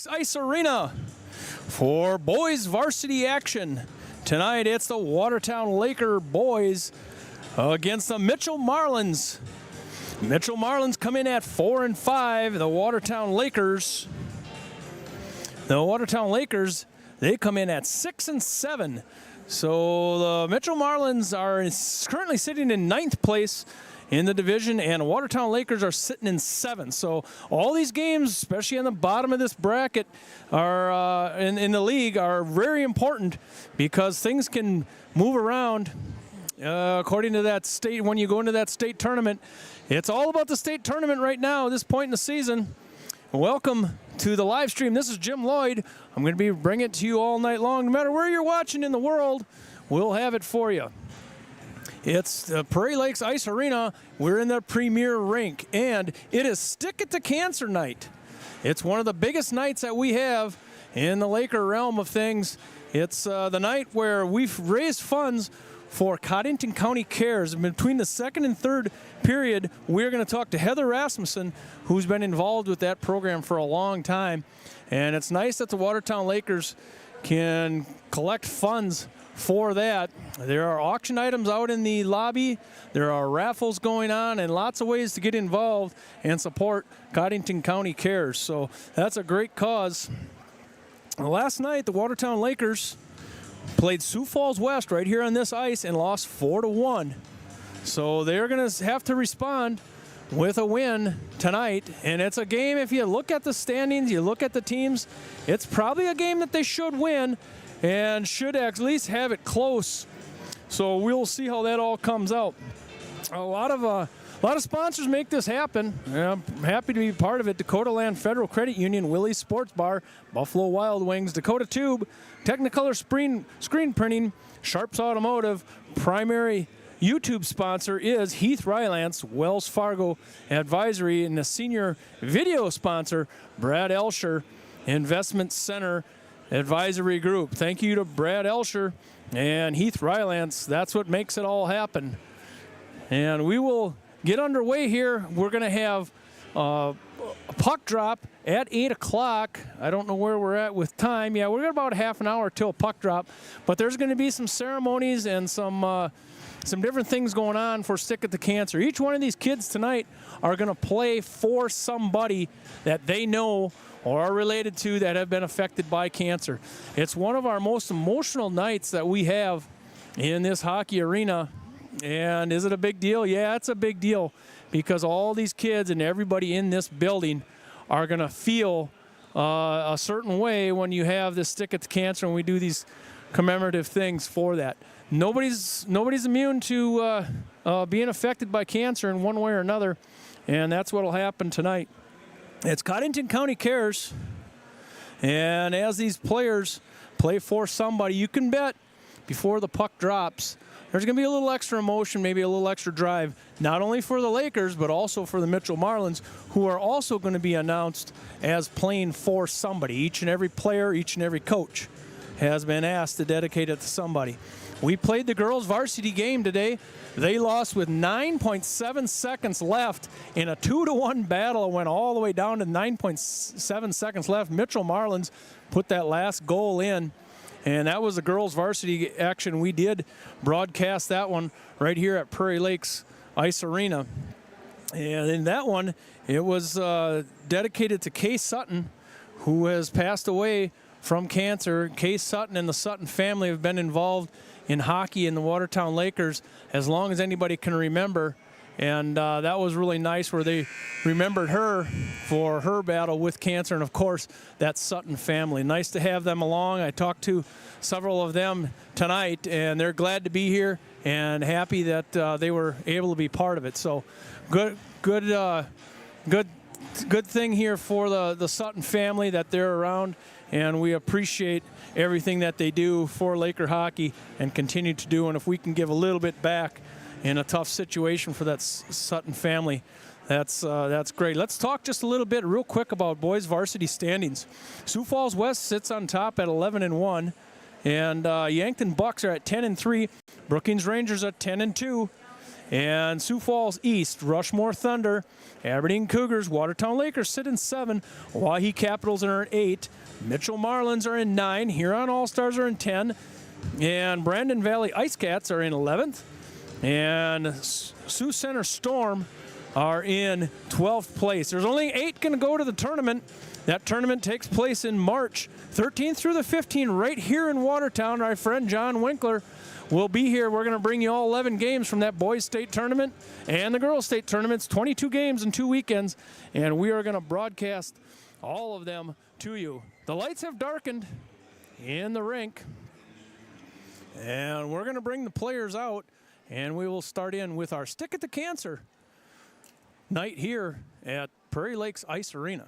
Ice Arena for boys varsity action. Tonight it's the Watertown Laker boys against the Mitchell Marlins. Mitchell Marlins come in at 4-5. The Watertown Lakers, they come in at 6-7. So the Mitchell Marlins are currently sitting in 9th place in the division, and Watertown Lakers are sitting in 7th. So all these games, especially on the bottom of this bracket, are in the league, are very important because things can move around. According to that state, when you go into that state tournament, it's all about the state tournament right now at this point in the season. Welcome to the live stream. This is Jim Lloyd. I'm going to be bringing it to you all night long. No matter where you're watching in the world, we'll have it for you. It's the Prairie Lakes Ice Arena. We're in the premier rink, and it is Stick It to Cancer night. It's one of the biggest nights that we have in the Laker realm of things. It's the night where we've raised funds for Codington County Cares. Between the second and third period, we're going to talk to Heather Rasmussen, who's been involved with that program for a long time. And it's nice that the Watertown Lakers can collect funds for that. There are auction items out in the lobby. There are raffles going on and lots of ways to get involved and support Codington County Cares. So that's a great cause. Last night, the Watertown Lakers played Sioux Falls West right here on this ice and lost 4-1. So they're going to have to respond with a win tonight. And it's a game, if you look at the standings, you look at the teams, it's probably a game that they should win and should at least have it close. So we'll see how that all comes out. A lot of sponsors make this happen. I'm happy to be part of it. Dakota Land Federal Credit Union, Willie's Sports Bar, Buffalo Wild Wings, Dakota Tube, Technicolor Screen Printing, Sharps Automotive. Primary YouTube sponsor is Heath Rylance, Wells Fargo Advisory, and the senior video sponsor, Brad Elsher, Investment Center Advisory Group. Thank you to Brad Elsher and Heath Rylance. That's what makes it all happen. And we will get underway here. We're going to have a puck drop at 8 o'clock. I don't know where we're at with time. Yeah, we're got about half an hour till puck drop. But there's going to be some ceremonies and some different things going on for Stick It to Cancer. Each one of these kids tonight are going to play for somebody that they know or are related to that have been affected by cancer. It's one of our most emotional nights that we have in this hockey arena. And is it a big deal? Yeah, it's a big deal because all these kids and everybody in this building are going to feel a certain way when you have this Stick It to Cancer and we do these commemorative things for that. Nobody's immune to being affected by cancer in one way or another, and that's what will happen tonight. It's Codington County Cares, and as these players play for somebody, you can bet before the puck drops, there's going to be a little extra emotion, maybe a little extra drive, not only for the Lakers, but also for the Mitchell Marlins, who are also going to be announced as playing for somebody. Each and every player, each and every coach has been asked to dedicate it to somebody. We played the girls' varsity game today. They lost with 9.7 seconds left in a 2-1 battle. It went all the way down to 9.7 seconds left. Mitchell Marlins put that last goal in, and that was the girls' varsity action. We did broadcast that one right here at Prairie Lakes Ice Arena. And in that one, it was dedicated to Kay Sutton, who has passed away from cancer. Kay Sutton and the Sutton family have been involved in hockey in the Watertown Lakers as long as anybody can remember. And that was really nice where they remembered her for her battle with cancer. And, of course, that Sutton family. Nice to have them along. I talked to several of them tonight, and they're glad to be here and happy that they were able to be part of it. So good thing here for the Sutton family that they're around. And we appreciate everything that they do for Laker hockey and continue to do. And if we can give a little bit back in a tough situation for that Sutton family, that's great. Let's talk just a little bit real quick about boys varsity standings. Sioux Falls West sits on top at 11-1, and Yankton Bucks are at 10-3. Brookings Rangers at 10-2. And Sioux Falls East, Rushmore Thunder, Aberdeen Cougars, Watertown Lakers sit in 7. Oahe Capitals are in 8. Mitchell Marlins are in 9. Huron All-Stars are in 10. And Brandon Valley Ice Cats are in 11th. And Sioux Center Storm are in 12th place. There's only 8 going to go to the tournament. That tournament takes place in March 13th through the 15th right here in Watertown. Our friend John Winkler will be here. We're going to bring you all 11 games from that boys state tournament and the girls state tournaments, 22 games in 2 weekends, and we are going to broadcast all of them to you. The lights have darkened in the rink, and we're going to bring the players out, and we will start in with our Stick at the Cancer night here at Prairie Lakes Ice Arena.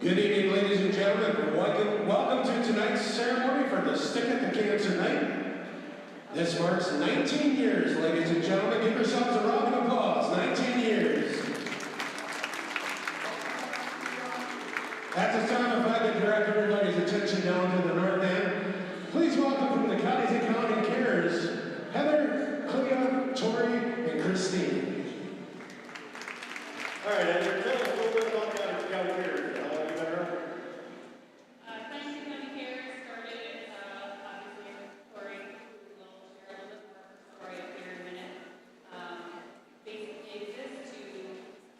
Good evening, ladies and gentlemen. Welcome to tonight's ceremony for the Stick at the Cancer Night. This marks 19 years, ladies and gentlemen. Give yourselves a round of applause. 19 years. At this time, if I could direct everybody's attention down to the north end, please welcome from the Codington County Cares, Heather, Clea, Tori, and Christine. All right, Heather, tell us a little bit about Codington County Cares. Codington County Cares started, obviously, with Tori, who will share a little bit more story up here in a minute. Basically exists to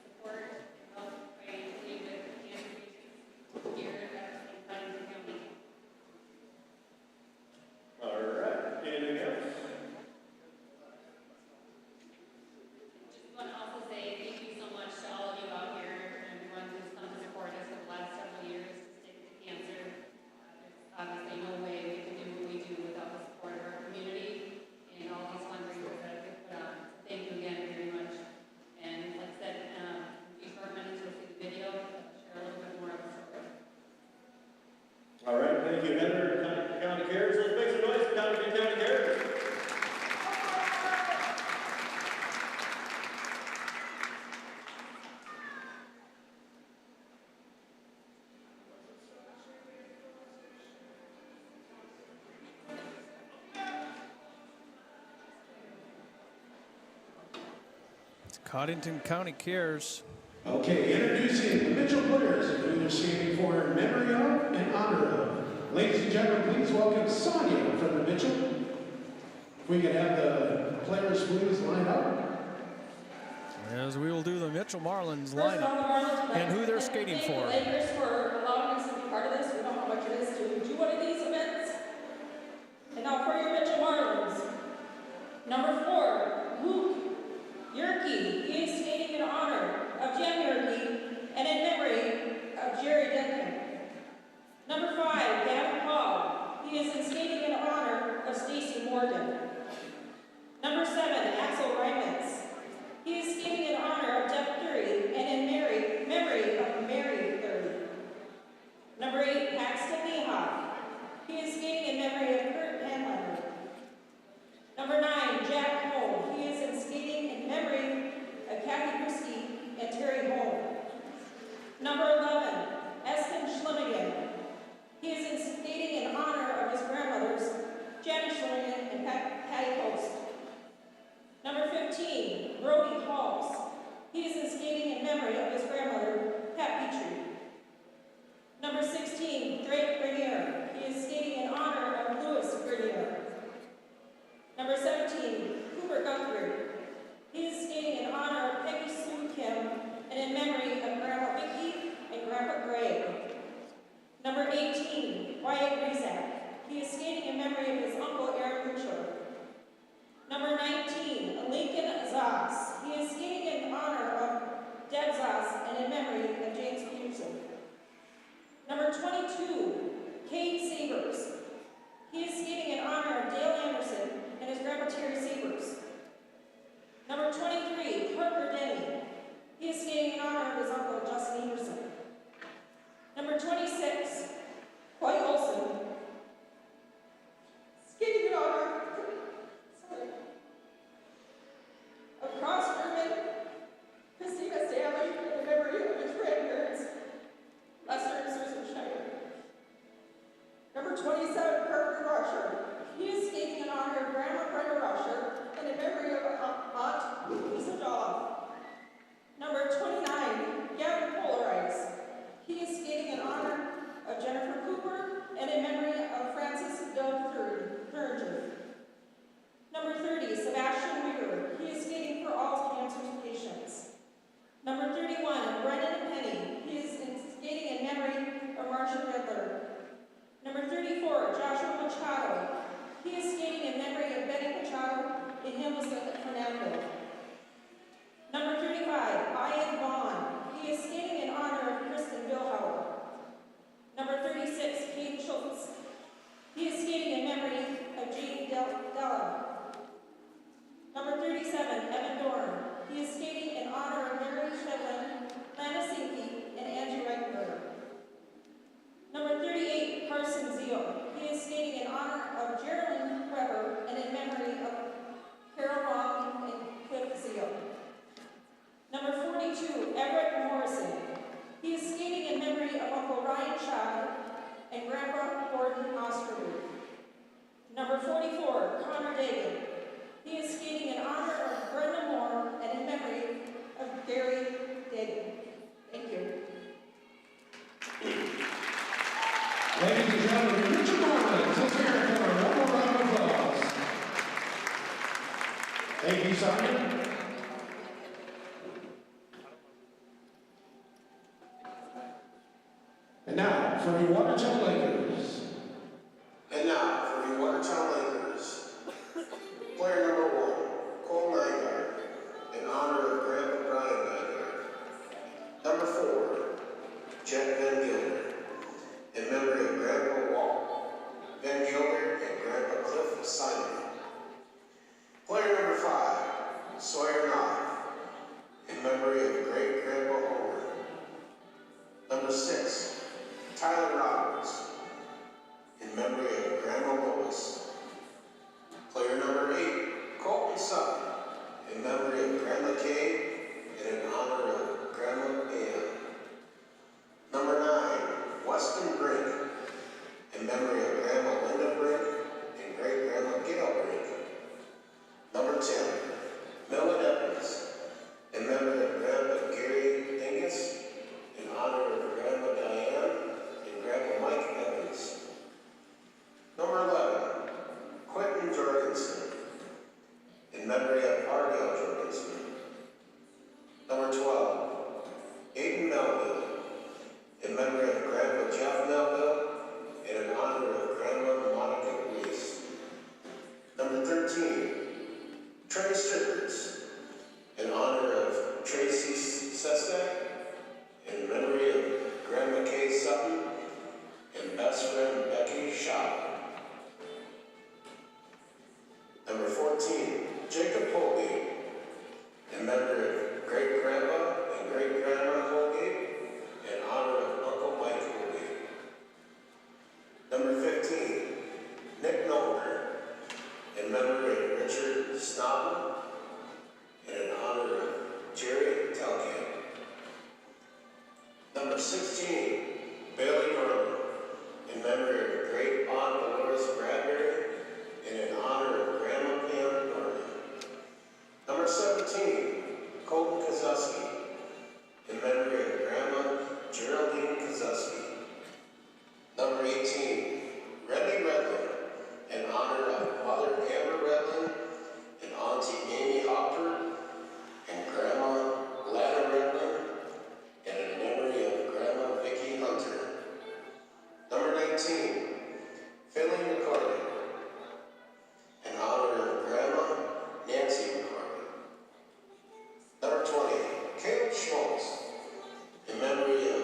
support and help train with cancer patients here at Codington County. All right, anything else? Just want to also say thank you so much to all of you out here and everyone who's come to support us over the last several years to stick to cancer. There's obviously no way we can do what we do without the support of our community and all these fundraisers that have been put on. Thank you again very much. And like I said, in a short minutes you'll see the video, share a little bit more of the story. All right, thank you, Heather. Codington County Cares. Let's make some noise for Codington County Cares. Codington County Cares. Okay, introducing the Mitchell players who they're standing for in memory of and honor of. Ladies and gentlemen, please welcome Sonia from the Mitchell. If we could have the players please line up. As we will do the Mitchell Marlins First lineup on the Marlins, and who they're skating thank for. the Lakers for allowing us to be part of this. We know how much it is to do one of these events. And now for your Mitchell Marlins. Number 4, Luke Yerke. He is skating in honor of Jen Yerke and in memory of Jerry Denton. Number 5, Gavin Paul. He is in skating in honor of Stacy Morgan. Number 7, Axel Reimans. He is skating in honor of Jeff Curry and in memory of Mary Curry. Number 8, Paxton Niehoff. He is skating in memory of Kurt Hanlander. Number 9, Jack Holm. He is in skating in memory of Kathy Christie and Terry Holm. Number 11, Eston Schlemigan. He is in skating in honor of his grandmothers, Janet Schlemigan and Patty Post. Number 15, Brody Halls. He is in skating in memory of his grandmother, Pat Petrie. Number 16, Drake Grenier. He is skating in honor of Louis Grenier. Number 17, Cooper Guthrie. He is skating in honor of Peggy Sue Kim and in memory of Grandma Vicky and Grandpa Greg. Number 18, Wyatt Rizak. He is skating in memory of his uncle Aaron Mitchell. Number 19, Lincoln Zas. He is skating in honor of Deb Zas and in memory of James Peterson. Number 22, Cade Sabers. He is skating in honor of Dale Anderson and his grandpa Terry Sabers. Ladies and gentlemen, Richard Marlins, let's hear it for one more round of applause. Thank you, Sergeant. And now, for your Watertown Lakers. And now, for your Watertown Lakers. Player number 1, Cole Nygaard, in honor of Grandpa Brian Nygaard. Number 4, Jack Van Gilder, in memory of Grandpa Walt Van Gilder and Grandpa Cliff Simon. Player number 5, Sawyer Knopf, in memory of Great Grandpa Homer. Number 6, Tyler Roberts, in memory of Grandma Lois. Player number 8, Colton Sutton, in memory of Grandma Kay and in honor of Grandma Ann. Number 9, Weston Brink, in memory of Grandma Linda Brink and Great Grandma Gail Brink. Number 10, Millen Evans, in memory of Grandpa Gary Dingus, in honor of Grandma Diane and Grandpa Mike Evans. Number 11, Quentin Jorgensen, in memory of Ardell Jorgensen. Number 12, Aiden Melville, in memory of Grandpa Jeff Melville and in honor of Grandma Monica Reese. Number 13, Trace Tripperts, in honor of Tracy Sestak, in memory of Grandma Kay Sutton and best friend Becky Shaw. Number 14, Jacob Holgate, in memory of Great Grandpa and Great Grandma Holgate, in honor of Uncle Mike Holgate. Number 15, Nick Noldner, in memory of Richard Snobben, and in honor of Jerry Telkamp. Number 16, Bailey Norman, in memory of Great Aunt Dolores Bradbury, and in honor of Grandma Pam Norman. Number 17, Colton Kozuski, in memory of Grandma Geraldine Kozuski. Number 18, Redley Redlin, in honor of Mother Amber Redlin and Auntie Amy Hopper and Grandma Lana Redlin, and in memory of Grandma Vicky Hunter. Number 19, Finley McCarty, in honor of Grandma Nancy McCarty. Number 20, Caleb Schmaltz, in memory of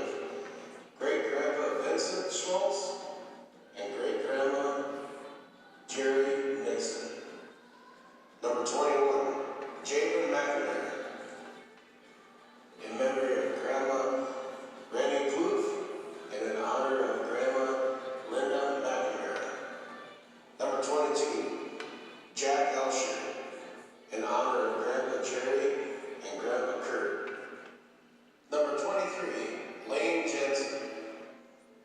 Great Grandpa Vincent Schmaltz and Great Grandma Jerry Nixon. Number 21, Jalen McNair, in memory of Grandma Randy Kloof and in honor of Grandma Linda McNair. Number 22, Jack Elsher, in honor of Grandpa Jerry and Grandpa Kurt. Number 23, Lane Jensen,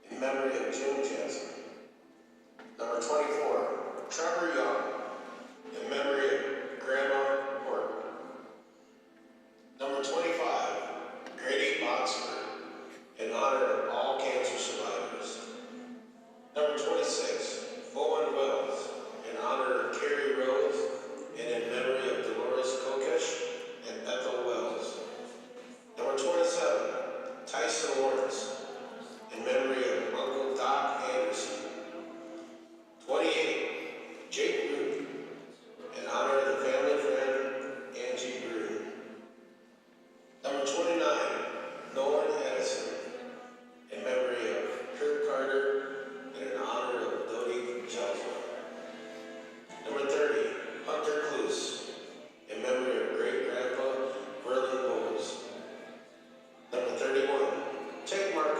in memory of Jim Jensen. Number 24, Trevor Young, in memory of Grandma Horton. Number 25, Grady Boxford, in honor of all cancer survivors. Number 26, Owen Wells, in honor of Carrie Rose and in memory of Dolores Kokesh and Ethel Wells. Number 27, Tyson Lawrence, in memory of Uncle Doc Anderson. 28, Jake Root, in honor of the family friend Angie Brood. Number 29, Nolan Edison, in memory of Kurt Carter and in honor of Dodie Jelsma. Number 30, Hunter Cluse, in memory of Great Grandpa Verlin Bowles. Number 31, Ted Mark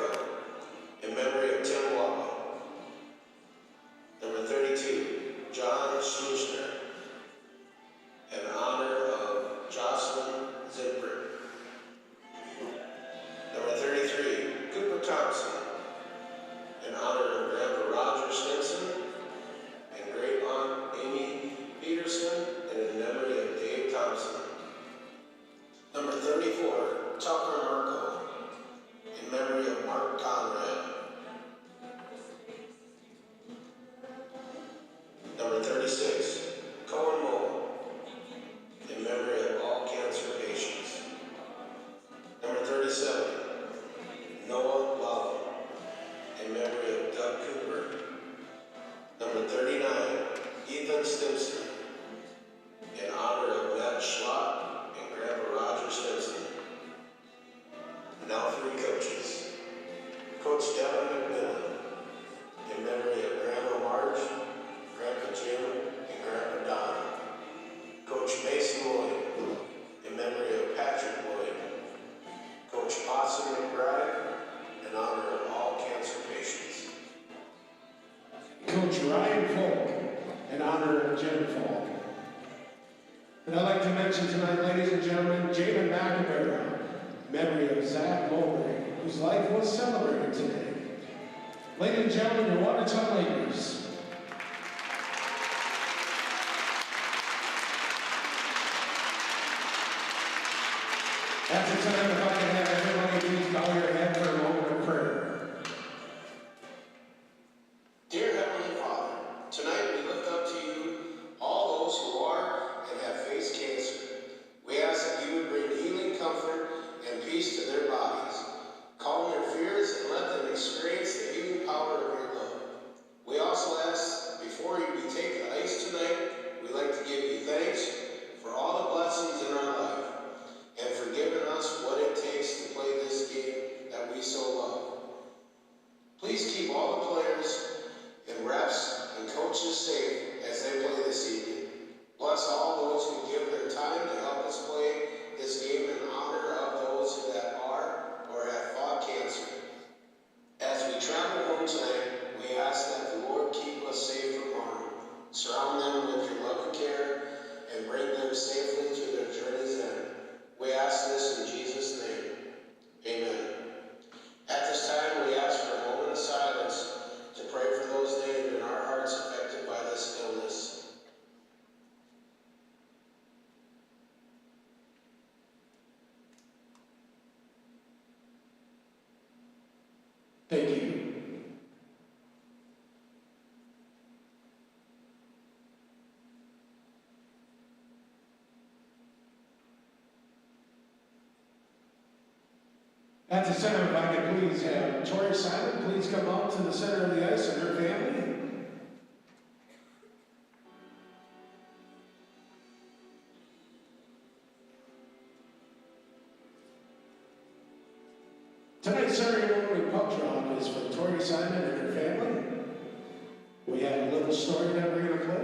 Coach Devin McMillan, in memory of Grandma Marge, Grandpa Jim, and Grandpa Don. Coach Mason Lloyd, in memory of Patrick Lloyd. Coach Austin McBride, in honor of all cancer patients. Coach Ryan Folk, in honor of Jim Folk. And I'd like to mention tonight, ladies and gentlemen, Jamin McNamara, memory of Zach Mowbray, whose life was celebrated today. Ladies and gentlemen, your Watertown Lakers. At the time, if I can have everybody please bow your head for a moment of prayer. Dear Heavenly Father, tonight we lift up to you all those who are and have faced cancer. We ask that you would bring healing, comfort, and peace to their bodies. Calm their fears and let them experience the healing power of your love. We also ask, before we take the ice tonight, we'd like to give you thanks for all the blessings in our life and for giving us what it takes to play this game that we so love. Please keep all the players and refs and coaches safe as they play this evening. Bless all those who give their time to help us play this game in honor of those that are or have fought cancer. As we travel home tonight, we ask that the Lord keep us safe from harm. Surround them with your love and care and bring them safely to their journey's end. We ask this in Jesus' name. Amen. At this time, we ask for a moment of silence to pray for those named in our hearts affected by this illness. Thank you. At the center, if I could please have Tori Simon please come out to the center of the ice and her family. Tonight's ceremony puck drop is for Tori Simon and her family. We have a little story that we're going to play.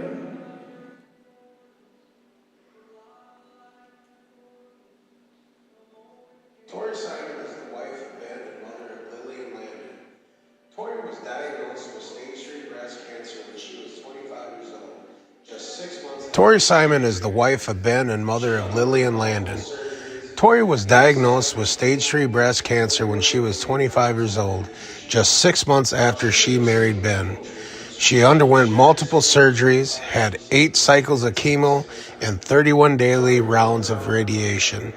Tori Simon is the wife of Ben and mother of Lily and Landon. Tori was diagnosed with stage 3 breast cancer when she was 25 years old. Just 6 months. Tori Simon is the wife of Ben and mother of Lily and Landon. Tori was diagnosed with stage 3 breast cancer when she was 25 years old, just 6 months after she married Ben. She underwent multiple surgeries, had 8 cycles of chemo, and 31 daily rounds of radiation.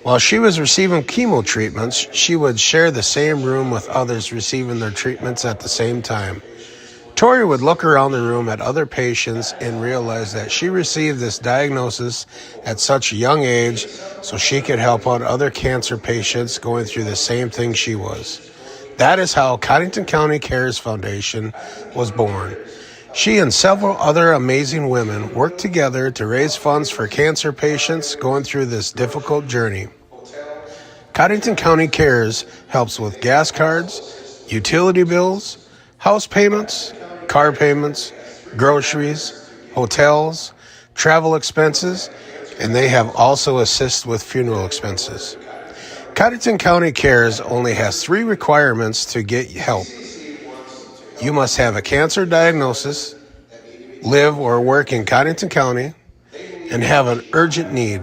While she was receiving chemo treatments, she would share the same room with others receiving their treatments at the same time. Tori would look around the room at other patients and realize that she received this diagnosis at such a young age so she could help out other cancer patients going through the same thing she was. That is how Codington County Cares Foundation was born. She and several other amazing women worked together to raise funds for cancer patients going through this difficult journey. Codington County Cares helps with gas cards, utility bills, house payments, car payments, groceries, hotels, travel expenses, and they have also assist with funeral expenses. Codington County Cares only has 3 requirements to get help. You must have a cancer diagnosis, live or work in Codington County, and have an urgent need.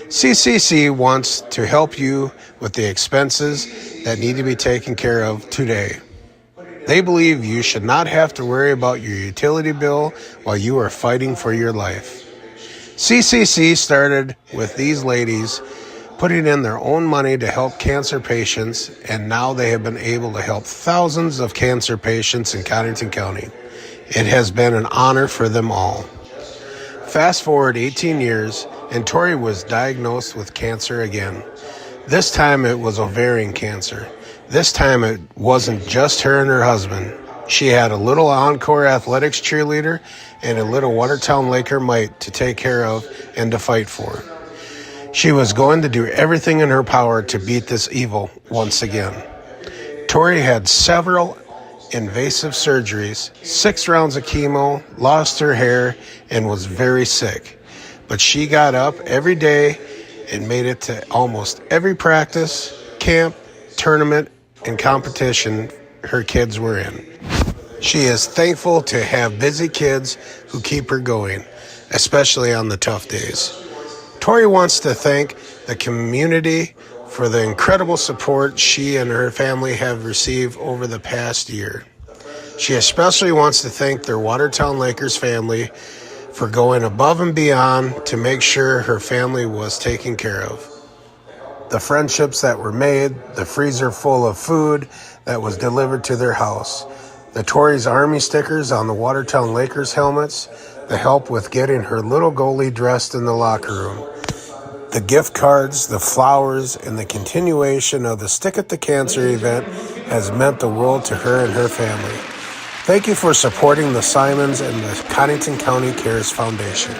CCC wants to help you with the expenses that need to be taken care of today. They believe you should not have to worry about your utility bill while you are fighting for your life. CCC started with these ladies putting in their own money to help cancer patients, and now they have been able to help thousands of cancer patients in Codington County. It has been an honor for them all. Fast forward 18 years, and Tori was diagnosed with cancer again. This time it was ovarian cancer. This time it wasn't just her and her husband. She had a little Encore Athletics cheerleader and a little Watertown Laker mite to take care of and to fight for. She was going to do everything in her power to beat this evil once again. Tori had several invasive surgeries, 6 rounds of chemo, lost her hair, and was very sick. But she got up every day and made it to almost every practice, camp, tournament, and competition her kids were in. She is thankful to have busy kids who keep her going, especially on the tough days. Tori wants to thank the community for the incredible support she and her family have received over the past year. She especially wants to thank their Watertown Lakers family for going above and beyond to make sure her family was taken care of. The friendships that were made, the freezer full of food that was delivered to their house, the Tori's Army stickers on the Watertown Lakers helmets, the help with getting her little goalie dressed in the locker room, the gift cards, the flowers, and the continuation of the Stick It to Cancer event has meant the world to her and her family. Thank you for supporting the Simons and the Codington County Cares Foundation.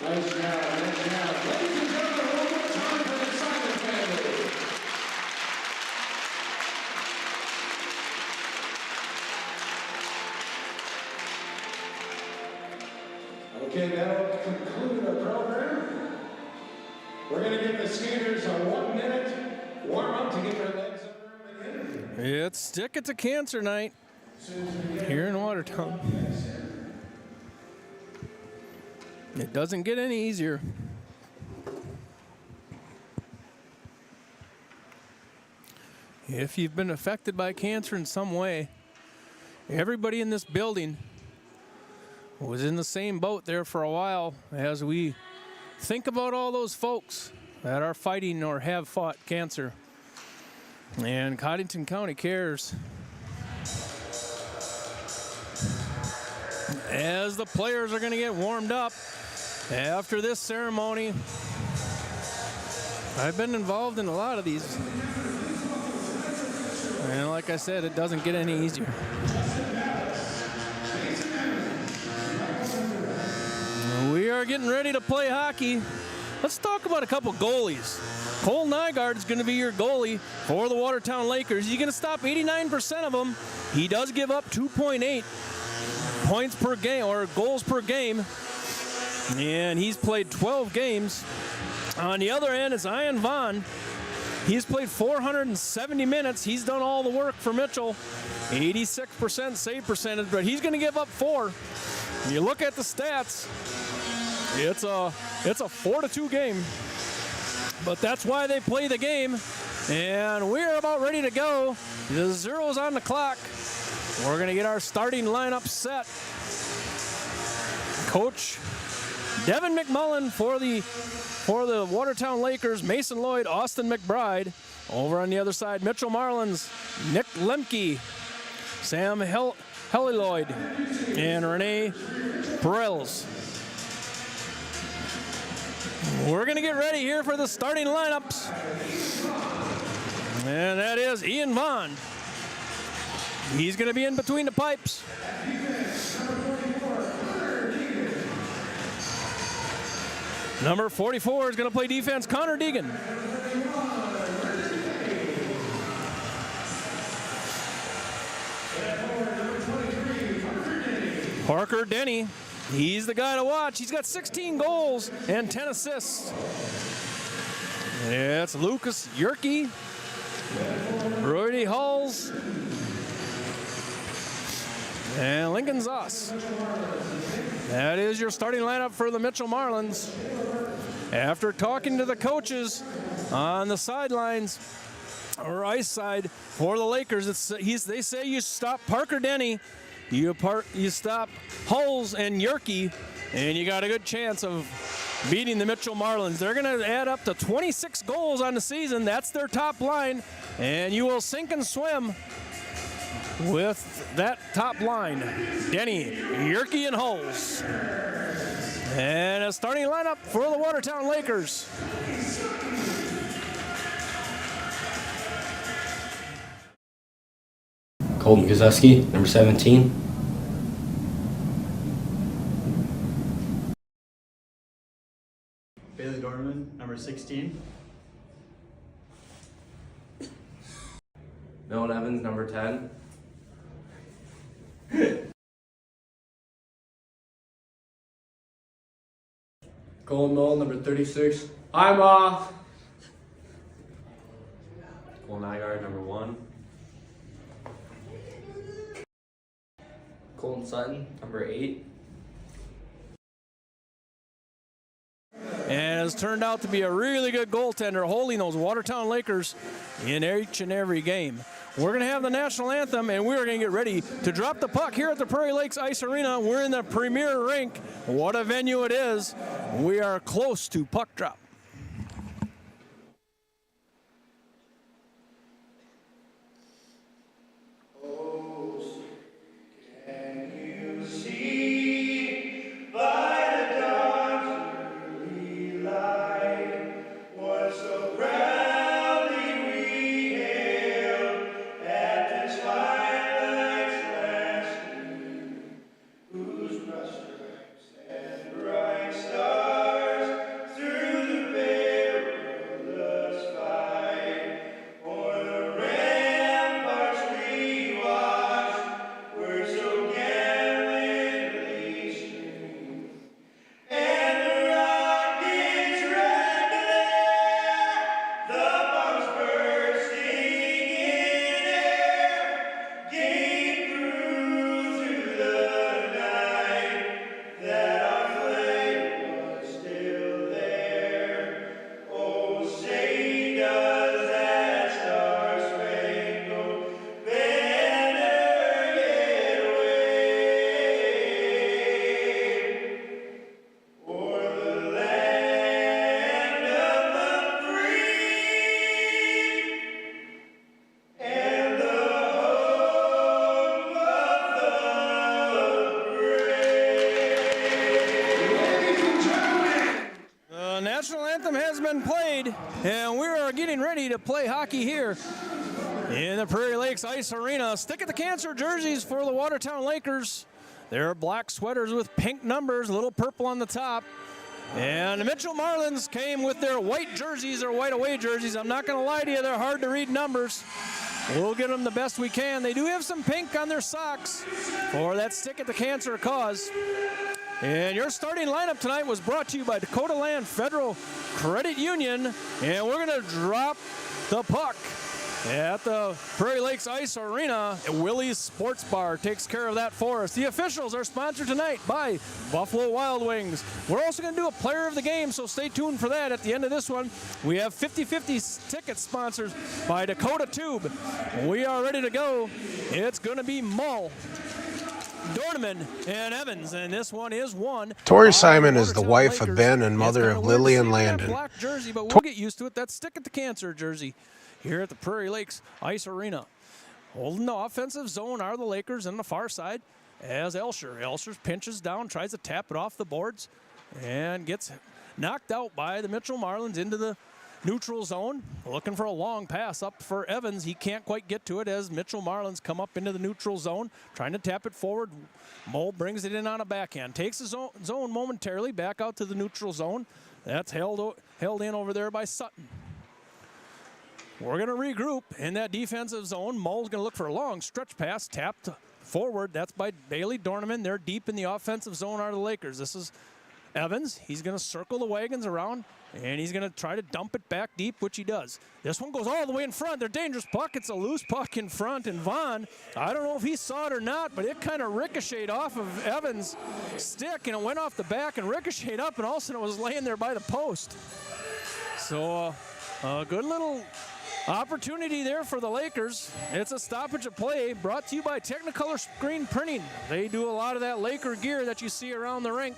Nice job, nice job. Ladies and gentlemen, one more time for the Simon family. Okay, that'll conclude our program. We're going to give the skaters a 1 minute warm up to get their legs under them again. It's Stick It to Cancer night here in Watertown. It doesn't get any easier. If you've been affected by cancer in some way, everybody in this building was in the same boat there for a while as we think about all those folks that are fighting or have fought cancer. And Codington County Cares, as the players are going to get warmed up after this ceremony. I've been involved in a lot of these, and like I said, it doesn't get any easier. We are getting ready to play hockey. Let's talk about a couple goalies. Cole Nygaard is going to be your goalie for the Watertown Lakers. He's going to stop 89% of them. He does give up 2.8 points per game or goals per game, and he's played 12 games. On the other end is Ian Vaughn. He's played 470 minutes. He's done all the work for Mitchell. 86% save percentage, but he's going to give up 4. You look at the stats, it's a 4-2 game. But that's why they play the game. And we're about ready to go. The 0's on the clock. We're going to get our starting lineup set. Coach Devin McMullen for the Watertown Lakers, Mason Lloyd, Austin McBride. Over on the other side, Mitchell Marlins, Nick Lemke, Sam Helliloyd, and Renee Perels. We're going to get ready here for the starting lineups. And that is Ian Vaughn. He's going to be in between the pipes. Number 44 is going to play defense, Connor Deegan. Parker Denny, he's the guy to watch. He's got 16 goals and 10 assists. It's Lucas Yerke, Brody Hulls, and Lincoln Zoss. That is your starting lineup for the Mitchell Marlins. After talking to the coaches on the sidelines or ice side for the Lakers, they say you stop Parker Denny, you stop Hulls and Yerke, and you got a good chance of beating the Mitchell Marlins. They're going to add up to 26 goals on the season. That's their top line, and you will sink and swim with that top line, Denny, Yerke, and Hulls. And a starting lineup for the Watertown Lakers. Colton Kozeski, number 17. Bailey Dorman, number 16. Milton Evans, number 10. Colin Knoll, number 36. I'm off. Cole Nygaard, number 1. Colton Sutton, number 8. And has turned out to be a really good goaltender, holding those Watertown Lakers in each and every game. We're going to have the national anthem, and we're going to get ready to drop the puck here at the Prairie Lakes Ice Arena. We're in the premier rink. What a venue it is. We are close to puck drop. And we are getting ready to play hockey here in the Prairie Lakes Ice Arena. Stick at the cancer jerseys for the Watertown Lakers. They're black sweaters with pink numbers, a little purple on the top. And the Mitchell Marlins came with their white jerseys, or white away jerseys. I'm not going to lie to you, they're hard to read numbers. We'll get them the best we can. They do have some pink on their socks for that Stick at the Cancer cause. And your starting lineup tonight was brought to you by Dakota Land Federal Credit Union. And we're going to drop the puck at the Prairie Lakes Ice Arena. Willie's Sports Bar takes care of that for us. The officials are sponsored tonight by Buffalo Wild Wings. We're also going to do a player of the game, so stay tuned for that at the end of this one. We have 50-50 tickets sponsored by Dakota Tube. We are ready to go. It's going to be Mull, Dorneman, and Evans, and this one is won. Tori Simon is the wife of Ben and mother of Lily and Landon. Black jersey, but we'll get used to it. That's Stick at the Cancer jersey here at the Prairie Lakes Ice Arena. Holding the offensive zone are the Lakers on the far side as Elsher. Elsher pinches down, tries to tap it off the boards, and gets knocked out by the Mitchell Marlins into the neutral zone. Looking for a long pass up for Evans. He can't quite get to it as Mitchell Marlins come up into the neutral zone, trying to tap it forward. Mole brings it in on a backhand. Takes the zone momentarily back out to the neutral zone. That's held in over there by Sutton. We're going to regroup in that defensive zone. Mole's going to look for a long stretch pass, tapped forward. That's by Bailey Dorneman. They're deep in the offensive zone are the Lakers. This is Evans. He's going to circle the wagons around, and he's going to try to dump it back deep, which he does. This one goes all the way in front. They're dangerous puck. It's a loose puck in front, and Vaughn, I don't know if he saw it or not, but it kind of ricocheted off of Evans' stick, and it went off the back and ricocheted up, and all of a sudden it was laying there by the post. So a good little opportunity there for the Lakers. It's a stoppage of play brought to you by Technicolor Screen Printing. They do a lot of that Laker gear that you see around the rink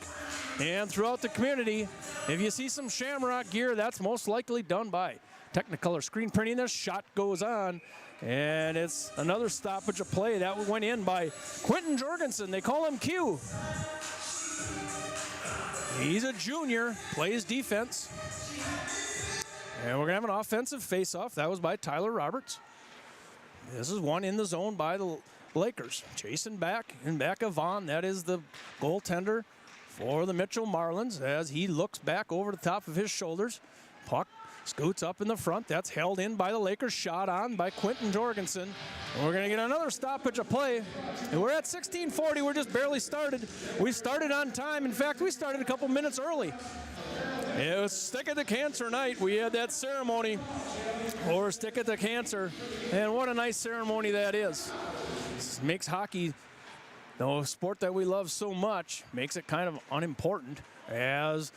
and throughout the community. If you see some Shamrock gear, that's most likely done by Technicolor Screen Printing. The shot goes on, And it's another stoppage of play. That went in by Quentin Jorgensen. They call him Q. He's a junior, plays defense. And we're going to have an offensive face-off. That was by Tyler Roberts. This is one in the zone by the Lakers. Chasing back, in back of Vaughn. That is the goaltender for the Mitchell Marlins as he looks back over the top of his shoulders. Puck scoots up in the front. That's held in by the Lakers. Shot on by Quentin Jorgensen. And we're going to get another stoppage of play. And we're at 16:40. We're just barely started. We started on time. In fact, we started a couple minutes early. It was Stick at the Cancer night. We had that ceremony for Stick at the Cancer. And what a nice ceremony that is. This makes hockey, the sport that we love so much, makes it kind of unimportant as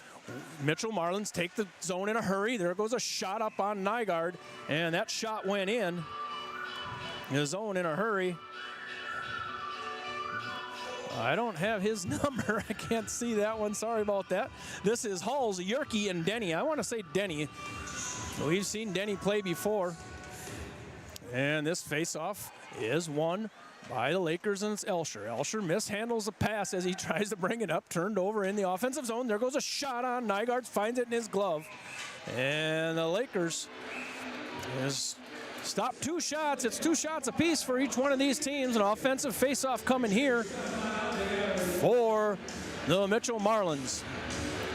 Mitchell Marlins take the zone in a hurry. There goes a shot up on Nygaard, and that shot went in the zone in a hurry. I don't have his number. I can't see that one. Sorry about that. This is Halls, Yerke, and Denny. I want to say Denny. We've seen Denny play before. And this face-off is won by the Lakers, and it's Elsher. Elsher mishandles the pass as he tries to bring it up, turned over in the offensive zone. There goes a shot on. Nygaard finds it in his glove. And the Lakers is stopped 2 shots. It's 2 shots apiece for each one of these teams. An offensive face-off coming here for the Mitchell Marlins.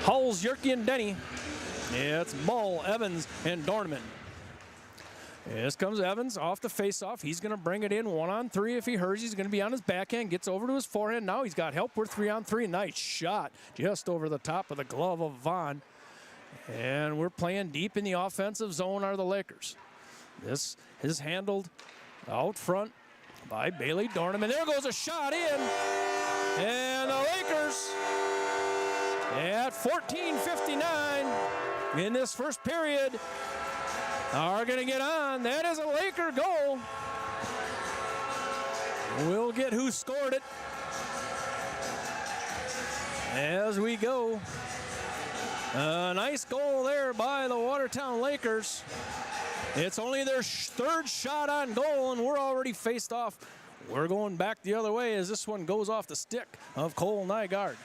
Hulls, Yerke, and Denny. It's Mull, Evans, and Dornman. This comes Evans off the face-off. He's going to bring it in 1-on-3. If he hurries, he's going to be on his backhand. Gets over to his forehand. Now he's got help. We're 3-on-3. Nice shot just over the top of the glove of Vaughn. And we're playing deep in the offensive zone are the Lakers. This is handled out front by Bailey Dornman. There goes a shot in. And the Lakers at 14:59 in this first period are going to get on. That is a Laker goal. We'll get who scored it as we go. A nice goal there by the Watertown Lakers. It's only their 3rd shot on goal, and we're already faced off. We're going back the other way as this one goes off the stick of Cole Nygaard.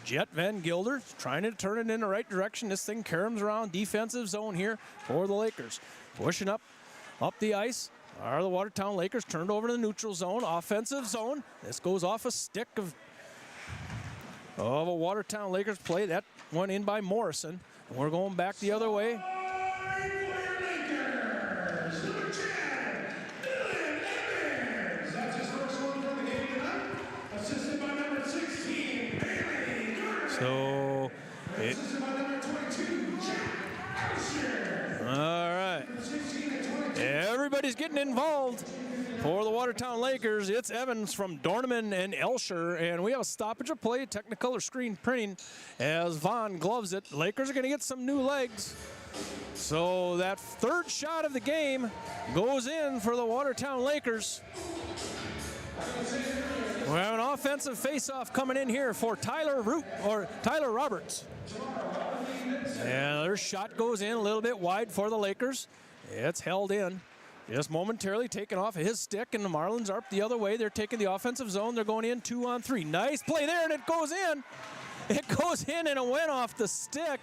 Jet Van Gilder trying to turn it in the right direction. This thing caroms around defensive zone here for the Lakers. Pushing up the ice are the Watertown Lakers, turned over to the neutral zone, offensive zone. This goes off a stick of a Watertown Lakers play. That one in by Morrison. And we're going back the other way. So, all right. Everybody's getting involved for the Watertown Lakers. It's Evans from Dornman and Elsher, and we have a stoppage of play, Technicolor screen printing as Vaughn gloves it. Lakers are going to get some new legs. So that 3rd shot of the game goes in for the Watertown Lakers. We have an offensive face-off coming in here for Tyler Roberts. And their shot goes in a little bit wide for the Lakers. It's held in. Just momentarily taken off of his stick, and the Marlins are up the other way. They're taking the offensive zone. They're going in 2-on-3. Nice play there, and it goes in. It goes in, and it went off the stick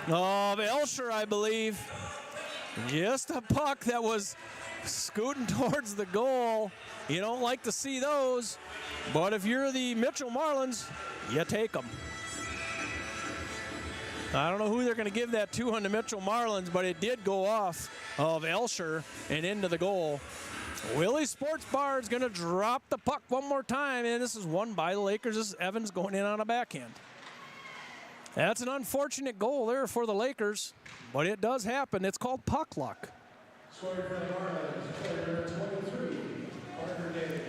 of Elsher, I believe. Just a puck that was scooting towards the goal. You don't like to see those, but if you're the Mitchell Marlins, you take them. I don't know who they're going to give that to on the Mitchell Marlins, but it did go off of Elsher and into the goal. Willie Sports Bar is going to drop the puck one more time, and this is won by the Lakers. This is Evans going in on a backhand. That's an unfortunate goal there for the Lakers, but it does happen. It's called puck luck. Scoring for the Marlins, player 23, Parker Day.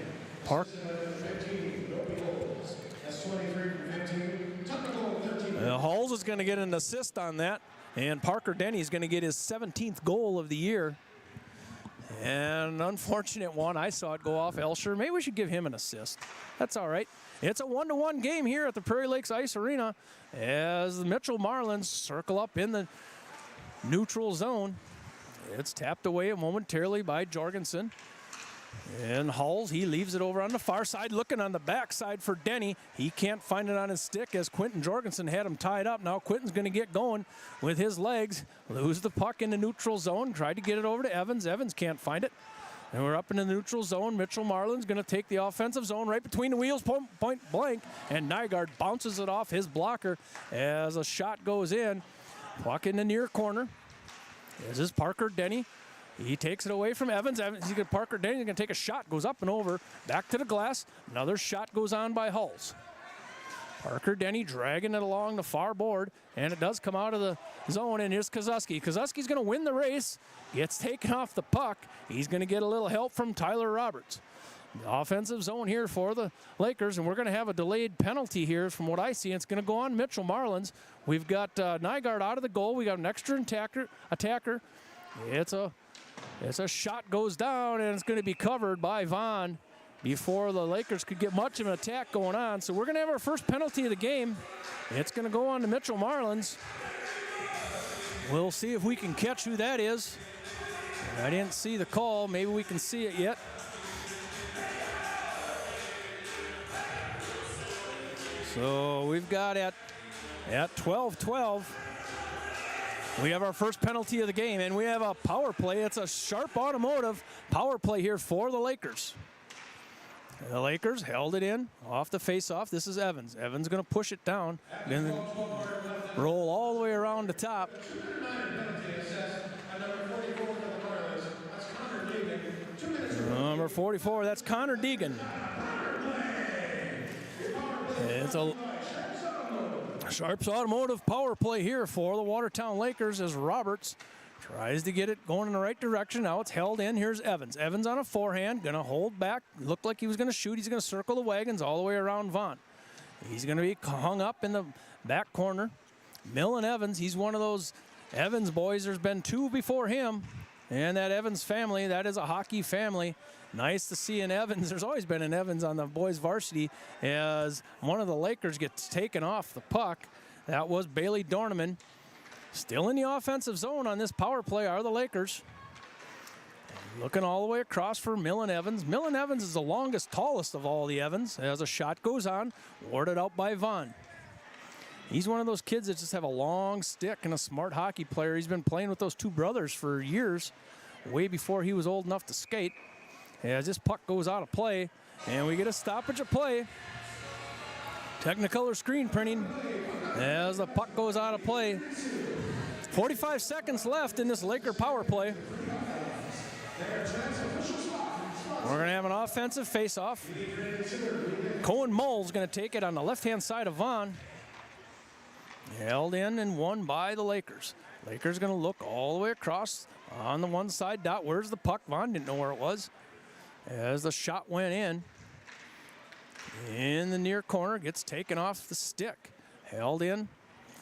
Park. 15, no goals. That's 23 from 15. Technical 13. Halls is going to get an assist on that, and Parker Denny is going to get his 17th goal of the year. And an unfortunate one. I saw it go off Elsher. Maybe we should give him an assist. That's all right. It's a 1-to-1 game here at the Prairie Lakes Ice Arena as the Mitchell Marlins circle up in the neutral zone. It's tapped away momentarily by Jorgensen. And Hulls, he leaves it over on the far side, looking on the backside for Denny. He can't find it on his stick as Quentin Jorgensen had him tied up. Now Quentin's going to get going with his legs. Lose the puck in the neutral zone. Tried to get it over to Evans. Evans can't find it. And we're up in the neutral zone. Mitchell Marlin's going to take the offensive zone right between the wheels, point blank. And Nygaard bounces it off his blocker as a shot goes in. Puck in the near corner. This is Parker Denny. He takes it away from Evans. He's going to Parker Denny. He's going to take a shot. Goes up and over. Back to the glass. Another shot goes on by Hulls. Parker Denny dragging it along the far board. And it does come out of the zone. And here's Kozuski. Kozuski's going to win the race. Gets taken off the puck. He's going to get a little help from Tyler Roberts. The offensive zone here for the Lakers. And we're going to have a delayed penalty here from what I see. It's going to go on Mitchell Marlins. We've got Nygaard out of the goal. We got an extra attacker. It's a shot goes down, and it's going to be covered by Vaughn before the Lakers could get much of an attack going on. So we're going to have our first penalty of the game. It's going to go on to Mitchell Marlins. We'll see if we can catch who that is. I didn't see the call. Maybe we can see it yet. So we've got at 12-12. We have our first penalty of the game, and we have a power play. It's a Sharp Automotive power play here for the Lakers. The Lakers held it in off the face-off. This is Evans. Evans going to push it down, and roll all the way around the top. Number 44, that's Connor Deegan. It's a Sharp's Automotive power play here for the Watertown Lakers as Roberts tries to get it going in the right direction. Now it's held in. Here's Evans. Evans on a forehand, going to hold back. Looked like he was going to shoot. He's going to circle the wagons all the way around Vaughn. He's going to be hung up in the back corner. Millen Evans, he's one of those Evans boys. There's been two before him. And that Evans family, that is a hockey family. Nice to see an Evans. There's always been an Evans on the boys varsity as one of the Lakers gets taken off the puck. That was Bailey Dorneman. Still in the offensive zone on this power play are the Lakers. Looking all the way across for Millen Evans. Millen Evans is the longest, tallest of all the Evans. As a shot goes on, warded out by Vaughn. He's one of those kids that just have a long stick and a smart hockey player. He's been playing with those two brothers for years, way before he was old enough to skate. As this puck goes out of play, and we get a stoppage of play. Technicolor screen printing as the puck goes out of play. 45 seconds left in this Laker power play. We're going to have an offensive face-off. Cohen Moll's going to take it on the left-hand side of Vaughn. Held in and won by the Lakers. Lakers going to look all the way across on the one side dot. Where's the puck? Vaughn didn't know where it was. As the shot went in the near corner, gets taken off the stick. Held in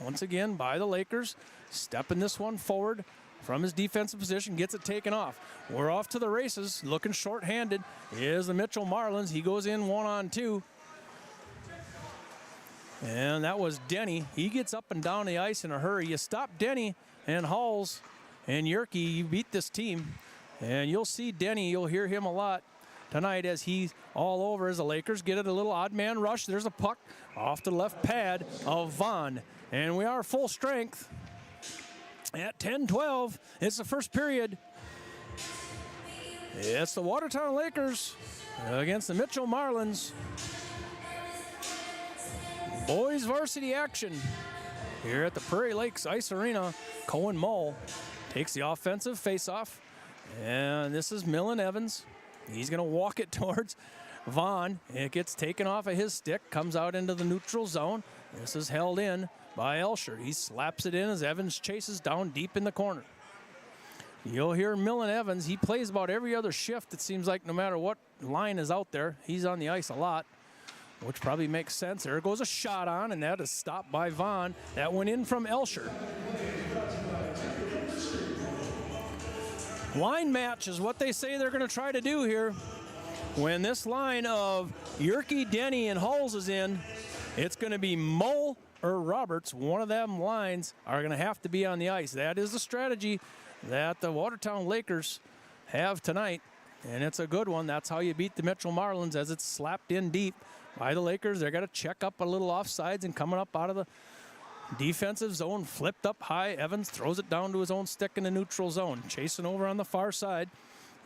once again by the Lakers. Stepping this one forward from his defensive position, gets it taken off. We're off to the races. Looking short-handed is the Mitchell Marlins. He goes in 1-on-2. And that was Denny. He gets up and down the ice in a hurry. You stop Denny and Hulls and Yerke, you beat this team. And you'll see Denny, you'll hear him a lot tonight as he's all over as the Lakers get it a little odd man rush. There's a puck off the left pad of Vaughn. And we are full strength at 10-12. It's the first period. It's the Watertown Lakers against the Mitchell Marlins. Boys varsity action here at the Prairie Lakes Ice Arena. Cohen Moll takes the offensive faceoff. And this is Millen Evans. He's going to walk it towards Vaughn. It gets taken off of his stick, comes out into the neutral zone. This is held in by Elsher. He slaps it in as Evans chases down deep in the corner. You'll hear Millen Evans. He plays about every other shift, it seems like, no matter what line is out there. He's on the ice a lot, which probably makes sense. There goes a shot on, and that is stopped by Vaughn. That went in from Elsher. Line match is what they say they're going to try to do here. When this line of Yerke, Denny, and Hulls is in, it's going to be Moll or Roberts. One of them lines are going to have to be on the ice. That is the strategy that the Watertown Lakers have tonight, and it's a good one. That's how you beat the Mitchell Marlins, as it's slapped in deep by the Lakers. They're going to check up a little offsides, and coming up out of the defensive zone, flipped up high. Evans throws it down to his own stick in the neutral zone. Chasing over on the far side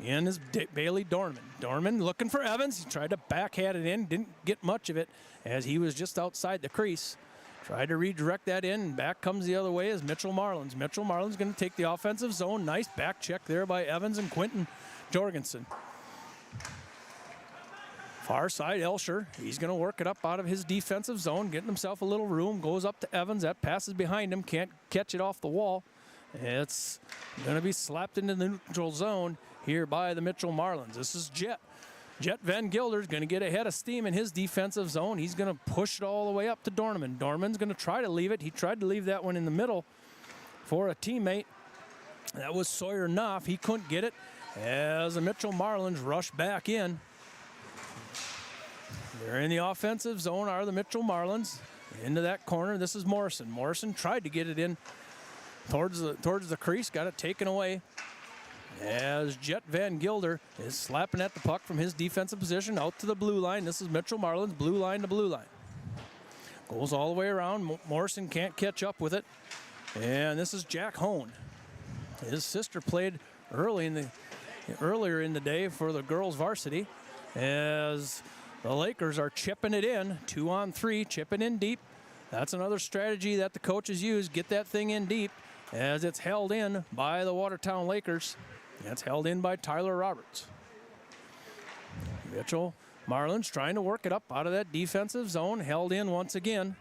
in is Bailey Dorman. Dorman looking for Evans. He tried to backhand it in, didn't get much of it as he was just outside the crease. Tried to redirect that in, and back comes the other way is Mitchell Marlins. Mitchell Marlins going to take the offensive zone. Nice back check there by Evans and Quentin Jorgensen. Far side, Elsher. He's going to work it up out of his defensive zone, getting himself a little room. Goes up to Evans. That passes behind him. Can't catch it off the wall. It's going to be slapped into the neutral zone here by the Mitchell Marlins. This is Jet. Jet Van Gilder's going to get ahead of steam in his defensive zone. He's going to push it all the way up to Dorman. Dorman's going to try to leave it. He tried to leave that one in the middle for a teammate. That was Sawyer Knopf. He couldn't get it as the Mitchell Marlins rush back in. They're in the offensive zone, are the Mitchell Marlins. Into that corner, this is Morrison. Morrison tried to get it in towards the crease, got it taken away. As Jet Van Gilder is slapping at the puck from his defensive position out to the blue line. This is Mitchell Marlins, blue line to blue line. Goes all the way around. Morrison can't catch up with it. And this is Jack Hone. His sister played earlier in the day for the girls varsity, as the Lakers are chipping it in, 2-on-3, chipping in deep. That's another strategy that the coaches use, get that thing in deep, as it's held in by the Watertown Lakers. That's held in by Tyler Roberts. Mitchell Marlins trying to work it up out of that defensive zone, held in once again,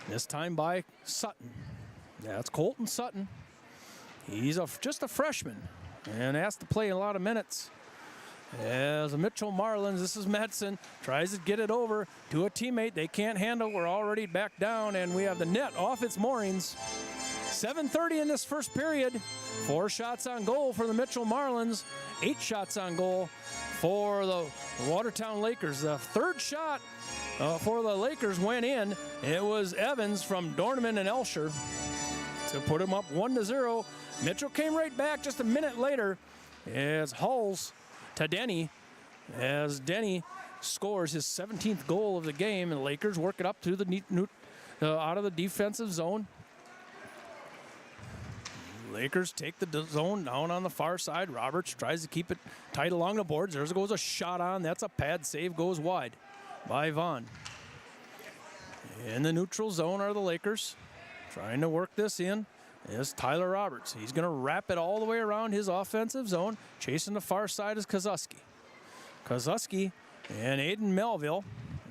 this time by Sutton. That's Colton Sutton. He's just a freshman and asked to play a lot of minutes. As the Mitchell Marlins, this is Madsen, tries to get it over to a teammate. They can't handle. We're already back down, and we have the net off its moorings. 7:30 in this first period. 4 shots on goal for the Mitchell Marlins. 8 shots on goal for the Watertown Lakers. The third shot for the Lakers went in. It was Evans from Dornman and Elsher to put him up 1-0. Mitchell came right back just a minute later as Hulls to Denny, as Denny scores his 17th goal of the game, and the Lakers work it up to the out of the defensive zone. Lakers take the zone down on the far side. Roberts tries to keep it tight along the boards. There goes a shot on. That's a pad save, goes wide by Vaughn. In the neutral zone are the Lakers. Trying to work this in is Tyler Roberts. He's going to wrap it all the way around his offensive zone. Chasing the far side is Kozuski. Kozuski and Aiden Melville.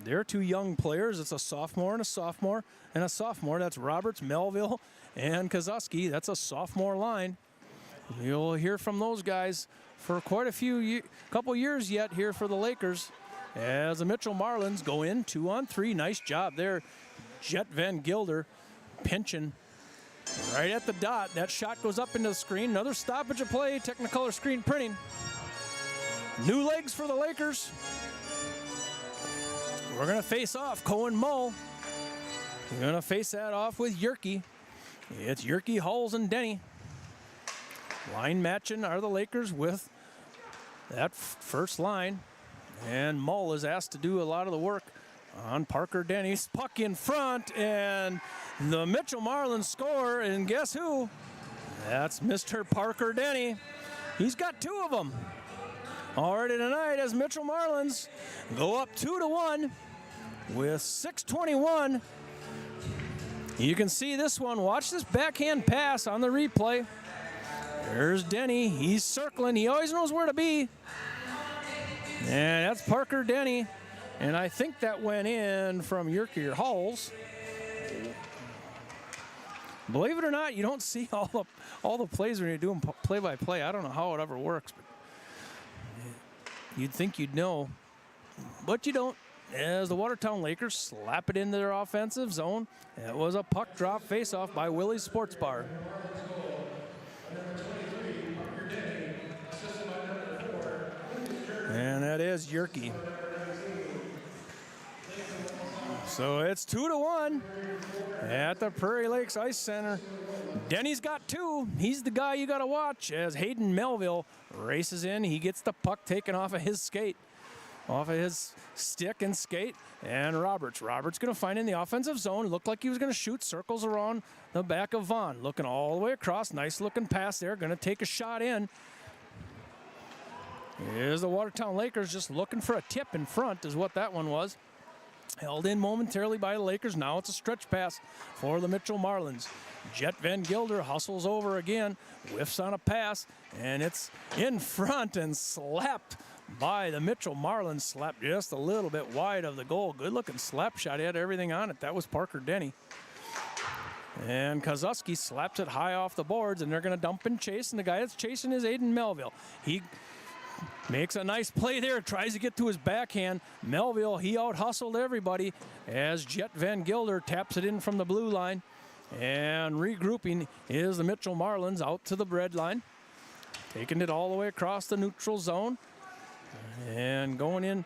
They're 2 young players. It's a sophomore and a sophomore and a sophomore. That's Roberts, Melville, and Kozuski. That's a sophomore line. You'll hear from those guys for quite a couple years yet here for the Lakers, as the Mitchell Marlins go in 2-on-3. Nice job there. Jet Van Gilder pinching right at the dot. That shot goes up into the screen. Another stoppage of play. Technicolor screen printing. New legs for the Lakers. We're going to face off Cohen Mull. We're going to face that off with Yerke. It's Yerke, Hulls, and Denny. Line matching are the Lakers with that first line. And Mull is asked to do a lot of the work on Parker Denny's puck in front, and the Mitchell Marlins score, and guess who? That's Mr. Parker Denny. He's got 2 of them already tonight, as Mitchell Marlins go up 2-1 with 6:21. You can see this one. Watch this backhand pass on the replay. There's Denny. He's circling. He always knows where to be. And that's Parker Denny. And I think that went in from Yerke or Hulls. Believe it or not, you don't see all the plays when you're doing play-by-play. I don't know how it ever works, but you'd think you'd know, but you don't. As the Watertown Lakers slap it into their offensive zone, it was a puck drop face-off by Willie's Sports Bar. And that is Yerke. So it's 2-1 at the Prairie Lakes Ice Center Denny's got two. He's the guy you got to watch as Hayden Melville races in. He gets the puck taken off of his skate, off of his stick and skate. And Roberts going to find in the offensive zone. Looked like he was going to shoot, circles around the back of Vaughn. Looking all the way across. Nice looking pass there. Going to take a shot in. Here's the Watertown Lakers just looking for a tip in front is what that one was. Held in momentarily by the Lakers. Now it's a stretch pass for the Mitchell Marlins. Jet Van Gilder hustles over again, whiffs on a pass, and it's in front and slapped by the Mitchell Marlins. Slapped just a little bit wide of the goal. Good looking slap shot. He had everything on it. That was Parker Denny. And Kozuski slaps it high off the boards, and they're going to dump and chase, and the guy that's chasing is Aiden Melville. He makes a nice play there, tries to get to his backhand. Melville, he out-hustled everybody as Jet Van Gilder taps it in from the blue line. And regrouping is the Mitchell Marlins out to the red line. Taking it all the way across the neutral zone. And going in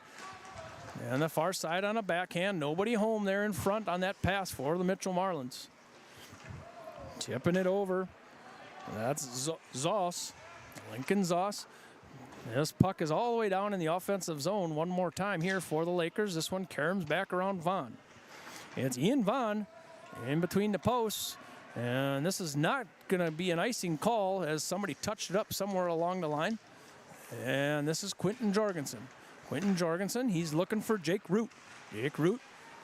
on the far side on a backhand. Nobody home there in front on that pass for the Mitchell Marlins. Tipping it over. That's Zoss, Lincoln Zoss. This puck is all the way down in the offensive zone one more time here for the Lakers. This one caroms back around Vaughn. It's Ian Vaughn in between the posts. And this is not going to be an icing call as somebody touched it up somewhere along the line. And this is Quentin Jorgensen. Quentin Jorgensen, he's looking for Jake Root. Jake Root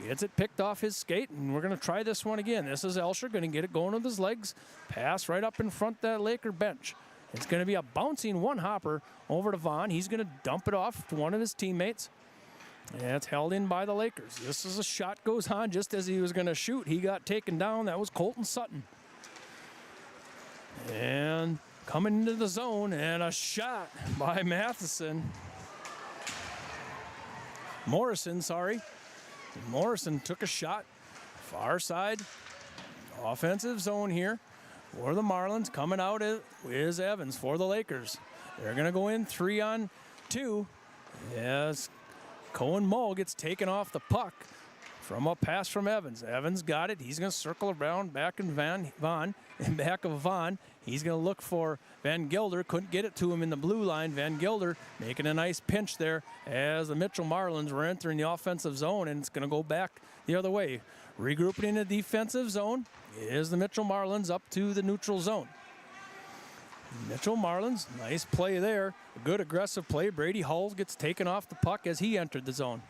gets it picked off his skate, and we're going to try this one again. This is Elsher going to get it going with his legs. Pass right up in front of that Laker bench. It's going to be a bouncing one-hopper over to Vaughn. He's going to dump it off to one of his teammates. And it's held in by the Lakers. This is a shot goes on just as he was going to shoot. He got taken down. That was Colton Sutton. And coming into the zone, and a shot by Morrison, sorry. Morrison took a shot. Far side. Offensive zone here. For the Marlins, coming out is Evans for the Lakers. They're going to go in 3-on-2 as Cohen Mull gets taken off the puck from a pass from Evans. Evans got it. He's going to circle around back in back of Vaughn. He's going to look for Van Gilder. Couldn't get it to him in the blue line. Van Gilder making a nice pinch there as the Mitchell Marlins were entering the offensive zone, and it's going to go back the other way. Regrouping in the defensive zone is the Mitchell Marlins up to the neutral zone. Mitchell Marlins, nice play there. A good aggressive play. Brady Hull gets taken off the puck as he entered the zone.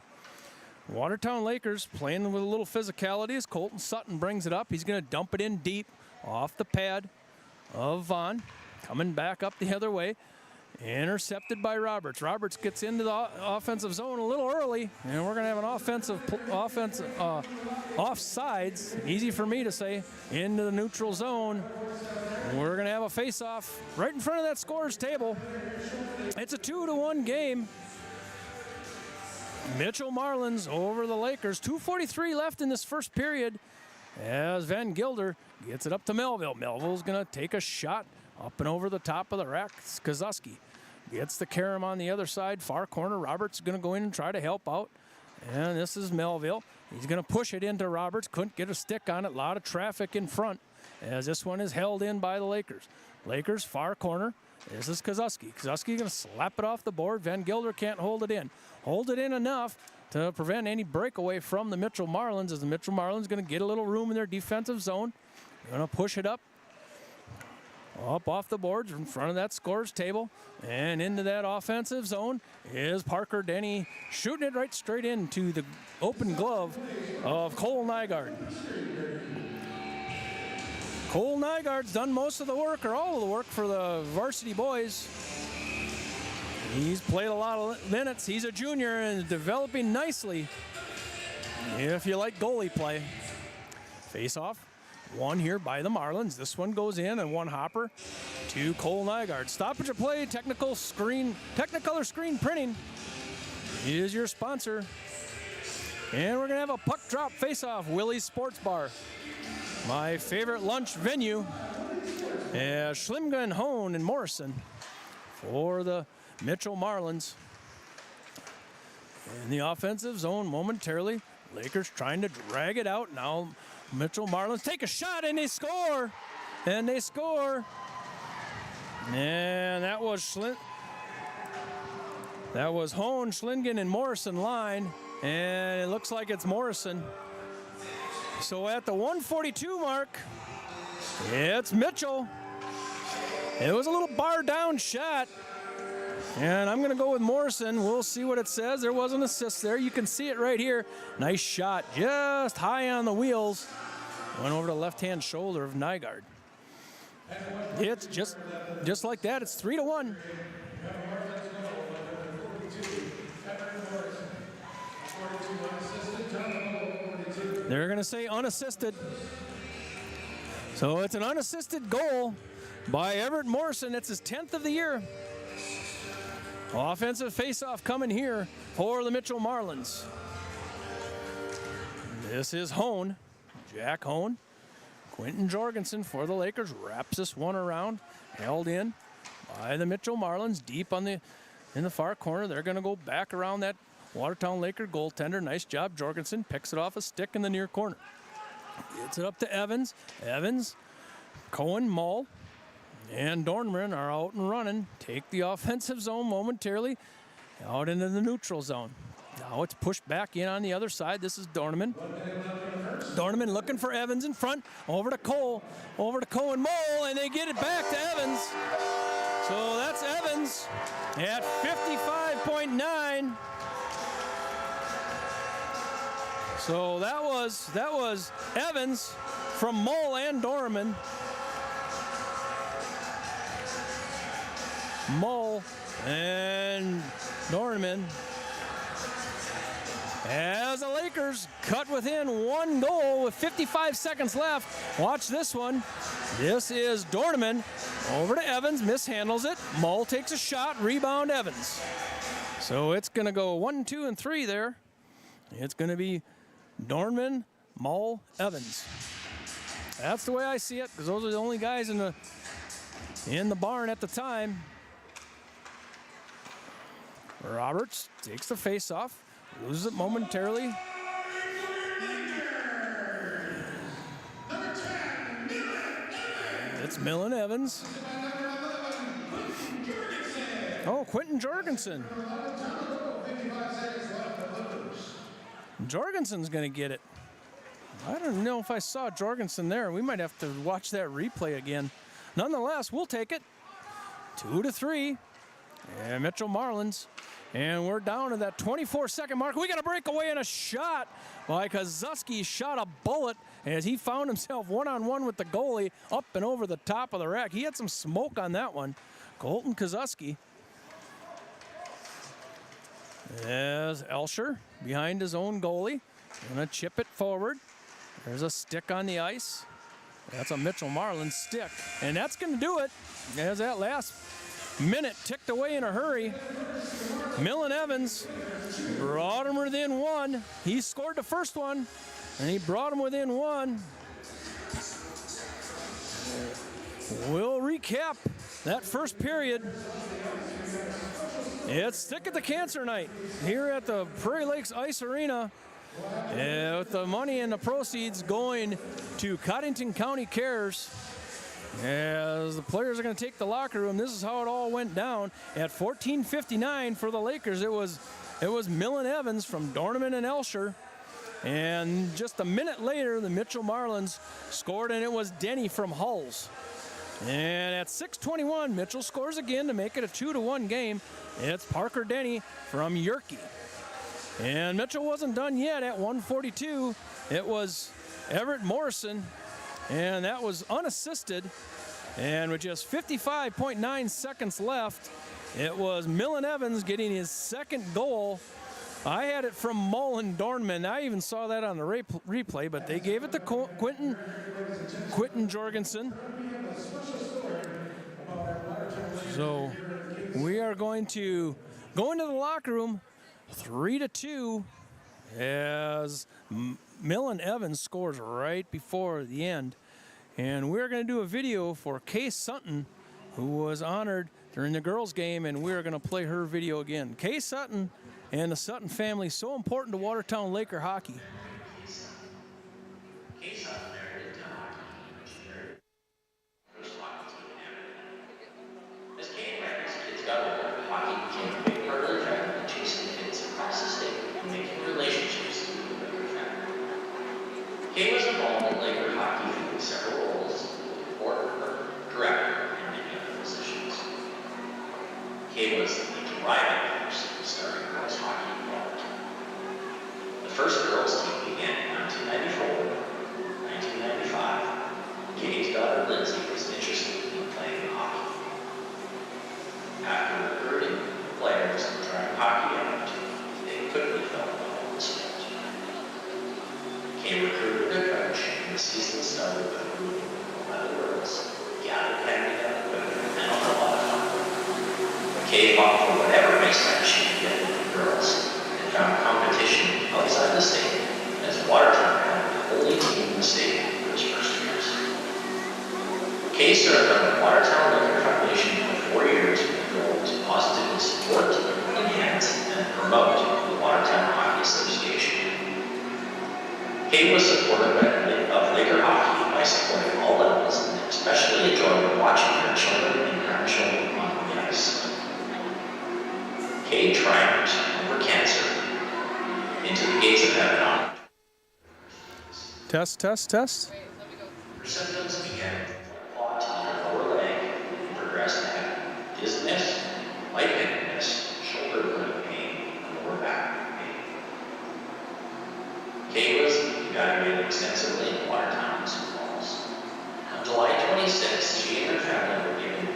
Watertown Lakers playing with a little physicality as Colton Sutton brings it up. He's going to dump it in deep off the pad of Vaughn. Coming back up the other way. Intercepted by Roberts. Roberts gets into the offensive zone a little early, and we're going to have an offsides, easy for me to say, into the neutral zone. We're going to have a face-off right in front of that scorer's table. It's a 2-1 game. Mitchell Marlins over the Lakers. 2:43 left in this first period as Van Gilder gets it up to Melville. Melville's going to take a shot up and over the top of the rack. Kozuski gets the carom on the other side, far corner. Roberts is going to go in and try to help out. And this is Melville. He's going to push it into Roberts. Couldn't get a stick on it. A lot of traffic in front as this one is held in by the Lakers. Lakers, far corner. This is Kozuski. Kozuski going to slap it off the board. Van Gilder can't hold it in. Hold it in enough to prevent any breakaway from the Mitchell Marlins as the Mitchell Marlins going to get a little room in their defensive zone. They're going to push it up off the boards in front of that scorer's table, and into that offensive zone is Parker Denny shooting it right straight into the open glove of Cole Nygaard. Cole Nygaard's done most of the work, or all of the work, for the varsity boys. He's played a lot of minutes. He's a junior and developing nicely if you like goalie play. Face off. One here by the Marlins. This one goes in, and one hopper to Cole Nygaard. Stoppage of play, Technicolor Screen Printing is your sponsor. And we're going to have a puck drop face-off, Willie's Sports Bar. My favorite lunch venue, Schlimga and Hone and Morrison for the Mitchell Marlins. In the offensive zone momentarily, Lakers trying to drag it out. Now Mitchell Marlins take a shot and they score. and they score. And that was Hone, Schlingen, and Morrison line, and it looks like it's Morrison. So at the 142 mark, it's Mitchell. It was a little bar down shot, and I'm going to go with Morrison. We'll see what it says. There was an assist there. You can see it right here. Nice shot, just high on the wheels. Went over the left-hand shoulder of Nygaard. It's just like that. It's 3-1. They're going to say unassisted. So it's an unassisted goal by Everett Morrison. It's his 10th of the year. Offensive faceoff coming here for the Mitchell Marlins. This is Hone, Jack Hone. Quentin Jorgensen for the Lakers wraps this one around, held in by the Mitchell Marlins deep in the far corner. They're going to go back around that Watertown Laker goaltender. Nice job. Jorgensen picks it off a stick in the near corner. Gets it up to Evans. Evans, Cohen, Mull, and Dornman are out and running. Take the offensive zone momentarily out into the neutral zone. Now it's pushed back in on the other side. This is Dornman. Dornman looking for Evans in front. Over to Cole. Over to Cohen, Mull, and they get it back to Evans. So that's Evans at 55.9. So that was Evans from Mull and Dorman. Mull and Dorman. As the Lakers cut within one goal with 55 seconds left. Watch this one. This is Dorman over to Evans, mishandles it. Mull takes a shot, rebound Evans. So it's going to go 1, 2, and 3 there. It's going to be Dorman, Mull, Evans. That's the way I see it, because those are the only guys in the barn at the time. Roberts takes the face-off, loses it momentarily. It's Millen Evans. Oh, Quentin Jorgensen. Jorgensen's going to get it. I don't know if I saw Jorgensen there. We might have to watch that replay again. Nonetheless, we'll take it. 2-3. And Mitchell Marlins. And we're down to that 24-second mark. We got a breakaway and a shot by Kozuski. Shot a bullet as he found himself one-on-one with the goalie up and over the top of the rack. He had some smoke on that one. Colton Kozuski. As Elsher behind his own goalie. Gonna chip it forward. There's a stick on the ice. That's a Mitchell Marlins stick. And that's gonna do it. As that last minute ticked away in a hurry. Millen Evans brought him within one. He scored the first one, and he brought him within one. We'll recap that first period. It's Stick at the Cancer Night here at the Prairie Lakes Ice Arena. With the money and the proceeds going to Codington County Cares. As the players are going to take the locker room, this is how it all went down. At 14:59 for the Lakers, it was Millen Evans from Dornman and Elsher. And just a minute later, the Mitchell Marlins scored, and it was Denny from Hulls. And at 6:21, Mitchell scores again to make it a 2-1 game. It's Parker Denny from Yerke. And Mitchell wasn't done yet at 1:42. It was Everett Morrison, and that was unassisted. And with just 55.9 seconds left, it was Millen Evans getting his second goal. I had it from Mullen Dornman. I even saw that on the replay, but they gave it to Quentin Jorgensen. So we are going to go into the locker room 3-2 as Millen Evans scores right before the end. And we're going to do a video for Kay Sutton, who was honored during the girls' game, and we're going to play her video again. Kay Sutton and the Sutton family, so important to Watertown Laker hockey. Kay was involved in Laker hockey through several roles, reporter, director, and many other positions. Kay was the driving force starting girls hockey in Watertown. The first girls team began in 1994. 1995, Kay's daughter Lindsay was interested in playing hockey. After recruiting players and trying hockey out, they quickly fell in love with the sport. Kay recruited a coach, and the season started with a group of 11 girls, gathered family and equipment, and a whole lot of fun. Kay fought for whatever race time she could get with the girls, and found competition outside the state, as Watertown had the only team in the state for its first years. Kay served on the Watertown Laker Foundation for 4 years with the goal to positively support, enhance, and promote the Watertown Hockey Association. Kay was supportive of Laker hockey by supporting all levels and especially enjoyed watching her children and grandchildren on the ice. Kay triumphed over cancer into the gates of heaven on. Test, test, test. Her symptoms began with a clot in her lower leg and progressed to having dizziness, lightheadedness, shoulder joint pain, and lower back pain. Kay was evaluated extensively in Watertown and Sioux Falls. On July 26, she and her family were given a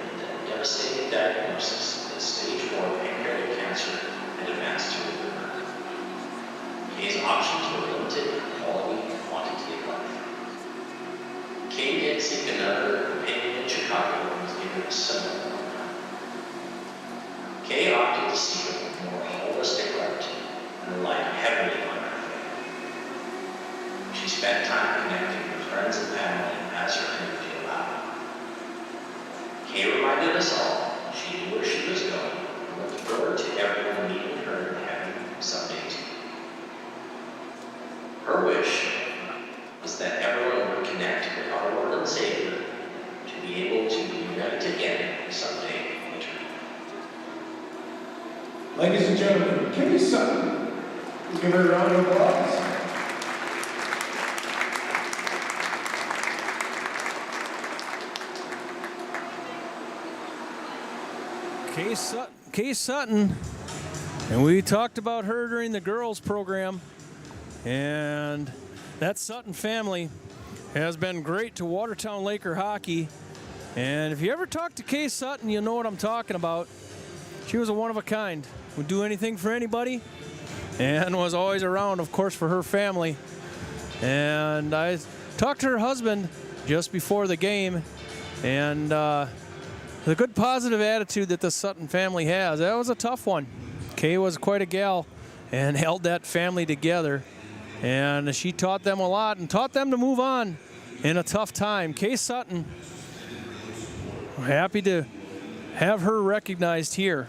devastating diagnosis that stage 4 pancreatic cancer had advanced to a liver. Kay's options were limited in quality and quantity of life. Kay did seek another opinion in Chicago and was given a similar program. Kay opted to seek a more holistic route and relied heavily on her faith. She spent time connecting with friends and family as her energy allowed. Kay reminded us all she knew where she was going and looked forward to everyone meeting her in heaven someday too. Her wish was that everyone would connect with our Lord and Savior to be able to be united again someday in eternity. Ladies and gentlemen, Kay Sutton. Give her a round of applause. Kay Sutton, and we talked about her during the girls program, and that Sutton family has been great to Watertown Laker hockey. And if you ever talk to Kay Sutton, you'll know what I'm talking about. She was a one of a kind, would do anything for anybody, and was always around, of course, for her family. And I talked to her husband just before the game, and the good positive attitude that the Sutton family has, that was a tough one. Kay was quite a gal and held that family together. And she taught them a lot and taught them to move on in a tough time. Kay Sutton, we're happy to have her recognized here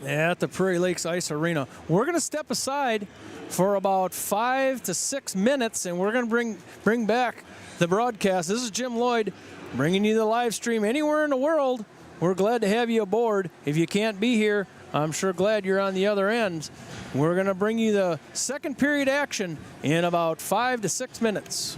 at the Prairie Lakes Ice Arena. We're going to step aside for about 5 to 6 minutes, and we're going to bring back the broadcast. This is Jim Lloyd bringing you the live stream anywhere in the world. We're glad to have you aboard. If you can't be here, I'm sure glad you're on the other end. We're going to bring you the second period action in about 5 to 6 minutes.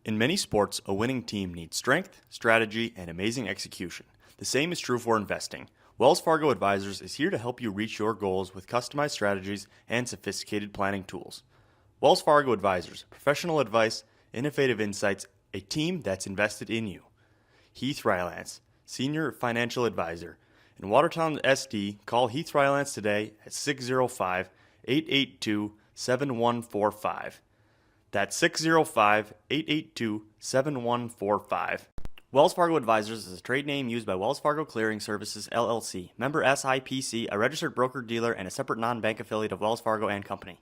In many sports, a winning team needs strength, strategy, and amazing execution. The same is true for investing. Wells Fargo Advisors is here to help you reach your goals with customized strategies and sophisticated planning tools. Wells Fargo Advisors, professional advice, innovative insights, a team that's invested in you. Heath Rylance, Senior Financial Advisor. In Watertown SD, call Heath Rylance today at 605-882-7145. That's 605-882-7145. Wells Fargo Advisors is a trade name used by Wells Fargo Clearing Services, LLC, member SIPC, a registered broker-dealer, and a separate non-bank affiliate of Wells Fargo and Company.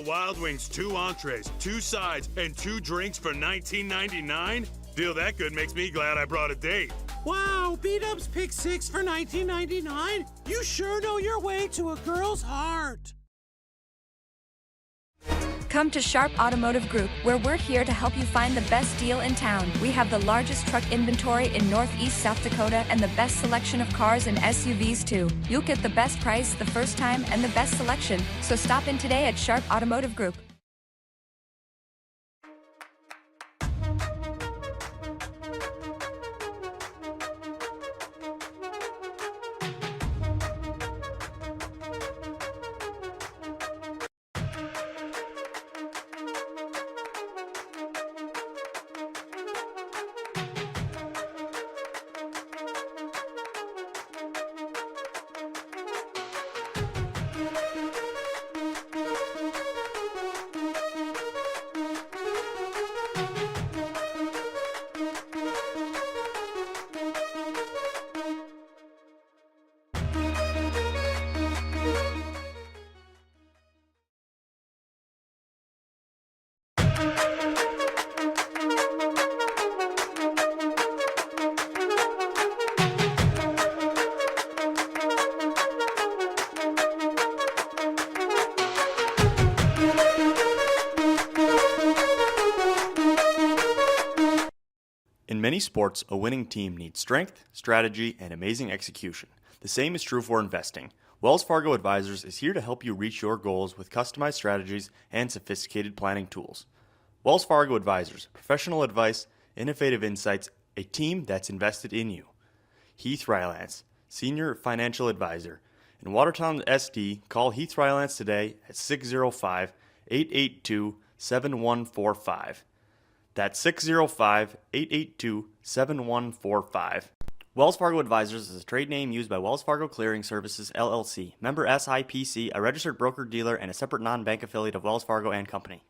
Wild Wings, 2 entrees, 2 sides, and 2 drinks for $19.99? Deal that good makes me glad I brought a date. Wow, B-Dubs Pick 6 for $19.99? You sure know your way to a girl's heart. Come to Sharp Automotive Group, where we're here to help you find the best deal in town. We have the largest truck inventory in Northeast South Dakota and the best selection of cars and SUVs too. You'll get the best price the first time and the best selection, so stop in today at Sharp Automotive Group. In many sports, a winning team needs strength, strategy, and amazing execution. The same is true for investing. Wells Fargo Advisors is here to help you reach your goals with customized strategies and sophisticated planning tools. Wells Fargo Advisors, professional advice, innovative insights, a team that's invested in you. Heath Rylance, Senior Financial Advisor. In Watertown, SD, call Heath Rylance today at 605-882-7145. That's 605-882-7145. Wells Fargo Advisors is a trade name used by Wells Fargo Clearing Services, LLC, member SIPC, a registered broker-dealer, and a separate non-bank affiliate of Wells Fargo and Company.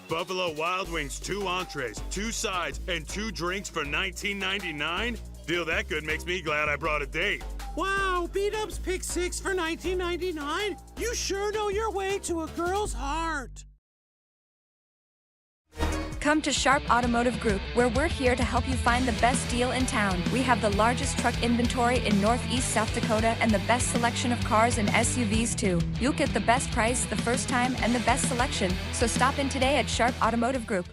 Buffalo Wild Wings, 2 entrees, 2 sides, and 2 drinks for $19.99? Deal that good makes me glad I brought a date. Wow, B-Dubs Pick 6 for $19.99? You sure know your way to a girl's heart. Come to Sharp Automotive Group, where we're here to help you find the best deal in town. We have the largest truck inventory in Northeast South Dakota and the best selection of cars and SUVs too. You'll get the best price the first time and the best selection, so stop in today at Sharp Automotive Group.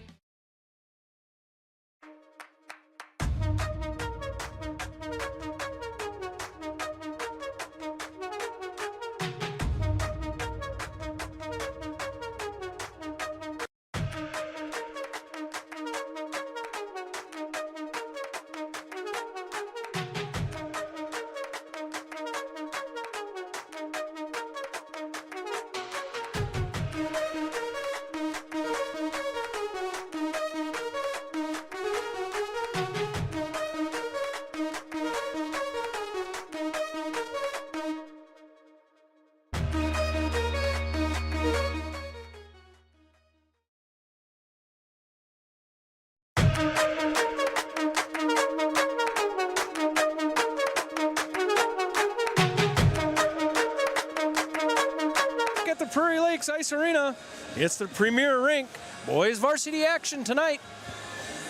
At the Prairie Lakes Ice Arena, it's the premier rink. Boys varsity action tonight.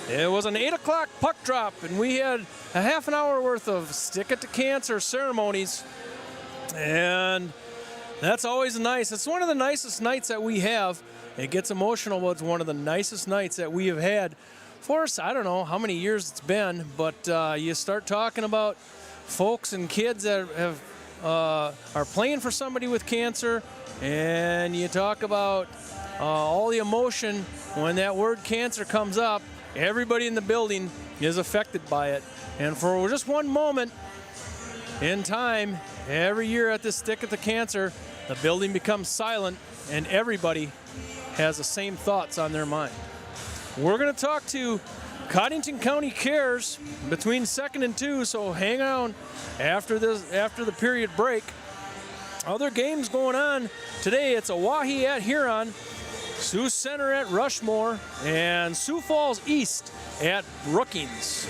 It was an 8 o'clock puck drop, and we had a half an hour worth of Stick It to Cancer ceremonies. And that's always nice. It's one of the nicest nights that we have. It gets emotional, but it's one of the nicest nights that we have had for us. I don't know how many years it's been, but you start talking about folks and kids that have are playing for somebody with cancer, and you talk about all the emotion when that word cancer comes up, everybody in the building is affected by it. And for just one moment in time, every year at this Stick at the Cancer, the building becomes silent and everybody has the same thoughts on their mind. We're going to talk to Codington County Cares between 2nd and 2, so hang on after the period break. Other games going on today. It's Oahe at Huron, Sioux Center at Rushmore, and Sioux Falls East at Brookings.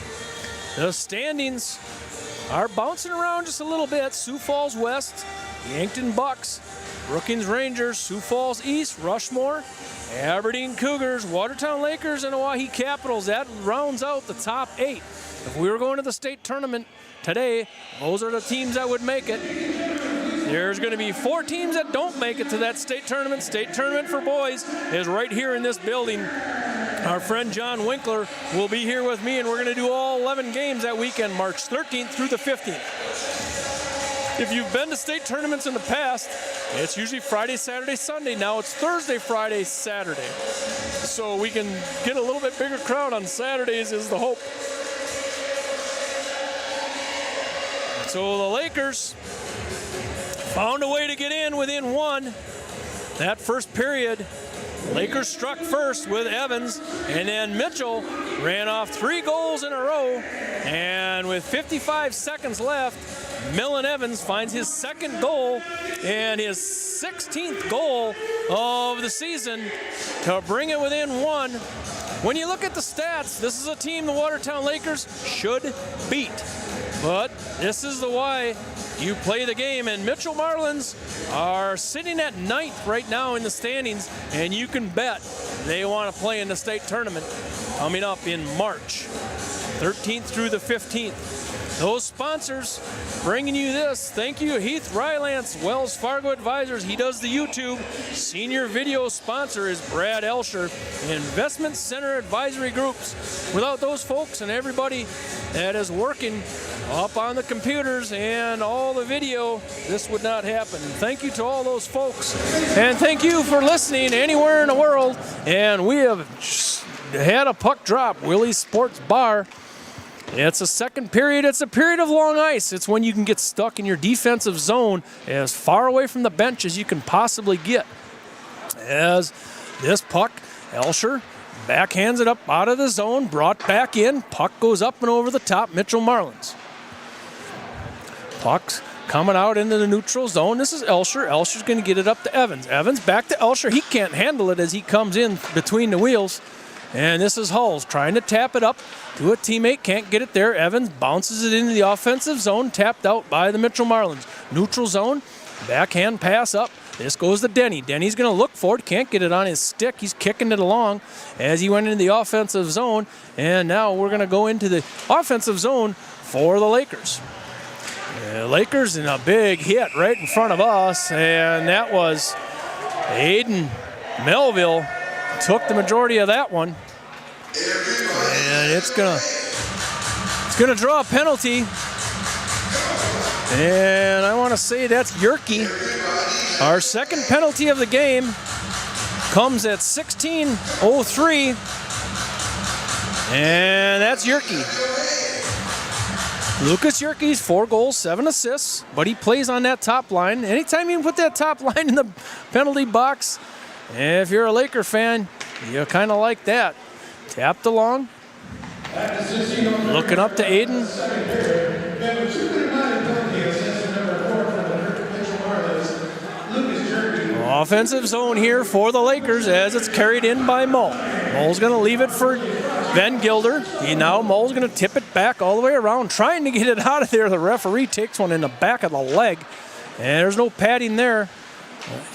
The standings are bouncing around just a little bit. Sioux Falls West, Yankton Bucks, Brookings Rangers, Sioux Falls East, Rushmore, Aberdeen Cougars, Watertown Lakers, and Oahe Capitals. That rounds out the top 8. If we were going to the state tournament today, those are the teams that would make it. There's going to be 4 teams that don't make it to that state tournament. State tournament for boys is right here in this building. Our friend John Winkler will be here with me, and we're going to do all 11 games that weekend, March 13th through the 15th. If you've been to state tournaments in the past, it's usually Friday, Saturday, Sunday. Now it's Thursday, Friday, Saturday. So we can get a little bit bigger crowd on Saturdays is the hope. So the Lakers found a way to get in within 1. That first period, Lakers struck first with Evans, and then Mitchell ran off 3 goals in a row. And with 55 seconds left, Millen Evans finds his 2nd goal and his 16th goal of the season to bring it within 1. When you look at the stats, this is a team the Watertown Lakers should beat. But this is the why you play the game, and Mitchell Marlins are sitting at 9th right now in the standings, and you can bet they want to play in the state tournament coming up in March 13th through the 15th. Those sponsors bringing you this. Thank you, Heath Rylance, Wells Fargo Advisors. He does the YouTube. Senior video sponsor is Brad Elsher, Investment Center Advisory Groups. Without those folks and everybody that is working up on the computers and all the video, this would not happen. And thank you to all those folks. And thank you for listening anywhere in the world. And we have had a puck drop. Willie's Sports Bar. It's a second period. It's a period of long ice. It's when you can get stuck in your defensive zone as far away from the bench as you can possibly get. As this puck, Elsher backhands it up out of the zone, brought back in. Puck goes up and over the top, Mitchell Marlins. Puck's coming out into the neutral zone. This is Elsher. Elsher's going to get it up to Evans. Evans back to Elsher. He can't handle it as he comes in between the wheels. And this is Hulls trying to tap it up to a teammate. Can't get it there. Evans bounces it into the offensive zone. Tapped out by the Mitchell Marlins. Neutral zone. Backhand pass up. This goes to Denny. Denny's going to look for it. Can't get it on his stick. He's kicking it along as he went into the offensive zone. And now we're going to go into the offensive zone for the Lakers. Lakers in a big hit right in front of us. And that was Aiden Melville. Took the majority of that one. And it's gonna draw a penalty. And I want to say that's Yerke. Our second penalty of the game comes at 16:03. And that's Yerke. Lucas Yerke's 4 goals, 7 assists, but he plays on that top line. Anytime you can put that top line in the penalty box, if you're a Laker fan, you kind of like that. Tapped along. Looking up to Aiden. Offensive zone here for the Lakers as it's carried in by Mull. Mull's going to leave it for Van Gilder. Mull's going to tip it back all the way around, trying to get it out of there. The referee takes one in the back of the leg. And there's no padding there.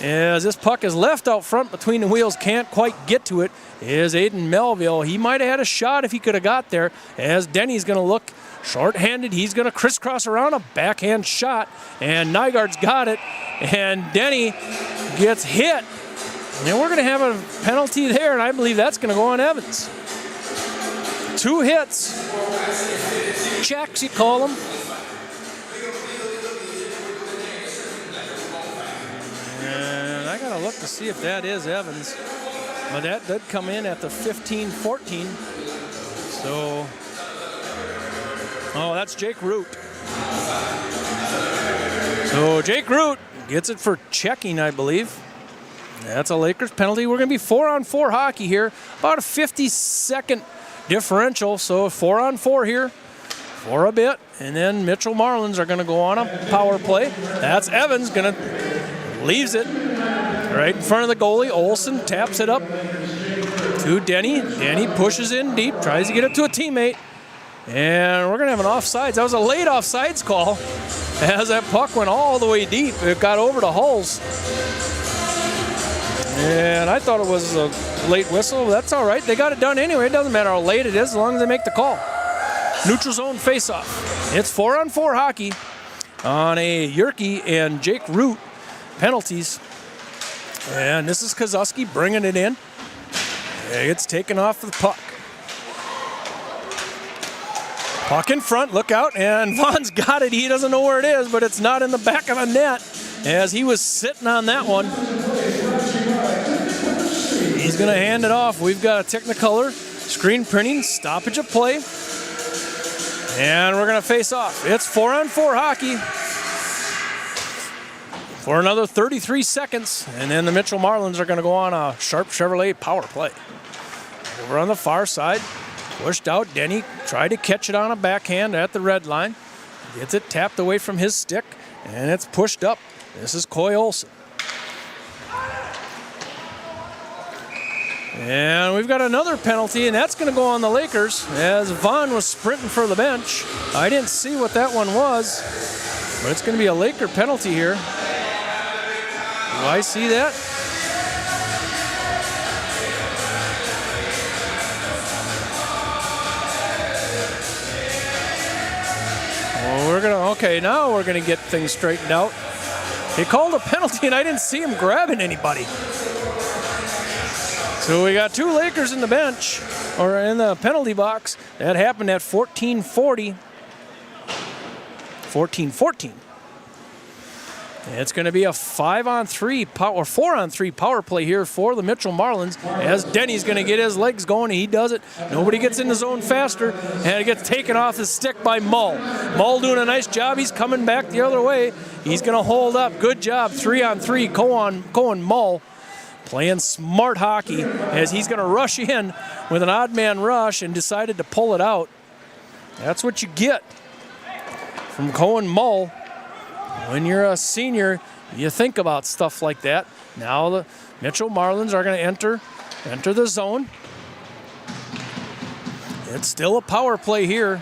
As this puck is left out front between the wheels, can't quite get to it, is Aiden Melville. He might have had a shot if he could have got there, as Denny's going to look short-handed. He's going to crisscross around a backhand shot, and Nygaard's got it, and Denny gets hit. And we're going to have a penalty there, and I believe that's going to go on Evans. 2 hits. Checks, you call them. And I got to look to see if that is Evans. But that did come in at the 15-14. So, oh, that's Jake Root. So Jake Root gets it for checking, I believe. That's a Lakers penalty. We're going to be 4-on-4 hockey here. About a 50-second differential. So 4-on-4 here for a bit. And then Mitchell Marlins are going to go on a power play. That's Evans going to leaves it right in front of the goalie. Olsen taps it up to Denny. Denny pushes in deep, tries to get it to a teammate. And we're going to have an offsides. That was a late offsides call as that puck went all the way deep. It got over to Hulls. And I thought it was a late whistle. That's all right. They got it done anyway. It doesn't matter how late it is as long as they make the call. Neutral zone face-off. It's 4-on-4 hockey on a Yerke and Jake Root penalties. And this is Kozuski bringing it in. It's taken off the puck. Puck in front, look out, and Vaughn's got it. He doesn't know where it is, but it's not in the back of the net as he was sitting on that one. He's going to hand it off. We've got a Technicolor screen printing, stoppage of play, and we're going to face off. It's 4-on-4 hockey for another 33 seconds, and then the Mitchell Marlins are going to go on a Sharp Chevrolet power play. Over on the far side, pushed out. Denny tried to catch it on a backhand at the red line. Gets it tapped away from his stick, and it's pushed up. This is Coy Olsen. And we've got another penalty, and that's going to go on the Lakers as Vaughn was sprinting for the bench. I didn't see what that one was, but it's going to be a Laker penalty here. Do I see that? Okay, now we're gonna get things straightened out. He called a penalty and I didn't see him grabbing anybody. So we got two Lakers in the bench, or in the penalty box. That happened at 14:40. 14-14. It's going to be a 5-on-3 or 4-on-3 power play here for the Mitchell Marlins as Denny's going to get his legs going. He does it. Nobody gets in the zone faster, and it gets taken off his stick by Mull. Mull doing a nice job. He's coming back the other way. He's going to hold up. Good job. 3-on-3. Cohen Mull playing smart hockey as he's going to rush in with an odd man rush and decided to pull it out. That's what you get from Cohen Mull. When you're a senior, you think about stuff like that. Now the Mitchell Marlins are going to enter the zone. It's still a power play here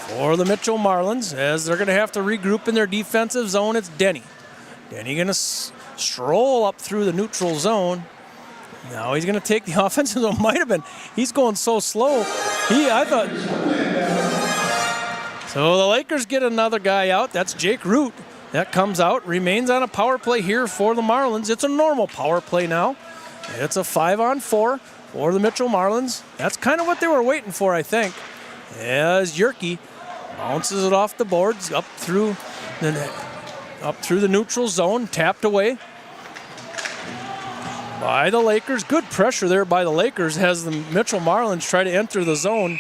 for the Mitchell Marlins as they're going to have to regroup in their defensive zone. It's Denny. Denny going to stroll up through the neutral zone. Now he's going to take the offensive zone. Might have been. He's going so slow. I thought. So the Lakers get another guy out. That's Jake Root. That comes out, remains on a power play here for the Marlins. It's a normal power play now. It's a 5-on-4 for the Mitchell Marlins. That's kind of what they were waiting for, I think. As Yerke bounces it off the boards up through the neutral zone, tapped away by the Lakers. Good pressure there by the Lakers as the Mitchell Marlins try to enter the zone.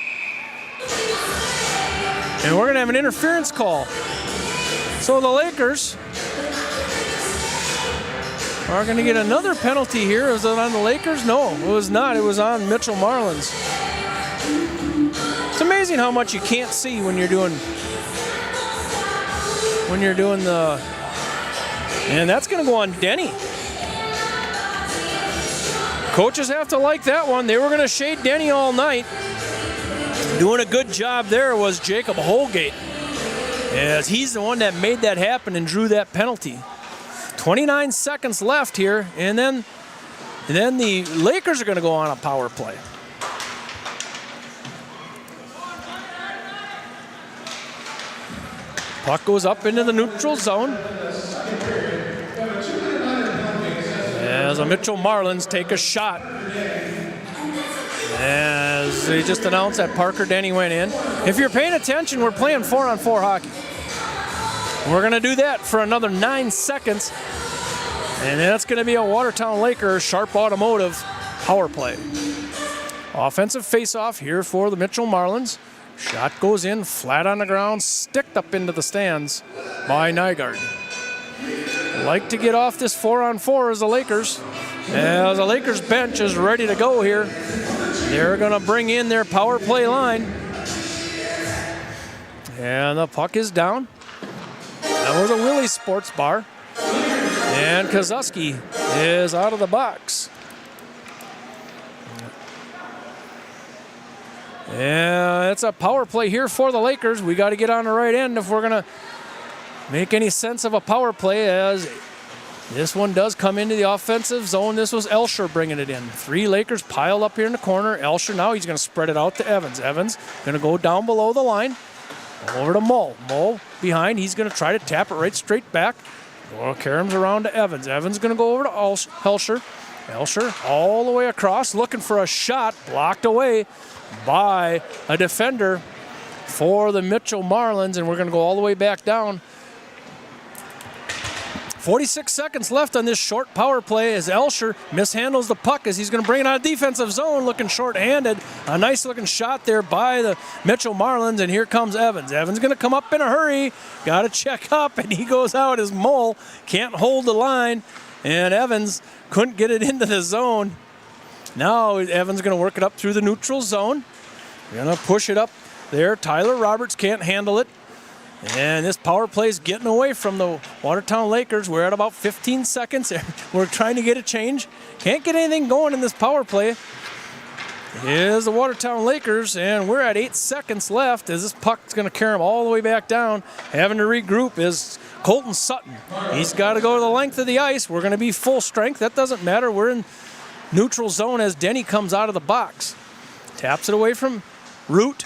And we're going to have an interference call. So the Lakers are going to get another penalty here. Was it on the Lakers? No, it was not. It was on Mitchell Marlins. It's amazing how much you can't see when you're doing the... And that's going to go on Denny. Coaches have to like that one. They were going to shade Denny all night. Doing a good job there was Jacob Holgate, as he's the one that made that happen and drew that penalty. 29 seconds left here, and then the Lakers are going to go on a power play. Puck goes up into the neutral zone as the Mitchell Marlins take a shot. As they just announced that Parker Denny went in. If you're paying attention, we're playing 4-on-4 hockey. We're going to do that for another 9 seconds. And that's going to be a Watertown Lakers Sharp Automotive power play. Offensive face-off here for the Mitchell Marlins. Shot goes in, flat on the ground, sticked up into the stands by Nygaard. Like to get off this 4-on-4 as the Lakers. As the Lakers bench is ready to go here. They're going to bring in their power play line. And the puck is down. That was a Willie's Sports Bar. And Kozuski is out of the box. And it's a power play here for the Lakers. We got to get on the right end if we're going to make any sense of a power play, as this one does come into the offensive zone. This was Elsher bringing it in. 3 Lakers piled up here in the corner. Elsher now, he's going to spread it out to Evans. Evans going to go down below the line. Over to Mull. Mull behind. He's going to try to tap it right straight back. Well, Karam's around to Evans. Evans going to go over to Elsher. Elsher all the way across, looking for a shot. Blocked away by a defender for the Mitchell Marlins, and we're going to go all the way back down. 46 seconds left on this short power play as Elsher mishandles the puck as he's going to bring it out of defensive zone, looking short-handed. A nice-looking shot there by the Mitchell Marlins, and here comes Evans. Evans going to come up in a hurry. Got to check up, and he goes out as Mull can't hold the line, and Evans couldn't get it into the zone. Now Evans going to work it up through the neutral zone. Going to push it up there. Tyler Roberts can't handle it. And this power play is getting away from the Watertown Lakers. We're at about 15 seconds. We're trying to get a change. Can't get anything going in this power play. Here's the Watertown Lakers, and we're at 8 seconds left as this puck's going to carry them all the way back down. Having to regroup is Colton Sutton. He's got to go to the length of the ice. We're going to be full strength. That doesn't matter. We're in neutral zone as Denny comes out of the box. Taps it away from Root.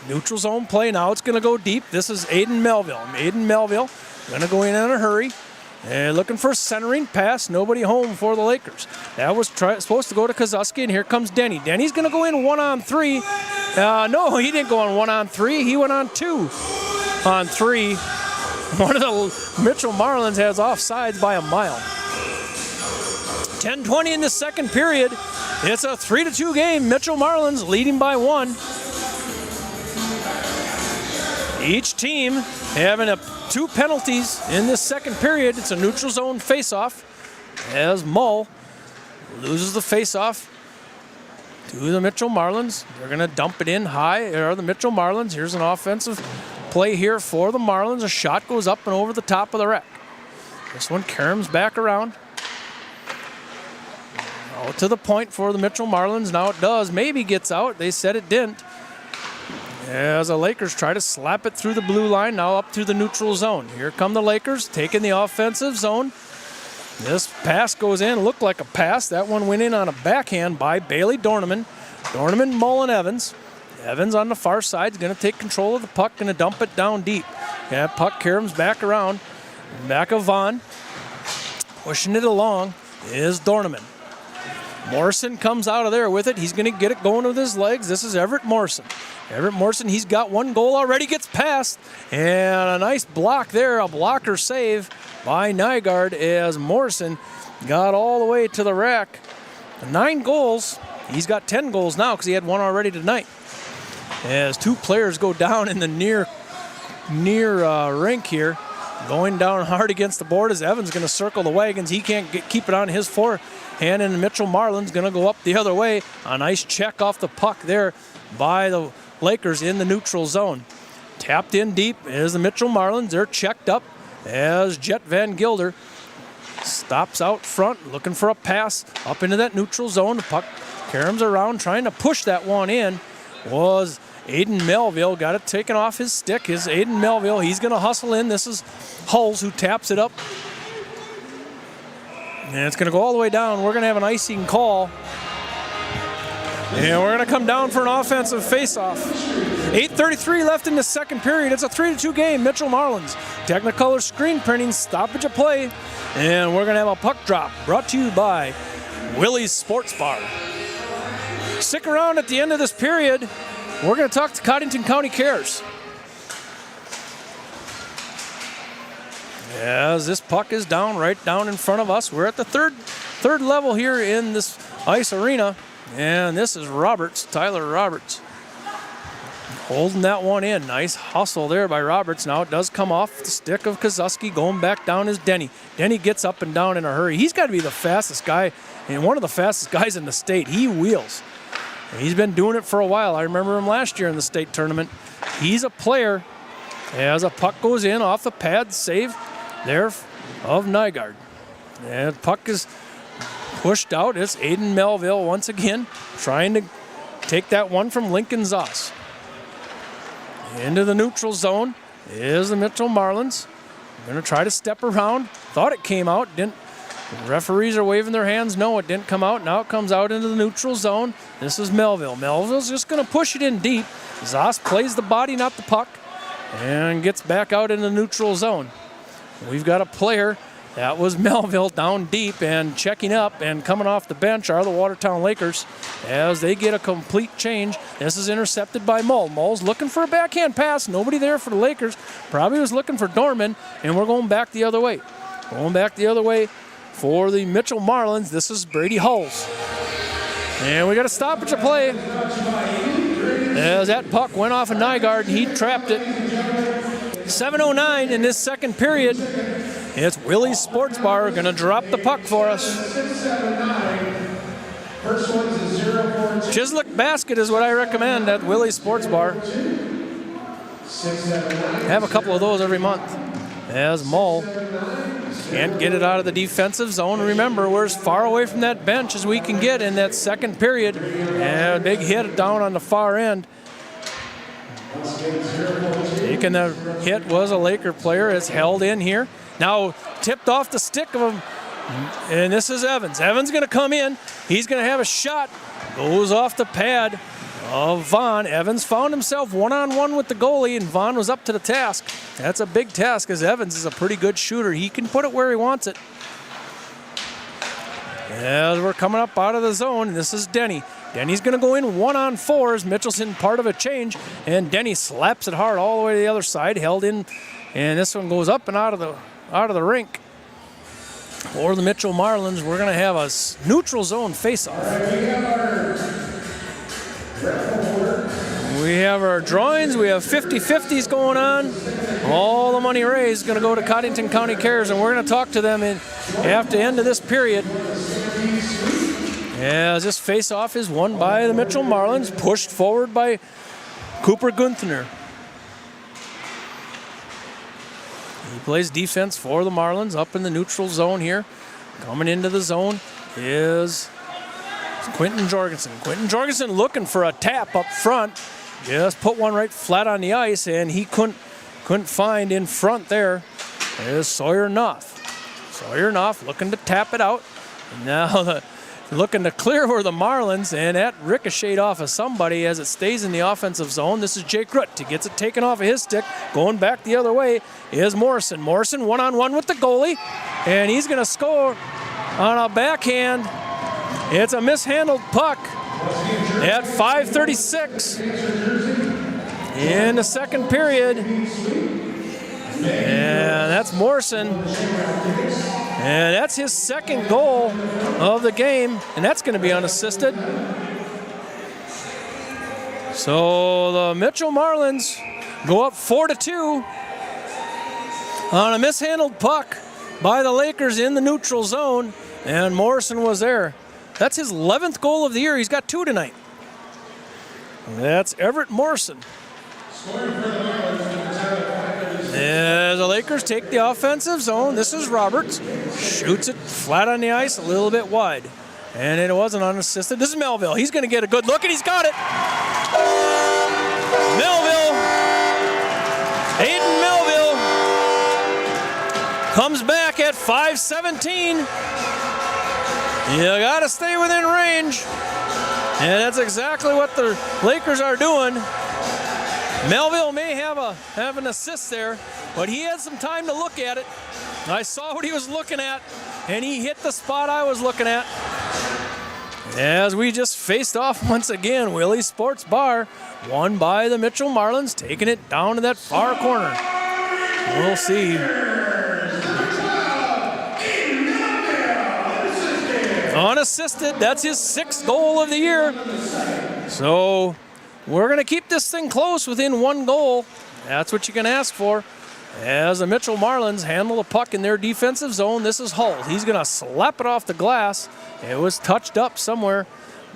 Neutral zone play. Now it's going to go deep. This is Aiden Melville. Aiden Melville going to go in a hurry. And looking for a centering pass. Nobody home for the Lakers. That was supposed to go to Kozuski, and here comes Denny. Denny's going to go in 1-on-3. No, he didn't go on 1-on-3. He went on 2-on-3. One of the Mitchell Marlins has offsides by a mile. 10:20 in the second period. It's a 3-2 game. Mitchell Marlins leading by 1. Each team having 2 penalties in this second period. It's a neutral zone face-off as Mull loses the face-off to the Mitchell Marlins. They're going to dump it in high. There are the Mitchell Marlins. Here's an offensive play here for the Marlins. A shot goes up and over the top of the rack. This one Karam's back around. Out to the point for the Mitchell Marlins. Now it does. Maybe gets out. They said it didn't. As the Lakers try to slap it through the blue line, now up through the neutral zone. Here come the Lakers, taking the offensive zone. This pass goes in, looked like a pass. That one went in on a backhand by Bailey Dorneman. Dorneman, Mull, and Evans. Evans on the far side is going to take control of the puck, going to dump it down deep. Yeah, puck Karam's back around. Back of Vaughn. Pushing it along is Dorneman. Morrison comes out of there with it. He's going to get it going with his legs. This is Everett Morrison. Everett Morrison, he's got 1 goal already, gets past. And a nice block there, a blocker save by Nygaard as Morrison got all the way to the rack. 9 goals. He's got 10 goals now because he had 1 already tonight. As 2 players go down in the near rink here. Going down hard against the board as Evans going to circle the wagons. He can't keep it on his forehand, and Mitchell Marlins going to go up the other way. A nice check off the puck there by the Lakers in the neutral zone. Tapped in deep is the Mitchell Marlins. They're checked up as Jet Van Gilder stops out front looking for a pass up into that neutral zone. The puck Karam's around trying to push that one in. Was Aiden Melville, got it taken off his stick. Is Aiden Melville, he's going to hustle in. This is Hulls who taps it up. And it's going to go all the way down. We're going to have an icing call. And we're going to come down for an offensive faceoff. 8:33 left in the second period. It's a 3-2 game, Mitchell Marlins. Technicolor screen printing, stoppage of play. And we're going to have a puck drop brought to you by Willie's Sports Bar. Stick around at the end of this period. We're going to talk to Codington County Cares. As this puck is down, right down in front of us. We're at the third level here in this Ice Arena. And this is Roberts, Tyler Roberts, holding that one in. Nice hustle there by Roberts. Now it does come off the stick of Kozuski. Going back down is Denny. Denny gets up and down in a hurry. He's got to be the fastest guy, and one of the fastest guys in the state. He wheels. He's been doing it for a while. I remember him last year in the state tournament. He's a player. As a puck goes in off the pad, save there of Nygaard. And the puck is pushed out. It's Aiden Melville once again trying to take that one from Lincoln Zoss. Into the neutral zone is the Mitchell Marlins. Going to try to step around. Thought it came out. Didn't. The referees are waving their hands. No, it didn't come out. Now it comes out into the neutral zone. This is Melville. Melville's just going to push it in deep. Zoss plays the body, not the puck, and gets back out in the neutral zone. We've got a player. That was Melville down deep, and checking up and coming off the bench are the Watertown Lakers as they get a complete change. This is intercepted by Mull. Mull's looking for a backhand pass. Nobody there for the Lakers. Probably was looking for Dorman, and we're going back the other way. Going back the other way for the Mitchell Marlins. This is Brady Hulls. And we got a stoppage of play as that puck went off of Nygaard. He trapped it. 7:09 in this second period. It's Willie's Sports Bar going to drop the puck for us. Chislick basket is what I recommend at Willie's Sports Bar. Have a couple of those every month. As Mull can't get it out of the defensive zone. Remember, we're as far away from that bench as we can get in that second period. And a big hit down on the far end. Taking the hit was a Laker player. It's held in here. Now tipped off the stick of him, and this is Evans. Evans going to come in. He's going to have a shot. Goes off the pad of Vaughn. Evans found himself one-on-one with the goalie, and Vaughn was up to the task. That's a big task, as Evans is a pretty good shooter. He can put it where he wants it. As we're coming up out of the zone, and this is Denny. Denny's going to go in 1-on-4 as Mitchell's in part of a change, and Denny slaps it hard all the way to the other side, held in, and this one goes up and out of the rink. For the Mitchell Marlins, we're going to have a neutral zone face-off. We have our drawings. We have 50-50s going on. All the money raised is going to go to Codington County Cares, and we're going to talk to them after the end of this period. As this face-off is won by the Mitchell Marlins, pushed forward by Cooper Gunther. He plays defense for the Marlins up in the neutral zone here. Coming into the zone is Quentin Jorgensen. Quentin Jorgensen looking for a tap up front. Just put one right flat on the ice, and he couldn't find in front there. There's Sawyer Knopf. Sawyer Knopf looking to tap it out. And now looking to clear for the Marlins, and that ricocheted off of somebody as it stays in the offensive zone. This is Jake Rutt. He gets it taken off of his stick. Going back the other way is Morrison. Morrison one-on-one with the goalie, and he's going to score on a backhand. It's a mishandled puck at 5:36 in the second period. And that's Morrison. And that's his second goal of the game, and that's going to be unassisted. So the Mitchell Marlins go up 4-2 on a mishandled puck by the Lakers in the neutral zone, and Morrison was there. That's his 11th goal of the year. He's got 2 tonight. That's Everett Morrison. As the Lakers take the offensive zone, this is Roberts. Shoots it flat on the ice, a little bit wide. And it wasn't unassisted. This is Melville. He's going to get a good look, and he's got it. Melville. Aiden Melville comes back at 5:17. You got to stay within range. And that's exactly what the Lakers are doing. Melville may have an assist there, but he had some time to look at it. I saw what he was looking at, and he hit the spot I was looking at. As we just faced off once again, Willie's Sports Bar, won by the Mitchell Marlins, taking it down to that far corner. We'll see. unassisted. That's his 6th goal of the year. So we're going to keep this thing close within 1 goal. That's what you can ask for. As the Mitchell Marlins handle the puck in their defensive zone, this is Hull. He's going to slap it off the glass. It was touched up somewhere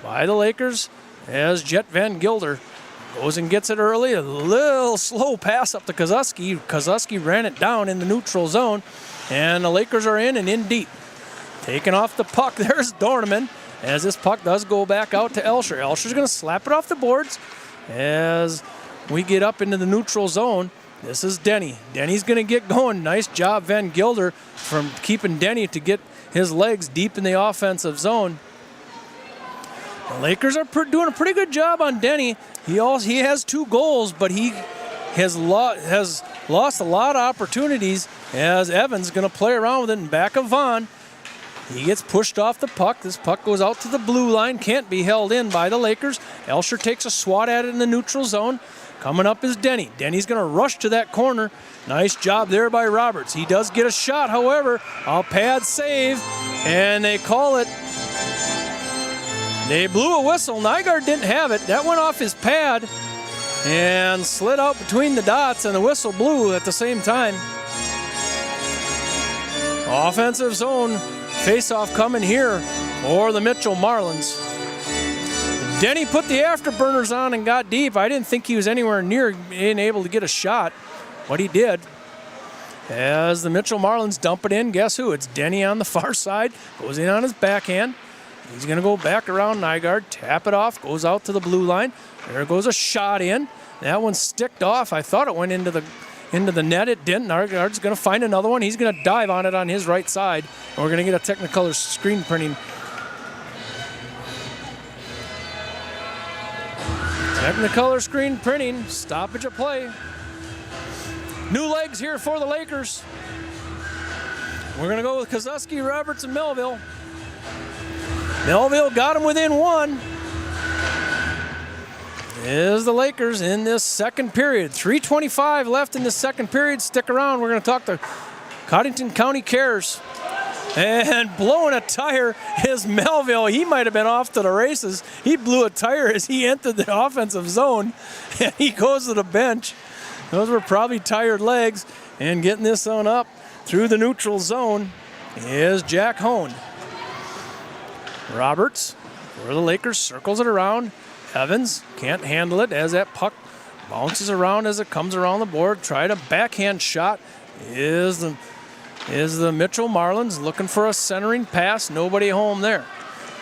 by the Lakers as Jet Van Gilder goes and gets it early. A little slow pass up to Kozuski. Kozuski ran it down in the neutral zone, and the Lakers are in and in deep. Taking off the puck, there's Dorneman, as this puck does go back out to Elsher. Elsher's going to slap it off the boards as we get up into the neutral zone. This is Denny. Denny's going to get going. Nice job, Van Gilder, from keeping Denny to get his legs deep in the offensive zone. The Lakers are doing a pretty good job on Denny. He has 2 goals, but he has lost a lot of opportunities as Evans is going to play around with it in back of Vaughn. He gets pushed off the puck. This puck goes out to the blue line. Can't be held in by the Lakers. Elsher takes a swat at it in the neutral zone. Coming up is Denny. Denny's going to rush to that corner. Nice job there by Roberts. He does get a shot, however. A pad save, and they call it. They blew a whistle. Nygaard didn't have it. That went off his pad and slid out between the dots, and the whistle blew at the same time. Offensive zone face-off coming here for the Mitchell Marlins. Denny put the afterburners on and got deep. I didn't think he was anywhere near being able to get a shot, but he did. As the Mitchell Marlins dump it in, guess who? It's Denny on the far side. Goes in on his backhand. He's going to go back around Nygaard, tap it off, goes out to the blue line. There goes a shot in. That one sticked off. I thought it went into the net. It didn't. Nygaard's going to find another one. He's going to dive on it on his right side. And we're going to get a Technicolor screen printing. Technicolor screen printing. Stoppage of play. New legs here for the Lakers. We're going to go with Kozuski, Roberts, and Melville. Melville got him within 1. Is the Lakers in this second period. 3:25 left in the second period. Stick around. We're going to talk to Codington County Cares. And blowing a tire is Melville. He might have been off to the races. He blew a tire as he entered the offensive zone. And he goes to the bench. Those were probably tired legs. And getting this one up through the neutral zone is Jack Hone. Roberts, for the Lakers, circles it around. Evans can't handle it as that puck bounces around as it comes around the board. Tried a backhand shot. Is the Mitchell Marlins looking for a centering pass? Nobody home there.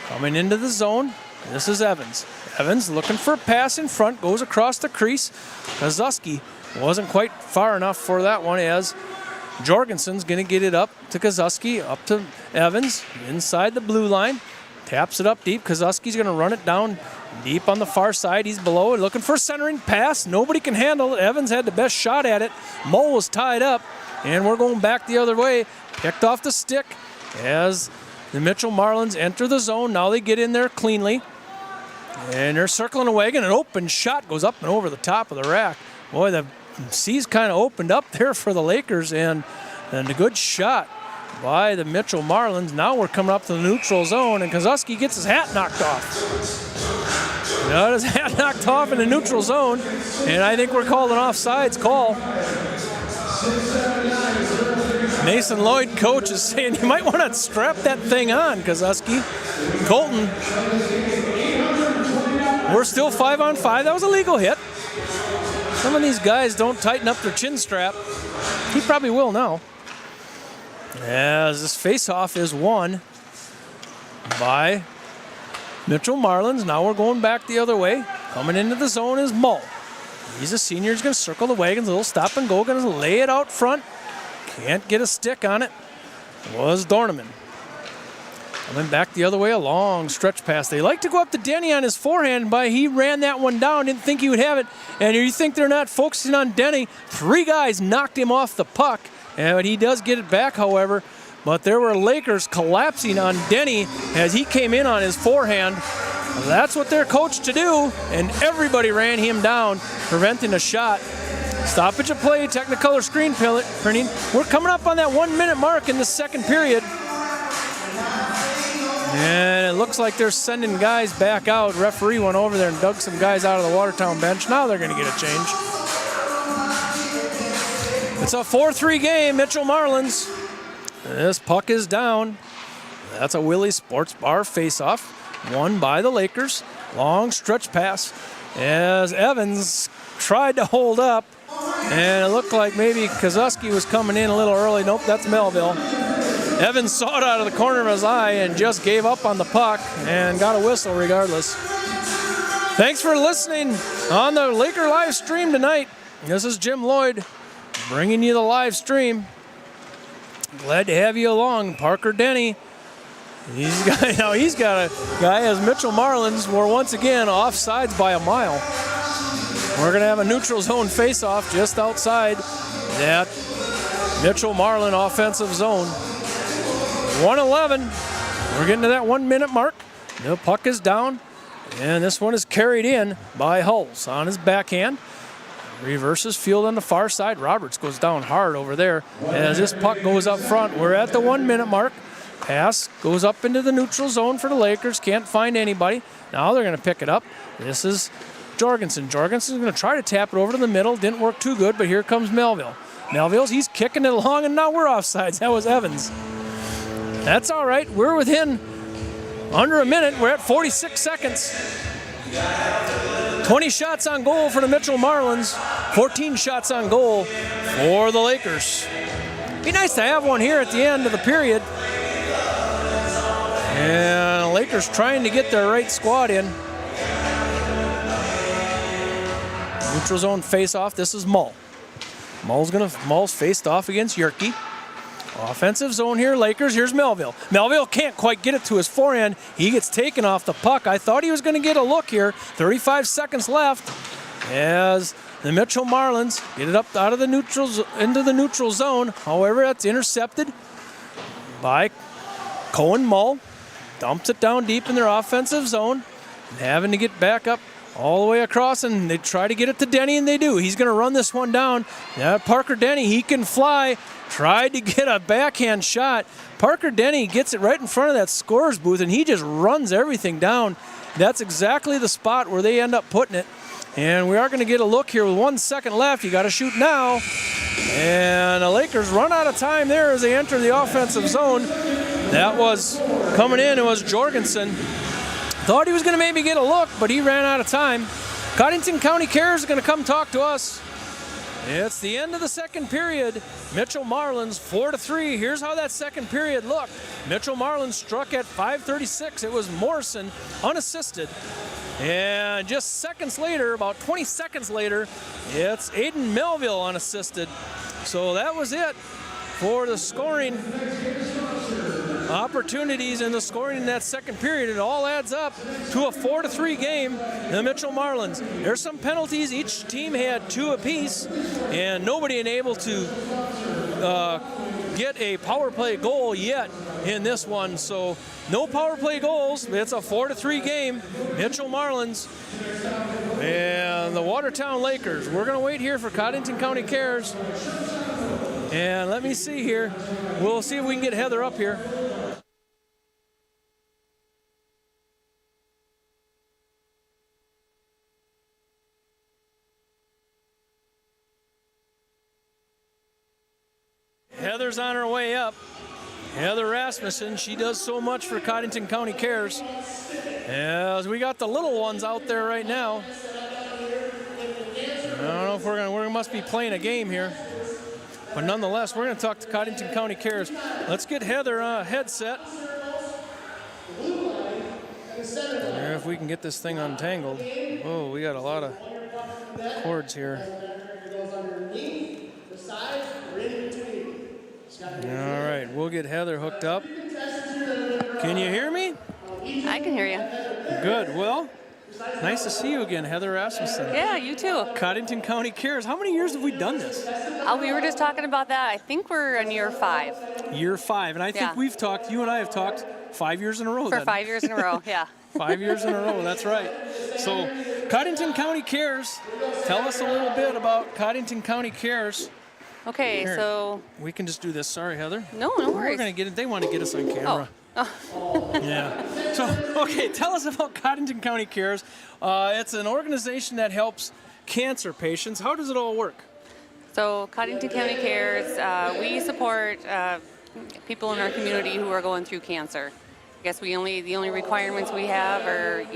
Coming into the zone, this is Evans. Evans looking for a pass in front, goes across the crease. Kozuski wasn't quite far enough for that one as Jorgensen's going to get it up to Kozuski, up to Evans, inside the blue line. Taps it up deep. Kozuski's going to run it down deep on the far side. He's below it, looking for a centering pass. Nobody can handle it. Evans had the best shot at it. Mo was tied up, and we're going back the other way. Picked off the stick as the Mitchell Marlins enter the zone. Now they get in there cleanly, and they're circling a wagon. An open shot goes up and over the top of the rack. Boy, the seas kind of opened up there for the Lakers, and a good shot by the Mitchell Marlins. Now we're coming up to the neutral zone, and Kozuski gets his hat knocked off. Got his hat knocked off in the neutral zone, and I think we're called an offsides call. Mason Lloyd, coach, is saying you might want to strap that thing on, Kozuski. Colton, we're still 5-on-5. That was a legal hit. Some of these guys don't tighten up their chin strap. He probably will now. As this face-off is won by Mitchell Marlins. Now we're going back the other way. Coming into the zone is Mull. He's a senior. He's going to circle the wagons. A little stop and go. Going to lay it out front. Can't get a stick on it. Was Dorneman. Coming back the other way, a long stretch pass. They like to go up to Denny on his forehand, but he ran that one down. Didn't think he would have it. And you think they're not focusing on Denny. 3 guys knocked him off the puck. And he does get it back, however. But there were Lakers collapsing on Denny as he came in on his forehand. That's what they're coached to do, and everybody ran him down, preventing a shot. Stoppage of play, Technicolor screen printing. We're coming up on that 1 minute mark in the second period. And it looks like they're sending guys back out. Referee went over there and dug some guys out of the Watertown bench. Now they're going to get a change. It's a 4-3 game, Mitchell Marlins. This puck is down. That's a Willie's Sports Bar face-off, won by the Lakers. Long stretch pass as Evans tried to hold up, and it looked like maybe Kozuski was coming in a little early. Nope, that's Melville. Evans saw it out of the corner of his eye and just gave up on the puck and got a whistle regardless. Thanks for listening on the Laker live stream tonight. This is Jim Lloyd bringing you the live stream. Glad to have you along. Parker Denny. He's got a guy as Mitchell Marlins. We're once again offsides by a mile. We're going to have a neutral zone face-off just outside that Mitchell Marlin offensive zone. 1:11. We're getting to that 1 minute mark. The puck is down, and this one is carried in by Hulls on his backhand. Reverses field on the far side. Roberts goes down hard over there as this puck goes up front. We're at the 1 minute mark. Pass goes up into the neutral zone for the Lakers. Can't find anybody. Now they're going to pick it up. This is Jorgensen. Jorgensen's going to try to tap it over to the middle. Didn't work too good, but here comes Melville. He's kicking it along, and now we're offsides. That was Evans. That's all right. We're within under a minute. We're at 46 seconds. 20 shots on goal for the Mitchell Marlins. 14 shots on goal for the Lakers. Be nice to have one here at the end of the period. And the Lakers trying to get their right squad in. Neutral zone face-off. This is Mull. Mull's faced off against Yerke. Offensive zone here, Lakers. Here's Melville. Melville can't quite get it to his forehand. He gets taken off the puck. I thought he was going to get a look here. 35 seconds left as the Mitchell Marlins get it up out of the into the neutral zone. However, that's intercepted by Cohen Mull. Dumps it down deep in their offensive zone. And having to get back up all the way across, and they try to get it to Denny, and they do. He's going to run this one down. Parker Denny, he can fly. Tried to get a backhand shot. Parker Denny gets it right in front of that scorer's booth, and he just runs everything down. That's exactly the spot where they end up putting it. And we are going to get a look here with 1 second left. You got to shoot now. And the Lakers run out of time there as they enter the offensive zone. That was coming in. It was Jorgensen. Thought he was going to maybe get a look, but he ran out of time. Codington County Cares is going to come talk to us. It's the end of the second period. Mitchell Marlins 4-3. Here's how that second period looked. Mitchell Marlins struck at 5:36. It was Morrison unassisted. And just seconds later, about 20 seconds later, it's Aiden Melville unassisted. So that was it for the scoring opportunities and the scoring in that second period. It all adds up to a 4-3 game. The Mitchell Marlins. There's some penalties. Each team had 2 apiece, and nobody able to get a power play goal yet in this one. So no power play goals. It's a 4-3 game. Mitchell Marlins and the Watertown Lakers. We're going to wait here for Codington County Cares. And let me see here. We'll see if we can get Heather up here. Heather's on her way up. Heather Rasmussen, she does so much for Codington County Cares. As we got the little ones out there right now. I don't know if we must be playing a game here. But nonetheless, we're going to talk to Codington County Cares. Let's get Heather on a headset. If we can get this thing untangled. Oh, we got a lot of cords here. All right, we'll get Heather hooked up. Can you hear me? I can hear you. Good. Well, nice to see you again, Heather Rasmussen. Yeah, you too. Codington County Cares. How many years have we done this? We were just talking about that. I think we're in year 5. Year 5. And I think we've talked, you and I have talked 5 years in a row. For 5 years in a row, yeah. 5 years in a row, that's right. So, Codington County Cares, tell us a little bit about Codington County Cares. Okay, Here, so we can just do this. Sorry, Heather. no We're worries. gonna get it. They want to get us on camera. Yeah. So, okay, tell us about Codington County Cares. It's an organization that helps cancer patients. How does it all work? So Codington County Cares, we support people in our community who are going through cancer. I guess the only requirements we have are,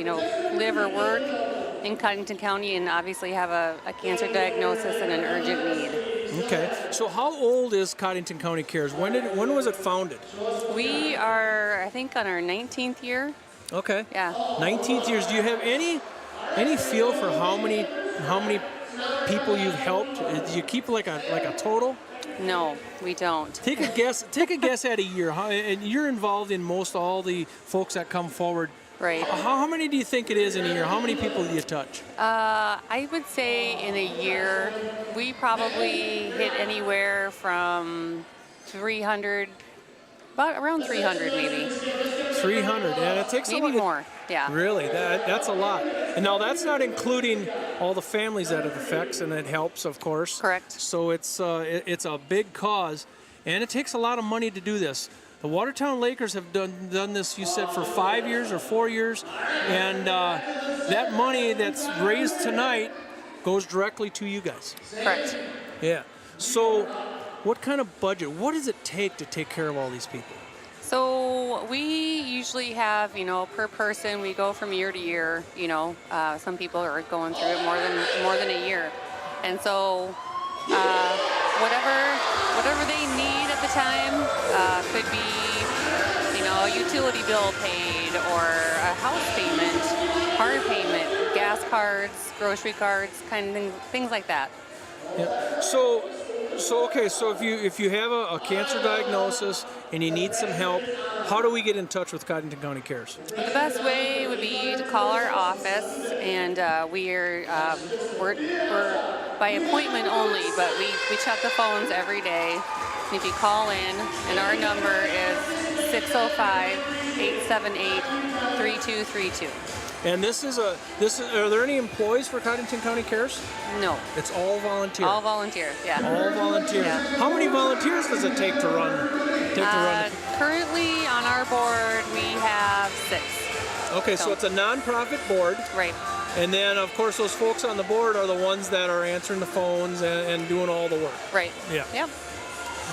live or work in Codington County and obviously have a cancer diagnosis and an urgent need. Okay. So how old is Codington County Cares? When was it founded? We are, I think, on our 19th year. Okay. Yeah. 19th years. Do you have any feel for how many people you've helped? Do you keep like a total? No, we don't. Take a guess. Take a guess at a year. And you're involved in most all the folks that come forward. Right. How many do you think it is in a year? How many people do you touch? I would say in a year, we probably hit anywhere from 300, about around 300 maybe. 300, and it takes maybe more. Yeah. Really, that's a lot. And now that's not including all the families that it affects, and it helps, of course. Correct. So it's a big cause, and it takes a lot of money to do this. The Watertown Lakers have done this, you said, for 5 years or 4 years, and that money that's raised tonight goes directly to you guys. Correct. Yeah. So what kind of budget, what does it take to take care of all these people? So we usually have, per person, we go from year to year. Some people are going through it more than a year, and so whatever they need at the time could be, a utility bill paid or a house payment, car payment, gas cards, grocery cards, kind of things like that. Yeah. So okay. So if you have a cancer diagnosis and you need some help, how do we get in touch with Codington County Cares? The best way would be to call our office, and we're by appointment only, but we check the phones every day. And if you call in, and our number is 605-878-3232. And are there any employees for Codington County Cares? No. It's all volunteer. All volunteer, yeah. All volunteer. Yeah. How many volunteers does it take to run? Currently on our board we have 6. Okay, so it's a non-profit board. Right. And then, of course, those folks on the board are the ones that are answering the phones and doing all the work. Right. Yeah. Yep.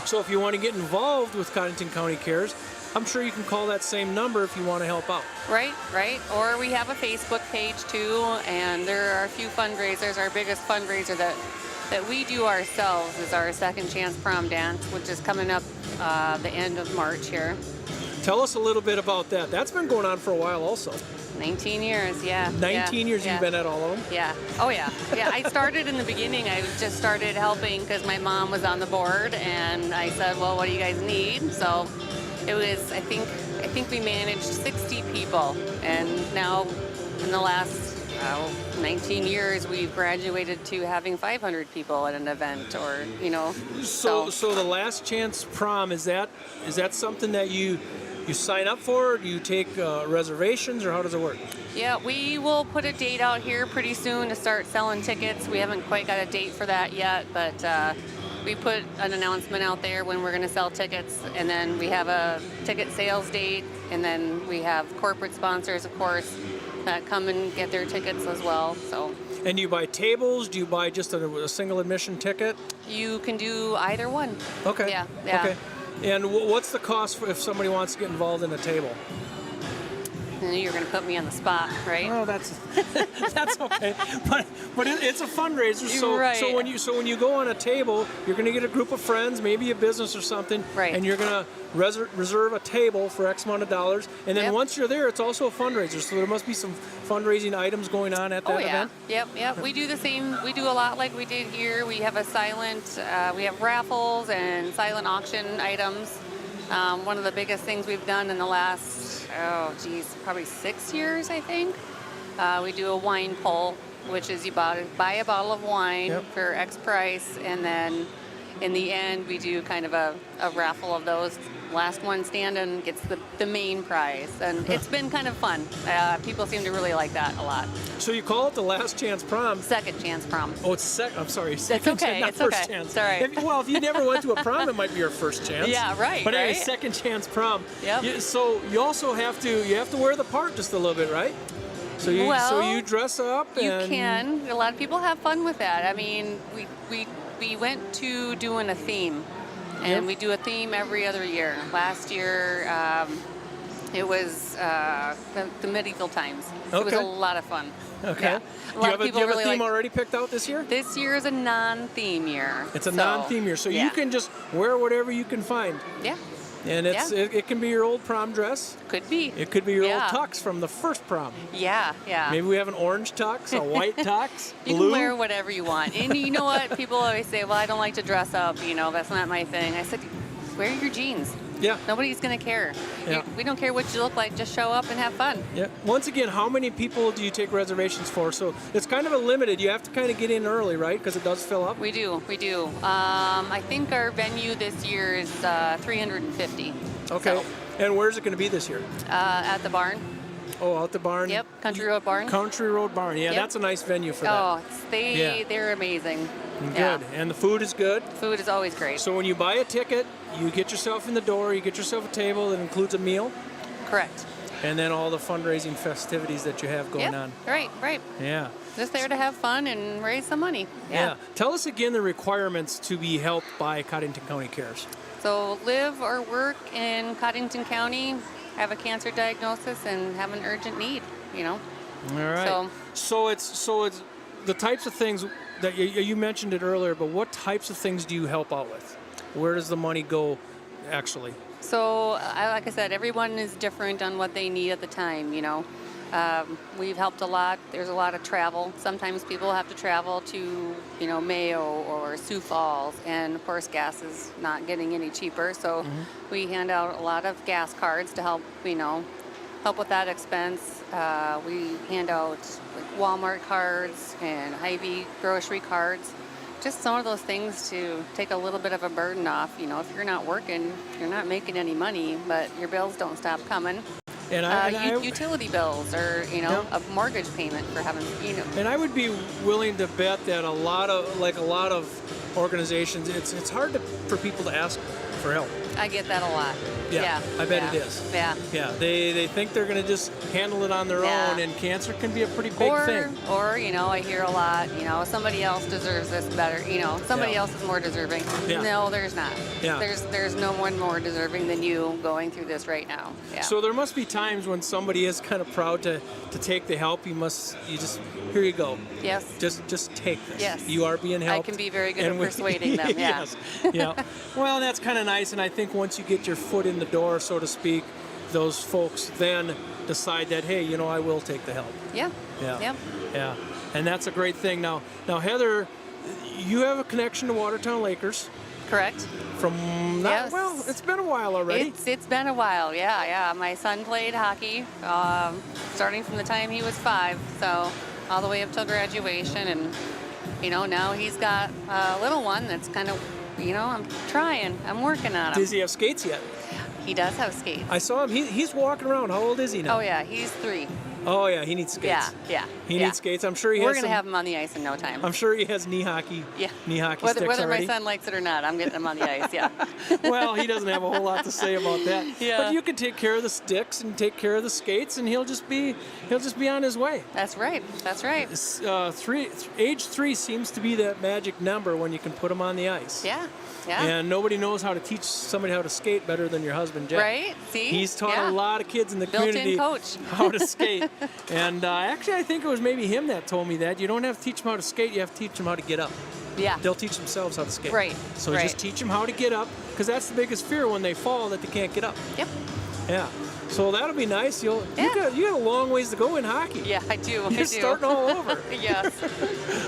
So if you want to get involved with Codington County Cares, I'm sure you can call that same number if you want to help out. Right. Or we have a Facebook page too, and there are a few fundraisers. Our biggest fundraiser that we do ourselves is our Second Chance Prom Dance, which is coming up the end of March here. Tell us a little bit about that. That's been going on for a while also. 19 years, yeah. 19 years you've been at all of them? Yeah. Oh, yeah. Yeah, I started in the beginning. I just started helping because my mom was on the board, and I said, well, what do you guys need? So it was, I think we managed 60 people, and now in the last 19 years, we've graduated to having 500 people at an event, or, So the Last Chance Prom, is that something that you sign up for, or do you take reservations, or how does it work? Yeah, we will put a date out here pretty soon to start selling tickets. We haven't quite got a date for that yet, but we put an announcement out there when we're going to sell tickets, and then we have a ticket sales date, and then we have corporate sponsors, of course, that come and get their tickets as well. So. And do you buy tables? Do you buy just a single admission ticket? You can do either one. Okay. Yeah. Okay. And what's the cost if somebody wants to get involved in a table? You're going to put me on the spot, right? Oh, that's okay. But it's a fundraiser, so right. so when you go on a table, you're going to get a group of friends, maybe a business or something, right. And you're going to reserve a table for X amount of dollars, and then once you're there, it's also a fundraiser. So there must be some fundraising items going on at that event. Yep. We do the same. We do a lot like we did here. We have we have raffles and silent auction items. One of the biggest things we've done in the last, probably 6 years, I think. We do a wine pull, which is you buy a bottle of wine for X price, and then in the end, we do kind of a raffle of those. Last one standing gets the main prize, and it's been kind of fun. People seem to really like that a lot. So you call it the last chance prom? Second chance prom. Oh, it's I'm sorry. It's okay. Not It's first okay. chance. It's all right. If you never went to a prom, it might be your first chance. Yeah, right. But anyway, right? second chance prom. Yep. So you also have to wear the part just a little bit, right? So you dress up. You and can. A lot of people have fun with that. I mean, we went to doing a theme. And we do a theme every other year. Last year, it was the medieval times. Okay. It was a lot of fun. Okay. Yeah. A lot of people do you have really a theme already picked out this year? This year is a non-theme year. It's a non-theme year, so you can just wear whatever you can find. Yeah. And it can be your old prom dress. Could be. It could be your old tux from the first prom. Yeah, yeah. Maybe we have an orange tux, a white tux, You blue. can wear whatever you want. And you know what? People always say, well, I don't like to dress up. That's not my thing. I said, wear your jeans. Yeah. Nobody's going to care. Yeah. We don't care what you look like. Just show up and have fun. Yeah. Once again, how many people do you take reservations for? So it's kind of a limited. You have to kind of get in early, right? Because it does fill up. We do. I think our venue this year is 350. Okay. So, and where's it going to be this year? at the barn. Oh, out the barn. Yep, Country Road Barn. Country Road Barn. Yeah, Yep. that's a nice venue for that. Oh, they're amazing. Good. Yeah. And the food is good. Food is always great. So when you buy a ticket, you get yourself in the door, you get yourself a table that includes a meal, Correct. and then all the fundraising festivities that you have going Yep. on. Right. Yeah. Just there to have fun and raise some money. Yeah. Tell us again the requirements to be helped by Codington County Cares. So live or work in Codington County, have a cancer diagnosis, and have an urgent need. All right. So it's the types of things that you mentioned it earlier, but what types of things do you help out with? Where does the money go, actually? So, like I said, everyone is different on what they need at the time, We've helped a lot. There's a lot of travel. Sometimes people have to travel to, Mayo or Sioux Falls, and of course gas is not getting any cheaper. So we hand out a lot of gas cards to help, help with that expense. We hand out like Walmart cards and Hy-Vee grocery cards. Just some of those things to take a little bit of a burden off. If you're not working, you're not making any money, but your bills don't stop coming. And utility bills, or a mortgage payment for having, And I would be willing to bet that a lot of organizations, it's hard for people to ask for help. I get that a lot. Yeah. I bet it is. Yeah. Yeah, they think they're going to just handle it on their own, and cancer can be a pretty big thing. Or, I hear a lot, somebody else deserves this better, somebody else is more deserving. Yeah. No, there's not. Yeah. There's no one more deserving than you going through this right now. Yeah. So there must be times when somebody is kind of proud to take the help. You just, here you go. Yes. Just take this. Yes. You are being helped. I can be very good at persuading them, yeah. Yes. Yeah. Well, that's kind of nice, and I think once you get your foot in the door, so to speak, those folks then decide that, hey, I will take the help. Yeah. Yeah. Yep. Yeah. And that's a great thing. Now, Heather, you have a connection to Watertown Lakers. Correct. Well, it's been a while already. It's been a while, yeah. My son played hockey, starting from the time he was 5, so all the way up till graduation, and now he's got a little one that's kind of, I'm working on him. Does he have skates yet? He does have skates. I saw him. He's walking around. How old is he now? Oh yeah, he's 3. Oh yeah, he needs skates. Yeah. He needs skates. I'm sure We're gonna have him on the ice in no time. I'm sure he has knee hockey. Yeah. Knee hockey Whether sticks already. my son likes it or not, I'm getting him on the ice. Yeah. Well, he doesn't have a whole lot to say about that. Yeah. But you can take care of the sticks and take care of the skates, and he'll just be on his way. That's right. Age 3 seems to be that magic number when you can put him on the ice. Yeah. And nobody knows how to teach somebody how to skate better than your husband, Jack. Right? See? He's taught a lot of kids in the community coach. how to skate. And actually, I think it was maybe him that told me that. You don't have to teach them how to skate, you have to teach them how to get up. Yeah. They'll teach themselves how to skate. Right. So just teach them how to get up, because that's the biggest fear when they fall, that they can't get up. Yep. Yeah. So that'll be nice. You got a long ways to go in hockey. Yeah, I do. You're starting all over. Yes.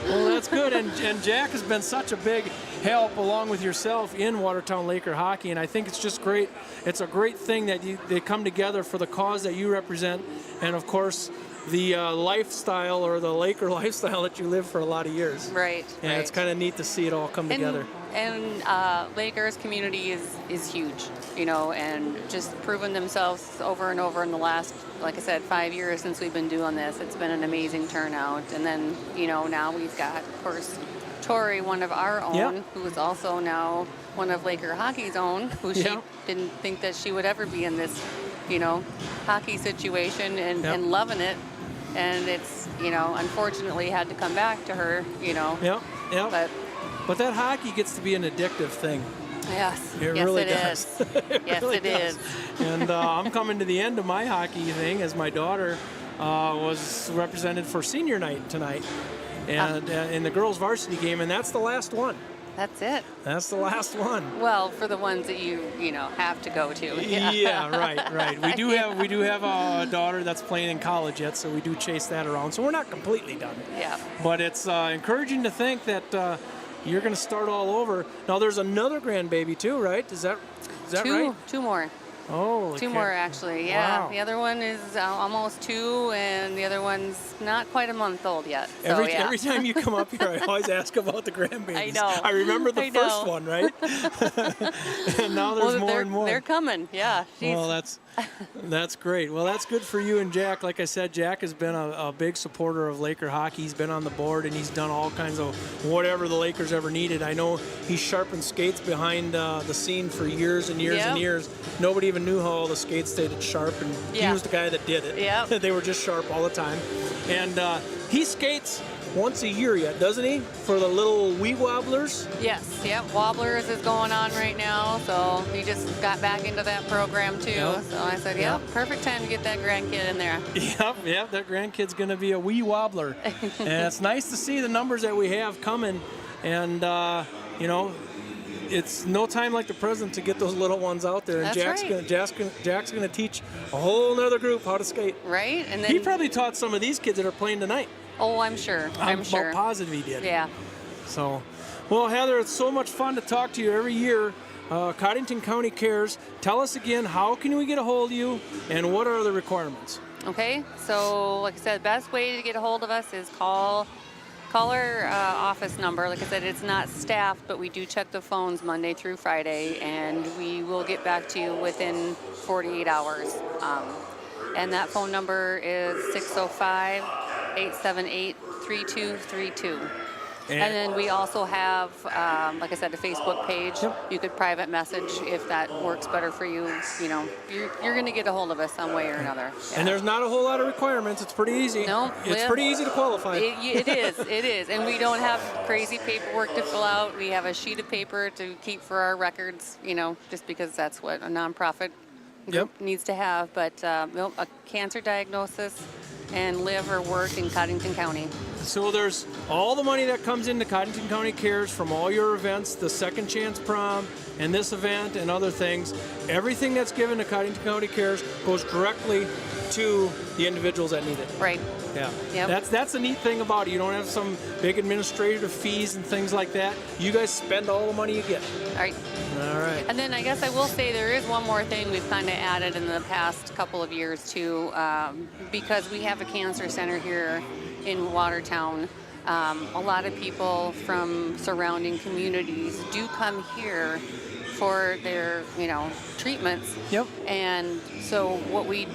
Well, that's good. And Jack has been such a big help, along with yourself, in Watertown Laker hockey. And I think it's just great. It's a great thing that they come together for the cause that you represent. And, of course, the lifestyle, or the Laker lifestyle that you lived for a lot of years. Right. And it's kind of neat to see it all come together. And Lakers community is huge, and just proven themselves over and over in the last, like I said, 5 years since we've been doing this. It's been an amazing turnout. And then, now we've got, of course, Tori, one of our own, who is also now one of Laker hockey's own, who she didn't think that she would ever be in this, hockey situation and loving it. And it's, unfortunately had to come back to her, But that hockey gets to be an addictive thing. Yes. It really does. Yes, it is. And I'm coming to the end of my hockey thing as my daughter was represented for senior night tonight, and in the girls' varsity game, and that's the last one. That's it. That's the last one. Well, for the ones that you have to go to. Yeah, right. We do have a daughter that's playing in college yet, so we do chase that around. So we're not completely done. Yeah. But it's encouraging to think that you're going to start all over. Now there's another grandbaby too, right? Is that right? Two more. Oh, two more actually. Yeah. Wow. The other one is almost 2, and the other one's not quite a month old yet. So, every time you come up here, I always ask about the grandbabies. I know. I remember the first one, right? And now there's more and more. They're coming. Yeah. Well, that's great. Well, that's good for you and Jack. Like I said, Jack has been a big supporter of Laker hockey. He's been on the board, and he's done all kinds of whatever the Lakers ever needed. I know he sharpened skates behind the scene for years and years and years. Nobody even knew how all the skates stayed sharp, and he was the guy that did it. Yeah. They were just sharp all the time. And he skates once a year yet, doesn't he? For the little wee wobblers? Yes, Wobblers is going on right now, so he just got back into that program too. Yep. So I said, perfect time to get that grandkid in there. Yep, that grandkid's going to be a wee wobbler. And it's nice to see the numbers that we have coming. And, it's no time like the present to get those little ones out there. And That's Jack's going to teach a whole nother group how to skate. Right. And then he probably taught some of these kids that are playing tonight. Oh, I'm sure. I'm sure. I'm positive he did. Yeah. So, well, Heather, it's so much fun to talk to you every year. Codington County Cares. Tell us again, how can we get a hold of you, and what are the requirements? Okay. So, like I said, best way to get a hold of us is call our office number. Like I said, it's not staffed, but we do check the phones Monday through Friday, and we will get back to you within 48 hours. And that phone number is 605-878-3232. And then we also have, like I said, a Facebook page. Yep. You could private message if that works better for you. You're going to get a hold of us some way or another. Yeah. And there's not a whole lot of requirements. It's pretty easy. No, it's pretty easy to qualify. It is. And we don't have crazy paperwork to fill out. We have a sheet of paper to keep for our records, just because that's what a nonprofit group needs to have. But a cancer diagnosis and live or work in Codington County. So there's all the money that comes into Codington County Cares from all your events, the Second Chance Prom, and this event and other things. Everything that's given to Codington County Cares goes directly to the individuals that need it. Right. Yeah. Yep. That's the neat thing about it. You don't have some big administrative fees and things like that. You guys spend all the money you get. All right. All right. And then I guess I will say there is one more thing we've kind of added in the past couple of years too, because we have a cancer center here in Watertown. A lot of people from surrounding communities do come here for their, treatments. Yep. And so what we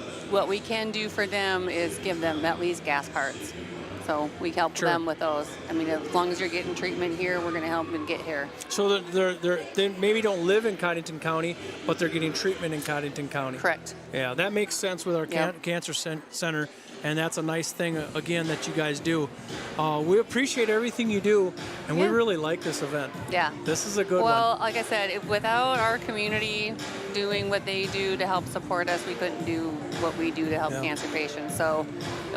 can do for them is give them at least gas cards. So we help them with those. I mean, as long as you're getting treatment here, we're going to help them get here. So they maybe don't live in Codington County, but they're getting treatment in Codington County. Correct. Yeah, that makes sense with our cancer center, and that's a nice thing, again, that you guys do. We appreciate everything you do, and we really like this event. Yeah. This is a good one. Well, like I said, without our community doing what they do to help support us, we couldn't do what we do to help cancer patients. So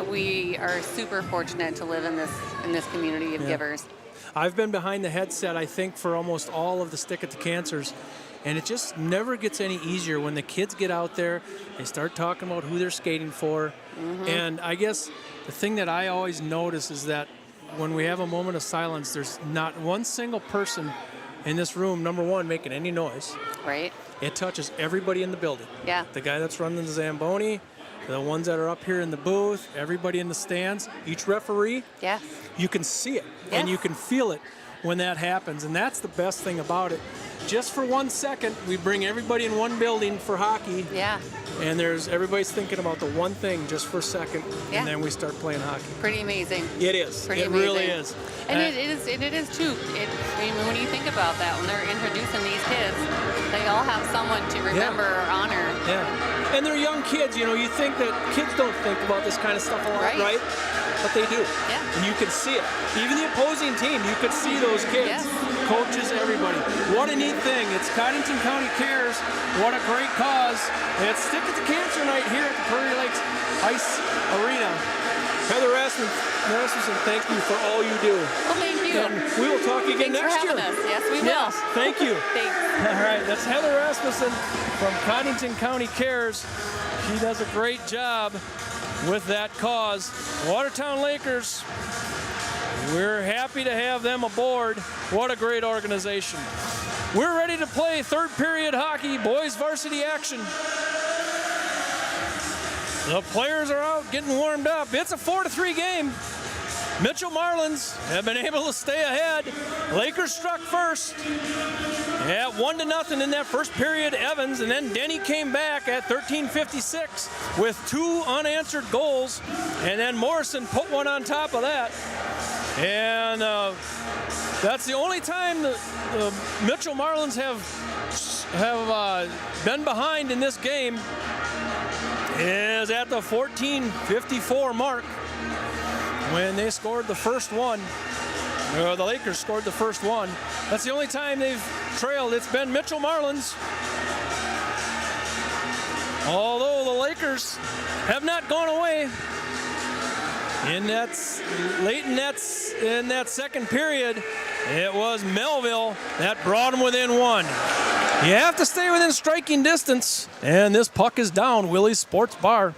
we are super fortunate to live in this community of givers. I've been behind the headset, I think, for almost all of the Stick at the Cancers, and it just never gets any easier when the kids get out there, they start talking about who they're skating for. Mm-hmm. And I guess the thing that I always notice is that when we have a moment of silence, there's not one single person in this room, number one, making any noise. Right. It touches everybody in the building. Yeah. The guy that's running the Zamboni, the ones that are up here in the booth, everybody in the stands, each referee. Yeah. You can see it and you can feel it when that happens, and that's the best thing about it. Just for 1 second, we bring everybody in one building for hockey. Yeah. And everybody's thinking about the one thing just for a second, Yeah. and then we start playing hockey. Pretty amazing. It is. Pretty it amazing. really is. And it is too. I mean, when you think about that, when they're introducing these kids, they all have someone to remember or honor. Yeah. And they're young kids. You think that kids don't think about this kind of stuff a lot, right? But they do. Yeah. And you can see it. Even the opposing team, you could see those kids. Yes. Coaches, everybody. What a neat thing. It's Codington County Cares. What a great cause. It's Stick It to Cancer Night here at the Prairie Lakes Ice Arena. Heather Rasmussen, thank you for all you do. Well, thank you. And we will talk again Thanks next for year. having us. Yes, we will. Yes, thank you. Thanks. All right, that's Heather Rasmussen from Codington County Cares. She does a great job with that cause. Watertown Lakers, we're happy to have them aboard. What a great organization. We're ready to play third period hockey, boys varsity action. The players are out getting warmed up. It's a 4-3 game. Mitchell Marlins have been able to stay ahead. Lakers struck first at 1-0 in that first period, Evans, and then Denny came back at 13:56 with 2 unanswered goals, and then Morrison put one on top of that. And that's the only time the Mitchell Marlins have been behind in this game, is at the 14:54 mark when they scored the first one. The Lakers scored the first one. That's the only time they've trailed. It's been Mitchell Marlins. Although the Lakers have not gone away. Late in that second period, it was Melville that brought them within 1. You have to stay within striking distance, and this puck is down. Willie's Sports Bar.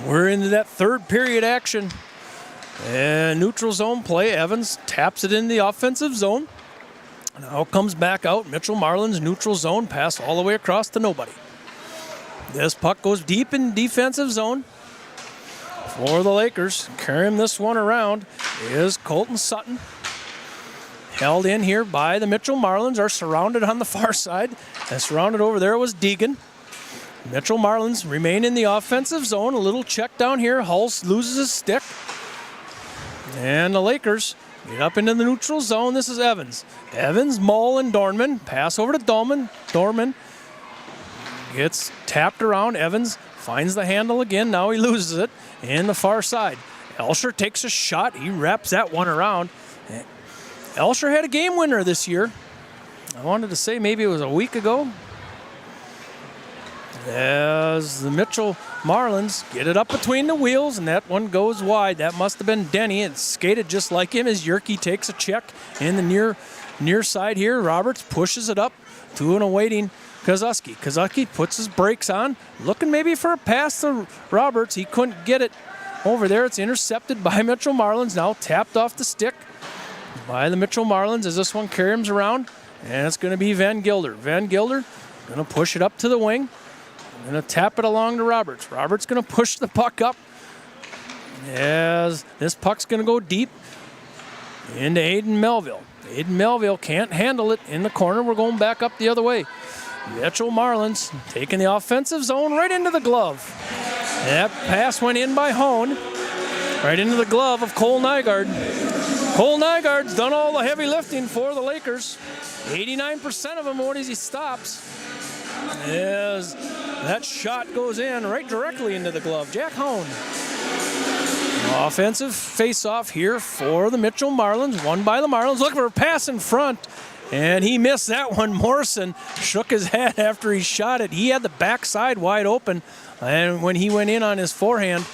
We're into that third period action. And neutral zone play. Evans taps it in the offensive zone. Now comes back out. Mitchell Marlins neutral zone pass all the way across to nobody. This puck goes deep in defensive zone for the Lakers. Carrying this one around is Colton Sutton. Held in here by the Mitchell Marlins, are surrounded on the far side. And surrounded over there was Deegan. Mitchell Marlins remain in the offensive zone. A little check down here. Hulse loses his stick. And the Lakers get up into the neutral zone. This is Evans. Evans, Mull, and Dorman. Pass over to Dorman. Dorman gets tapped around. Evans finds the handle again. Now he loses it in the far side. Elsher takes a shot. He wraps that one around. Elsher had a game winner this year. I wanted to say maybe it was a week ago. As the Mitchell Marlins get it up between the wheels, and that one goes wide. That must have been Denny. It skated just like him as Yerke takes a check in the near side here. Roberts pushes it up to an awaiting Kozuski. Kozuski puts his brakes on, looking maybe for a pass to Roberts. He couldn't get it over there. It's intercepted by Mitchell Marlins. Now tapped off the stick by the Mitchell Marlins as this one carries around, and it's going to be Van Gilder. Van Gilder going to push it up to the wing. Going to tap it along to Roberts. Roberts going to push the puck up as this puck's going to go deep into Aiden Melville. Aiden Melville can't handle it in the corner. We're going back up the other way. Mitchell Marlins taking the offensive zone right into the glove. That pass went in by Hone, right into the glove of Cole Nygaard. Cole Nygaard's done all the heavy lifting for the Lakers. 89% of them, what as he stops, as that shot goes in right directly into the glove. Jack Hone. Offensive face-off here for the Mitchell Marlins. Won by the Marlins. Looking for a pass in front, and he missed that one. Morrison shook his head after he shot it. He had the backside wide open, and when he went in on his forehand,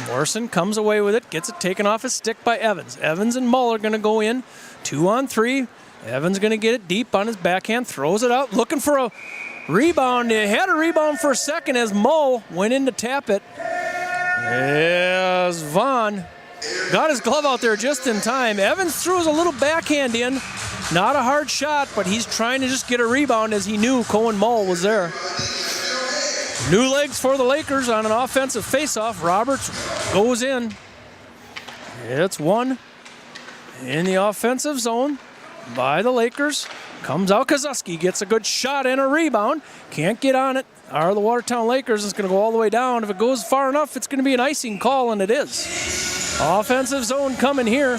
Morrison comes away with it, gets it taken off his stick by Evans. Evans and Mull are going to go in 2-on-3. Evans going to get it deep on his backhand, throws it out, looking for a rebound. He had a rebound for a second as Mull went in to tap it. As Vaughn got his glove out there just in time. Evans throws a little backhand in. Not a hard shot, but he's trying to just get a rebound as he knew Cohen Mull was there. New legs for the Lakers on an offensive faceoff. Roberts goes in. It's 1. in the offensive zone by the Lakers. Comes out Kozuski, gets a good shot and a rebound. Can't get on it. Are the Watertown Lakers. It's going to go all the way down. If it goes far enough, it's going to be an icing call, and it is. Offensive zone coming here.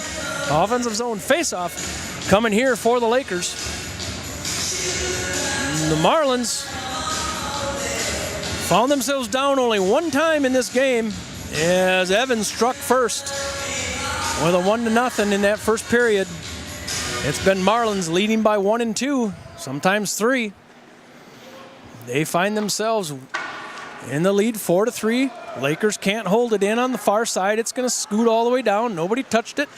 Offensive zone face-off coming here for the Lakers. The Marlins found themselves down only one time in this game as Evans struck first with a 1-0 in that first period. It's been Marlins leading by 1 and 2, sometimes 3. They find themselves in the lead 4-3. Lakers can't hold it in on the far side. It's going to scoot all the way down. Nobody touched it.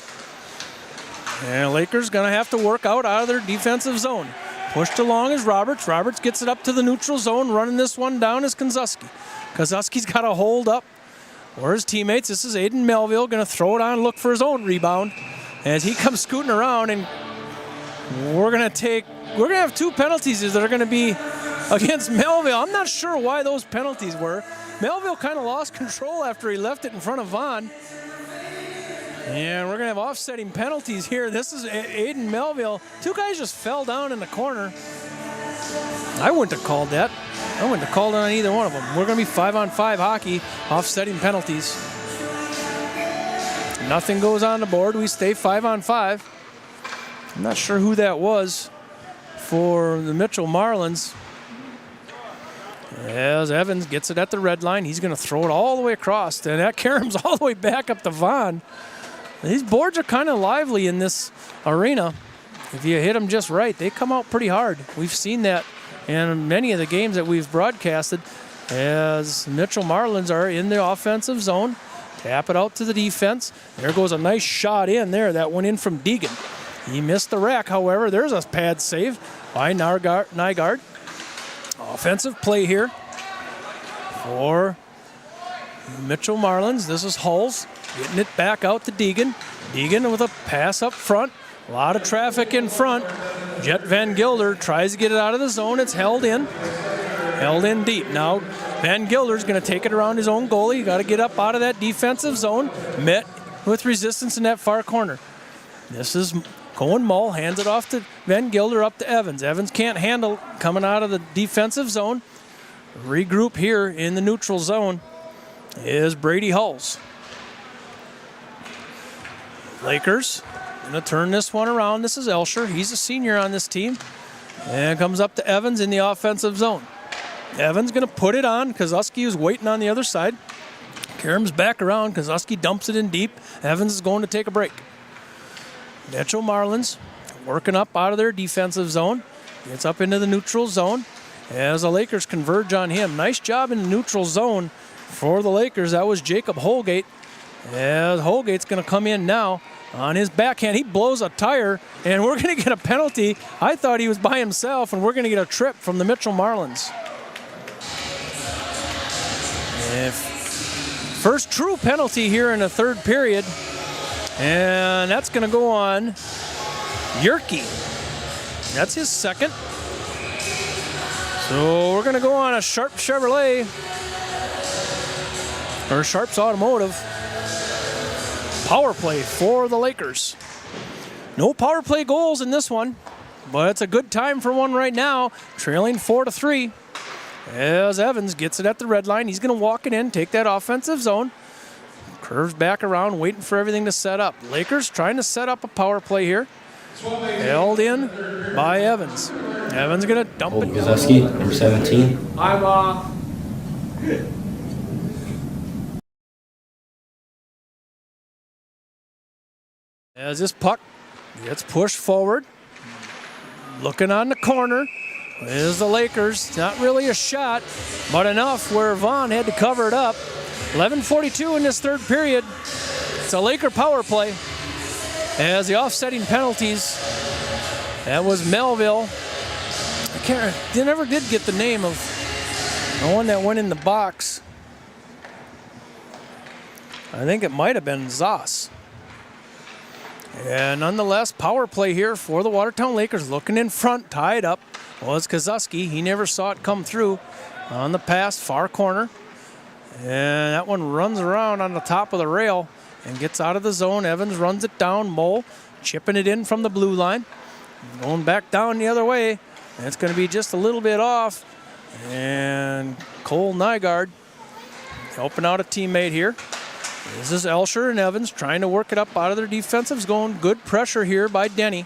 And Lakers going to have to work out of their defensive zone. Pushed along is Roberts. Roberts gets it up to the neutral zone. Running this one down is Kozuski. Kozuski's got to hold up for his teammates. This is Aiden Melville going to throw it on, look for his own rebound. As he comes scooting around, and we're going to have 2 penalties that are going to be against Melville. I'm not sure why those penalties were. Melville kind of lost control after he left it in front of Vaughn. And we're going to have offsetting penalties here. This is Aiden Melville. 2 guys just fell down in the corner. I wouldn't have called that. I wouldn't have called it on either one of them. We're going to be 5-on-5 hockey, offsetting penalties. Nothing goes on the board. We stay 5-on-5. I'm not sure who that was for the Mitchell Marlins. As Evans gets it at the red line, he's going to throw it all the way across. And that caroms all the way back up to Vaughn. These boards are kind of lively in this arena. If you hit them just right, they come out pretty hard. We've seen that in many of the games that we've broadcasted as Mitchell Marlins are in the offensive zone. Tap it out to the defense. There goes a nice shot in there. That went in from Deegan. He missed the rack, however. There's a pad save by Nygaard. Offensive play here for Mitchell Marlins. This is Hulls getting it back out to Deegan. Deegan with a pass up front. A lot of traffic in front. Jet Van Gilder tries to get it out of the zone. It's held in. Held in deep. Now Van Gilder's going to take it around his own goalie. You got to get up out of that defensive zone. Met with resistance in that far corner. This is Cohen Mull, hands it off to Van Gilder, up to Evans. Evans can't handle coming out of the defensive zone. Regroup here in the neutral zone is Brady Hulls. Lakers going to turn this one around. This is Elsher. He's a senior on this team. And comes up to Evans in the offensive zone. Evans going to put it on. Kozuski is waiting on the other side. Karam's back around. Kozuski dumps it in deep. Evans is going to take a break. Mitchell Marlins working up out of their defensive zone. Gets up into the neutral zone as the Lakers converge on him. Nice job in the neutral zone for the Lakers. That was Jacob Holgate. As Holgate's going to come in now on his backhand. He blows a tire, and we're going to get a penalty. I thought he was by himself, and we're going to get a trip from the Mitchell Marlins. First true penalty here in the third period. And that's going to go on Yerke. That's his second. So we're going to go on a Sharp Chevrolet, or Sharp's Automotive, power play for the Lakers. No power play goals in this one, but it's a good time for one right now, trailing 4-3. As Evans gets it at the red line, he's going to walk it in, take that offensive zone. Curves back around, waiting for everything to set up. Lakers trying to set up a power play here. Held in by Evans. Evans going to dump it. Kozuski, number 17. As this puck gets pushed forward, looking on the corner is the Lakers. Not really a shot, but enough where Vaughn had to cover it up. 11:42 in this third period. It's a Laker power play. As the offsetting penalties, that was Melville. They never did get the name of the one that went in the box. I think it might have been Zoss. And nonetheless, power play here for the Watertown Lakers. Looking in front, tied up, was Kozuski. He never saw it come through on the pass, far corner. And that one runs around on the top of the rail and gets out of the zone. Evans runs it down. Mole chipping it in from the blue line. Going back down the other way. And it's going to be just a little bit off. And Cole Nygaard helping out a teammate here. This is Elsher and Evans trying to work it up out of their defensive zone. Good pressure here by Denny.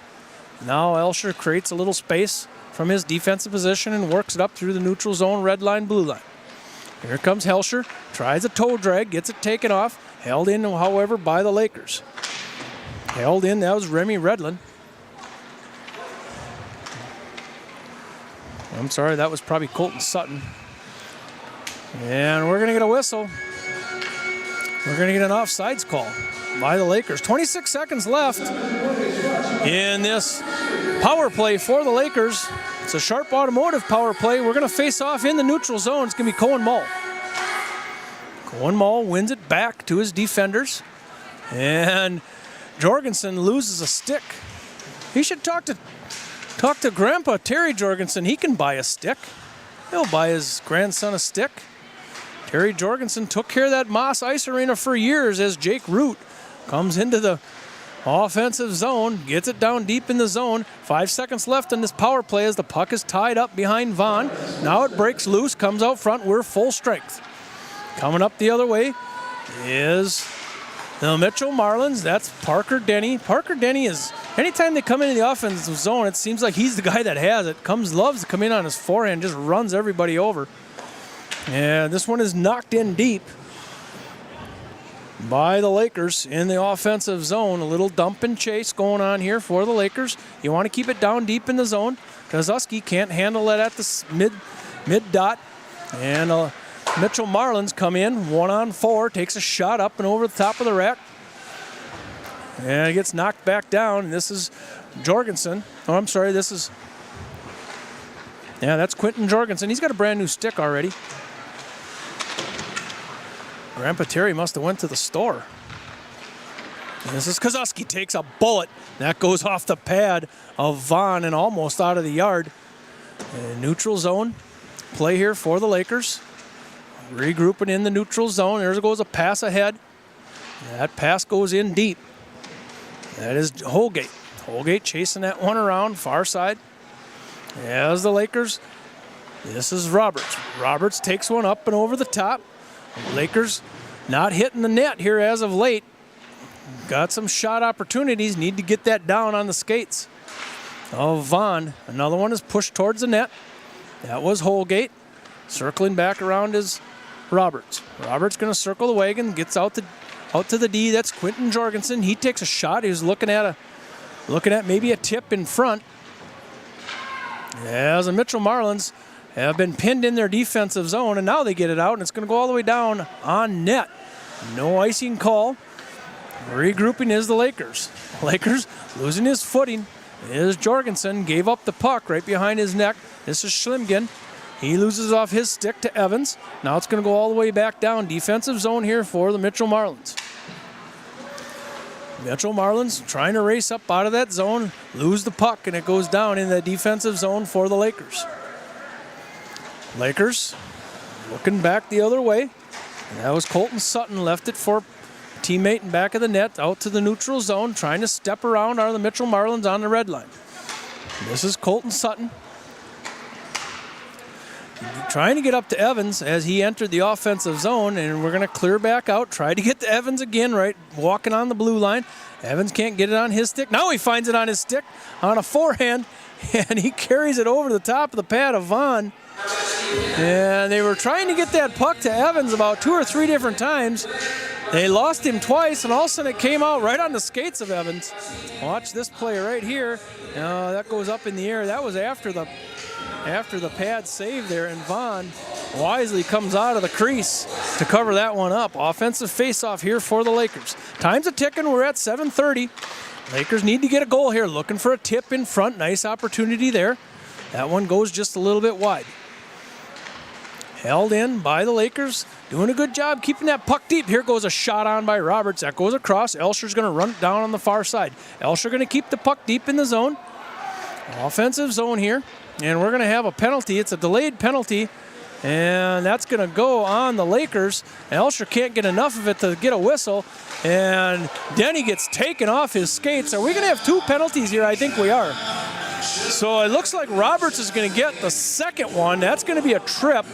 Now Elsher creates a little space from his defensive position and works it up through the neutral zone, red line, blue line. Here comes Helsher, tries a toe drag, gets it taken off. Held in, however, by the Lakers. Held in, that was Remy Redlin. I'm sorry, that was probably Colton Sutton. And we're going to get a whistle. We're going to get an offsides call by the Lakers. 26 seconds left in this power play for the Lakers. It's a Sharp Automotive power play. We're going to face off in the neutral zone. It's going to be Cohen Mull. Cohen Mull wins it back to his defenders. And Jorgensen loses a stick. He should talk to Grandpa Terry Jorgensen. He can buy a stick. He'll buy his grandson a stick. Terry Jorgensen took care of that Moss Ice Arena for years as Jake Root comes into the offensive zone, gets it down deep in the zone. 5 seconds left in this power play as the puck is tied up behind Vaughn. Now it breaks loose, comes out front. We're full strength. Coming up the other way is the Mitchell Marlins. That's Parker Denny. Parker Denny is, anytime they come into the offensive zone, it seems like he's the guy that has it. Loves to come in on his forehand, just runs everybody over. And this one is knocked in deep by the Lakers in the offensive zone. A little dump and chase going on here for the Lakers. You want to keep it down deep in the zone because Husky can't handle it at the mid dot. And Mitchell Marlins come in 1-on-4, takes a shot up and over the top of the rack. And it gets knocked back down. And this is Jorgensen. Oh, I'm sorry, this is... Yeah, that's Quentin Jorgensen. He's got a brand new stick already. Grandpa Terry must have went to the store. And this is Kozuski takes a bullet. That goes off the pad of Vaughn and almost out of the yard. Neutral zone play here for the Lakers. Regrouping in the neutral zone. There goes a pass ahead. That pass goes in deep. That is Holgate. Holgate chasing that one around far side. As the Lakers, this is Roberts. Roberts takes one up and over the top. Lakers not hitting the net here as of late. Got some shot opportunities. Need to get that down on the skates of Vaughn. Another one is pushed towards the net. That was Holgate. Circling back around is Roberts. Roberts going to circle the wagon. Gets out to the D. That's Quentin Jorgensen. He takes a shot. He was looking at maybe a tip in front. As the Mitchell Marlins have been pinned in their defensive zone, and now they get it out, and it's going to go all the way down on net. No icing call. Regrouping is the Lakers. Lakers losing his footing is Jorgensen. Gave up the puck right behind his neck. This is Schlimgen. He loses off his stick to Evans. Now it's going to go all the way back down. Defensive zone here for the Mitchell Marlins. Mitchell Marlins trying to race up out of that zone, lose the puck, and it goes down in the defensive zone for the Lakers. Lakers looking back the other way. And that was Colton Sutton, left it for a teammate in back of the net, out to the neutral zone, trying to step around are the Mitchell Marlins on the red line. This is Colton Sutton. Trying to get up to Evans as he entered the offensive zone, and we're going to clear back out. Try to get to Evans again, right, walking on the blue line. Evans can't get it on his stick. Now he finds it on his stick on a forehand, and he carries it over the top of the pad of Vaughn. And they were trying to get that puck to Evans about 2 or 3 different times. They lost him twice, and all of a sudden it came out right on the skates of Evans. Watch this play right here. That goes up in the air. That was after the pad save there, and Vaughn wisely comes out of the crease to cover that one up. Offensive faceoff here for the Lakers. Time's a ticking. We're at 7:30. Lakers need to get a goal here. Looking for a tip in front. Nice opportunity there. That one goes just a little bit wide. Held in by the Lakers. Doing a good job keeping that puck deep. Here goes a shot on by Roberts. That goes across. Elsher's going to run it down on the far side. Elsher going to keep the puck deep in the zone. Offensive zone here. And we're going to have a penalty. It's a delayed penalty And that's going to go on the Lakers. Elsher can't get enough of it to get a whistle. And Denny gets taken off his skates. Are we going to have 2 penalties here? I think we are. So it looks like Roberts is going to get the second one. That's going to be a trip.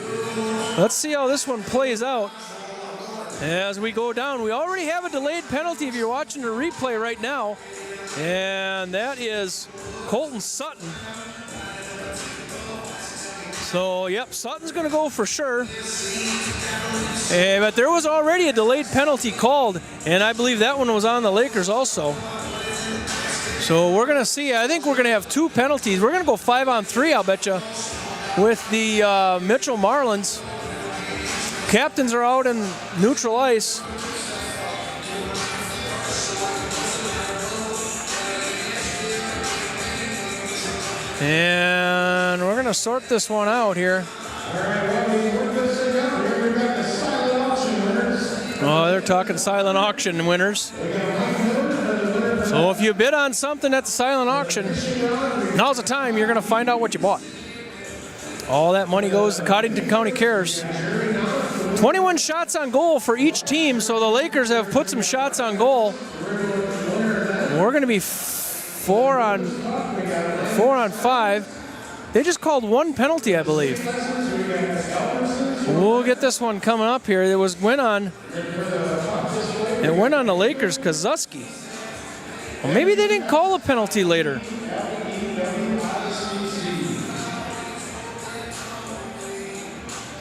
Let's see how this one plays out. As we go down, we already have a delayed penalty if you're watching the replay right now. And that is Colton Sutton. So, yep, Sutton's going to go for sure. But there was already a delayed penalty called, and I believe that one was on the Lakers also. So we're going to see. I think we're going to have 2 penalties. We're going to go 5-on-3, I'll bet you, with the Mitchell Marlins. Captains are out in neutral ice. And we're going to sort this one out here. Oh, they're talking silent auction winners. So if you bid on something at the silent auction, now's the time you're going to find out what you bought. All that money goes to Codington County Cares. 21 shots on goal for each team, so the Lakers have put some shots on goal. We're going to be 4 on 5. They just called 1 penalty, I believe. We'll get this one coming up here. It went on the Lakers, Kozuski. Well, maybe they didn't call a penalty later.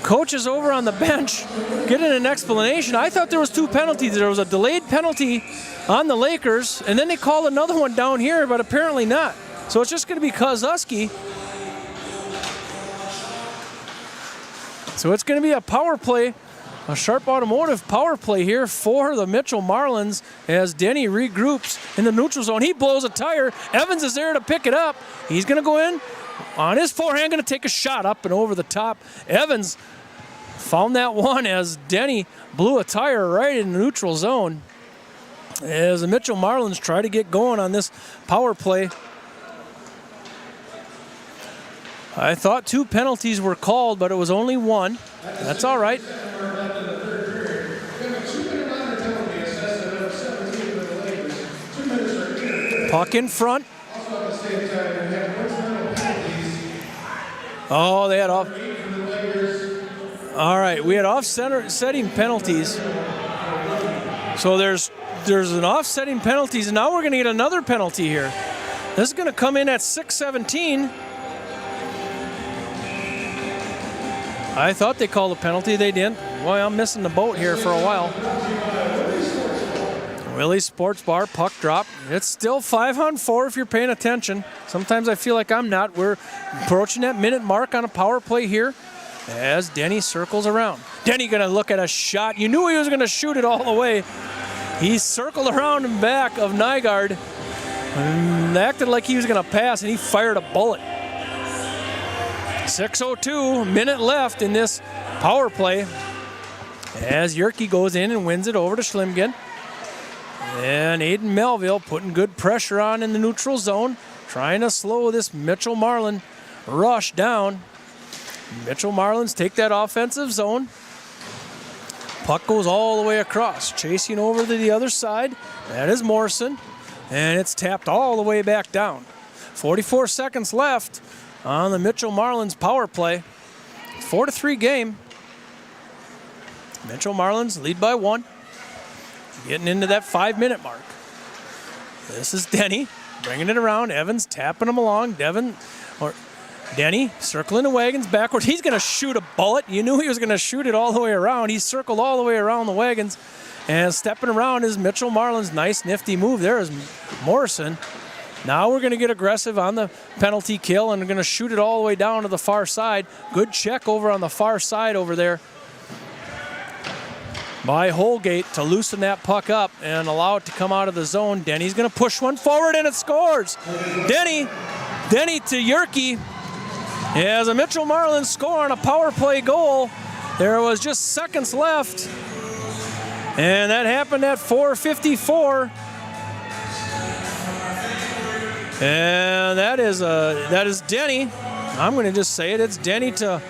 Coach is over on the bench getting an explanation. I thought there was 2 penalties. There was a delayed penalty on the Lakers, and then they called another one down here, but apparently not. So it's just going to be Kozuski. So it's going to be a power play, a Sharp Automotive power play here for the Mitchell Marlins as Denny regroups in the neutral zone. He blows a tire. Evans is there to pick it up. He's going to go in on his forehand, going to take a shot up and over the top. Evans found that one as Denny blew a tire right in the neutral zone. As the Mitchell Marlins try to get going on this power play. I thought 2 penalties were called, but it was only 1. That's all right. Puck in front. Oh, they had off. All right, we had offsetting penalties. So there's an offsetting penalties, and now we're going to get another penalty here. This is going to come in at 6:17. I thought they called a penalty. They didn't. Boy, I'm missing the boat here for a while. Willie's Sports Bar, puck drop. It's still 5-on-4 if you're paying attention. Sometimes I feel like I'm not. We're approaching that minute mark on a power play here as Denny circles around. Denny going to look at a shot. You knew he was going to shoot it all the way. He circled around in back of Nygaard and acted like he was going to pass, and he fired a bullet. 6:02, minute left in this power play as Yerke goes in and wins it over to Schlimgen. And Aiden Melville putting good pressure on in the neutral zone, trying to slow this Mitchell Marlin rush down. Mitchell Marlins take that offensive zone. Puck goes all the way across, chasing over to the other side. That is Morrison, and it's tapped all the way back down. 44 seconds left on the Mitchell Marlins power play. 4-3 game. Mitchell Marlins lead by 1. Getting into that 5-minute mark. This is Denny bringing it around. Evans tapping him along. Denny circling the wagons backward. He's going to shoot a bullet. You knew he was going to shoot it all the way around. He circled all the way around the wagons. And stepping around is Mitchell Marlins. Nice, nifty move. There is Morrison. Now we're going to get aggressive on the penalty kill and we're going to shoot it all the way down to the far side. Good check over on the far side over there by Holgate to loosen that puck up and allow it to come out of the zone. Denny's going to push one forward and it scores. Denny to Yerke. As a Mitchell Marlins score on a power play goal. There was just seconds left. And that happened at 4:54. And that is Denny. I'm going to just say it. It's Denny to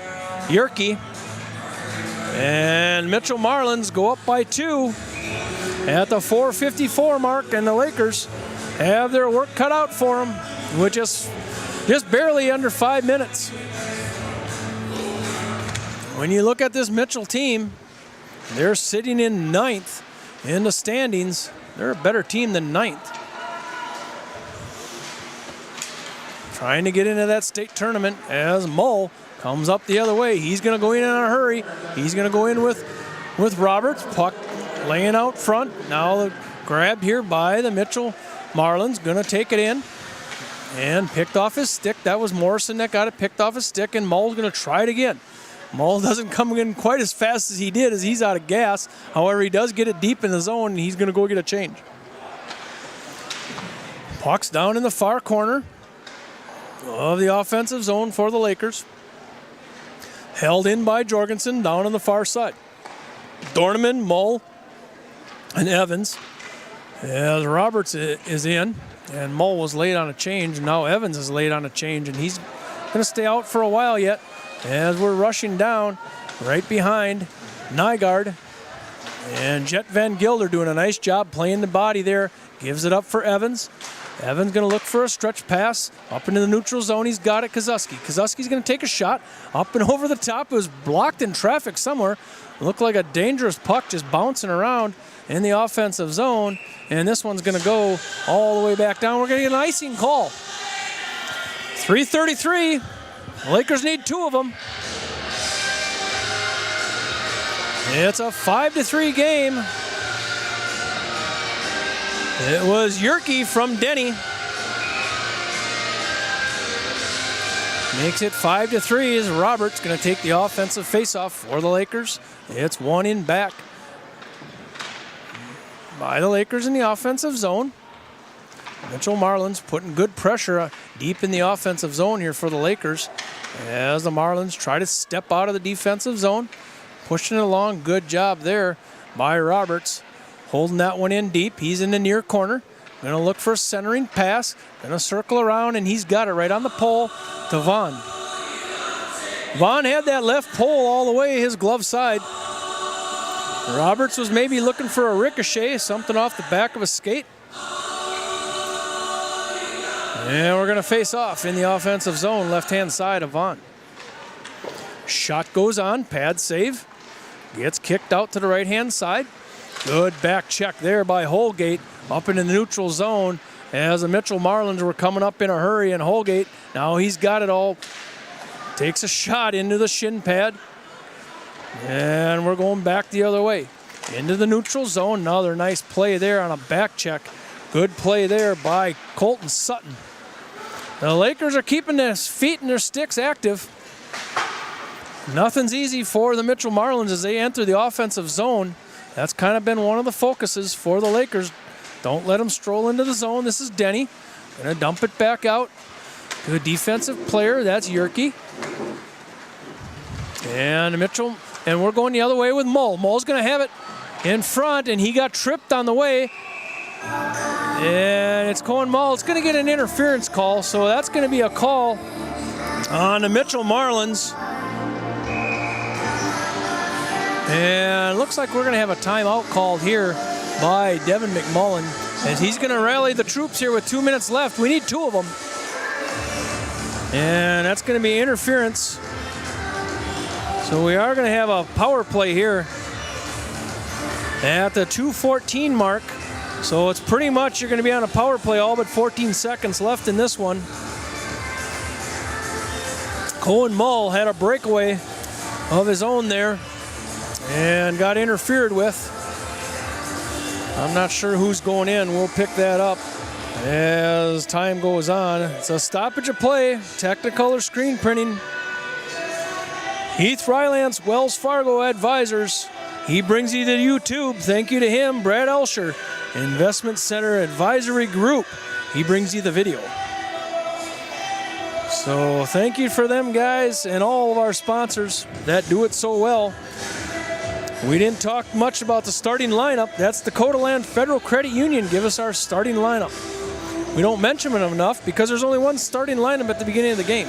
Yerke. And Mitchell Marlins go up by 2 at the 4:54 mark, and the Lakers have their work cut out for them with just barely under 5 minutes. When you look at this Mitchell team, they're sitting in 9th in the standings. They're a better team than 9th. Trying to get into that state tournament as Mull comes up the other way. He's going to go in a hurry. He's going to go in with Roberts. Puck laying out front. Now the grab here by the Mitchell Marlins. Going to take it in and picked off his stick. That was Morrison that got it picked off his stick, and Mull's going to try it again. Mull doesn't come in quite as fast as he did, as he's out of gas. However, he does get it deep in the zone, and he's going to go get a change. Puck's down in the far corner of the offensive zone for the Lakers. Held in by Jorgensen down on the far side. Dorneman, Mull, and Evans. As Roberts is in, and Mull was late on a change. Now Evans is late on a change, and he's going to stay out for a while yet. As we're rushing down right behind Nygaard. And Jet Van Gilder doing a nice job playing the body there. Gives it up for Evans. Evans going to look for a stretch pass up into the neutral zone. He's got it. Kozuski. Kozuski's going to take a shot up and over the top. It was blocked in traffic somewhere. It looked like a dangerous puck just bouncing around in the offensive zone. And this one's going to go all the way back down. We're going to get an icing call. 3:33. The Lakers need 2 of them. It's a 5-3 game. It was Yerke from Denny. Makes it 5-3 as Roberts going to take the offensive faceoff for the Lakers. It's one in back by the Lakers in the offensive zone. Mitchell Marlins putting good pressure deep in the offensive zone here for the Lakers as the Marlins try to step out of the defensive zone. Pushing it along. Good job there by Roberts. Holding that one in deep. He's in the near corner. Going to look for a centering pass. Going to circle around, and he's got it right on the pole to Vaughn. Vaughn had that left pole all the way his glove side. Roberts was maybe looking for a ricochet, something off the back of a skate. And we're going to face off in the offensive zone, left-hand side of Vaughn. Shot goes on, pad save. Gets kicked out to the right-hand side. Good back check there by Holgate up into the neutral zone as the Mitchell Marlins were coming up in a hurry, and Holgate, now he's got it all. Takes a shot into the shin pad. And we're going back the other way. Into the neutral zone. Another nice play there on a back check. Good play there by Colton Sutton. The Lakers are keeping their feet and their sticks active. Nothing's easy for the Mitchell Marlins as they enter the offensive zone. That's kind of been one of the focuses for the Lakers. Don't let them stroll into the zone. This is Denny. Gonna dump it back out to a defensive player. That's Yerke. And Mitchell, and we're going the other way with Mull. Mull's gonna have it in front, and he got tripped on the way. And it's Cohen Mull. It's going to get an interference call, so that's going to be a call on the Mitchell Marlins. And it looks like we're going to have a timeout called here by Devin McMullen, as he's going to rally the troops here with 2 minutes left. We need 2 of them. And that's going to be interference. So we are going to have a power play here at the 2:14 mark. So it's pretty much you're going to be on a power play, all but 14 seconds left in this one. Cohen Mull had a breakaway of his own there and got interfered with. I'm not sure who's going in. We'll pick that up as time goes on. It's a stoppage of play, Technicolor screen printing. Heath Rylance, Wells Fargo Advisors. He brings you to YouTube. Thank you to him. Brad Elsher, Investment Center Advisory Group. He brings you the video. So thank you for them guys and all of our sponsors that do it so well. We didn't talk much about the starting lineup. That's Dakota Land Federal Credit Union. Give us our starting lineup. We don't mention them enough because there's only one starting lineup at the beginning of the game.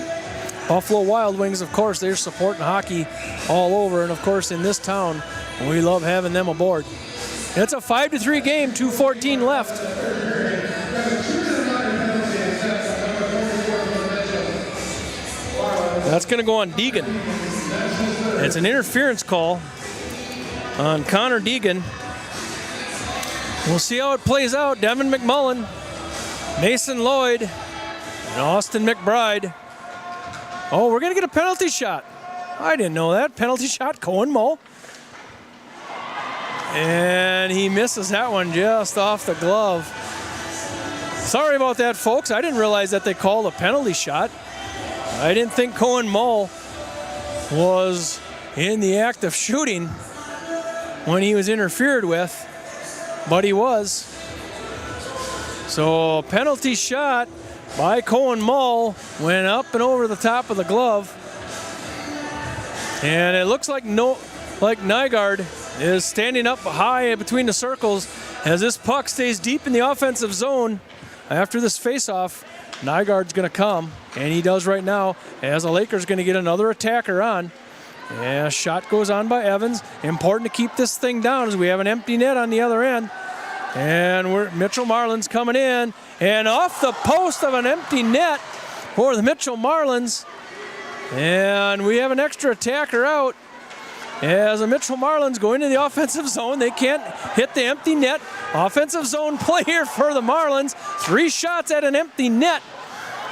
Buffalo Wild Wings, of course, they're supporting hockey all over. And, of course, in this town, we love having them aboard. It's a 5-3 game, 2:14 left. That's going to go on Deegan. It's an interference call on Connor Deegan. We'll see how it plays out. Devin McMullen, Mason Lloyd, and Austin McBride. Oh, we're going to get a penalty shot. I didn't know that. Penalty shot, Cohen Mull. And he misses that one just off the glove. Sorry about that, folks. I didn't realize that they called a penalty shot. I didn't think Cohen Mull was in the act of shooting when he was interfered with, but he was. So a penalty shot by Cohen Mull went up and over the top of the glove. And it looks like Nygaard is standing up high between the circles as this puck stays deep in the offensive zone. After this faceoff, Nygaard's going to come, and he does right now, as the Lakers going to get another attacker on. Yeah, shot goes on by Evans. Important to keep this thing down as we have an empty net on the other end. And Mitchell Marlins coming in, and off the post of an empty net for the Mitchell Marlins. And we have an extra attacker out. As the Mitchell Marlins go into the offensive zone, they can't hit the empty net. Offensive zone play here for the Marlins. 3 shots at an empty net.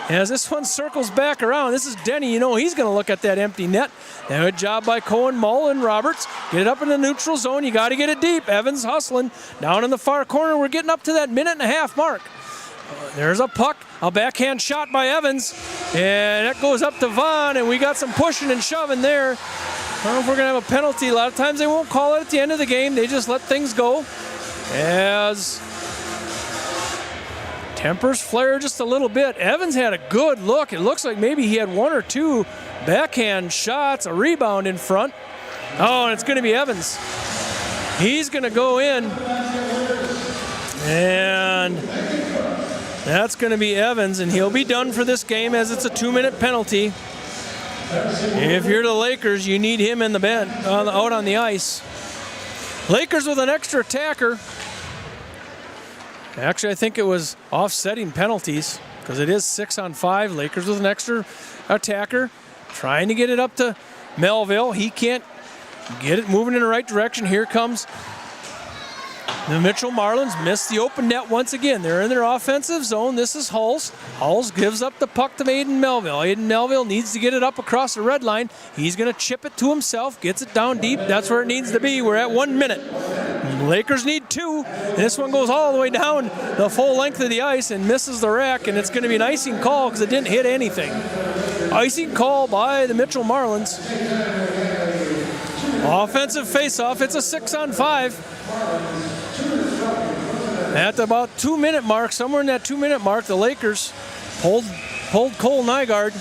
As this one circles back around, this is Denny. You know he's going to look at that empty net. Good job by Cohen, Mull, and Roberts. Get it up in the neutral zone. You got to get it deep. Evans hustling. Down in the far corner, we're getting up to that 1.5-minute mark. There's a puck. A backhand shot by Evans. And that goes up to Vaughn, and we got some pushing and shoving there. I don't know if we're going to have a penalty. A lot of times they won't call it at the end of the game. They just let things go. As tempers flare just a little bit. Evans had a good look. It looks like maybe he had 1 or 2 backhand shots, a rebound in front. Oh, and it's going to be Evans. He's going to go in. And that's going to be Evans, and he'll be done for this game as it's a 2-minute penalty. If you're the Lakers, you need him in the bench, out on the ice. Lakers with an extra attacker. Actually, I think it was offsetting penalties because it is 6-on-5. Lakers with an extra attacker. Trying to get it up to Melville. He can't get it moving in the right direction. Here comes the Mitchell Marlins. Missed the open net once again. They're in their offensive zone. This is Hulls. Hulls gives up the puck to Aiden Melville. Aiden Melville needs to get it up across the red line. He's going to chip it to himself. Gets it down deep. That's where it needs to be. We're at 1 minute. Lakers need 2. And this one goes all the way down the full length of the ice and misses the rack. And it's going to be an icing call because it didn't hit anything. Icing call by the Mitchell Marlins. Offensive faceoff. It's a 6-on-5. At about 2-minute mark, somewhere in that 2-minute mark, the Lakers pulled Cole Nygaard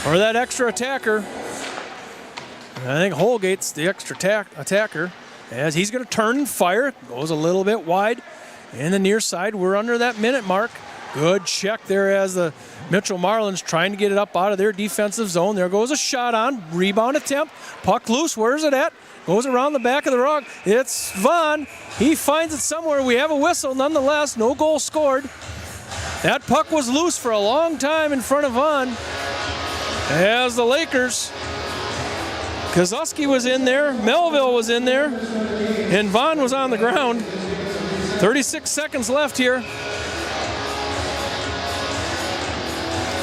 for that extra attacker. And I think Holgate's the extra attacker as he's going to turn and fire. Goes a little bit wide in the near side. We're under that minute mark. Good check there as the Mitchell Marlins trying to get it up out of their defensive zone. There goes a shot on. Rebound attempt. Puck loose. Where's it at? Goes around the back of the rug. It's Vaughn. He finds it somewhere. We have a whistle nonetheless. No goal scored. That puck was loose for a long time in front of Vaughn. As the Lakers, Kozuski was in there. Melville was in there. And Vaughn was on the ground. 36 seconds left here.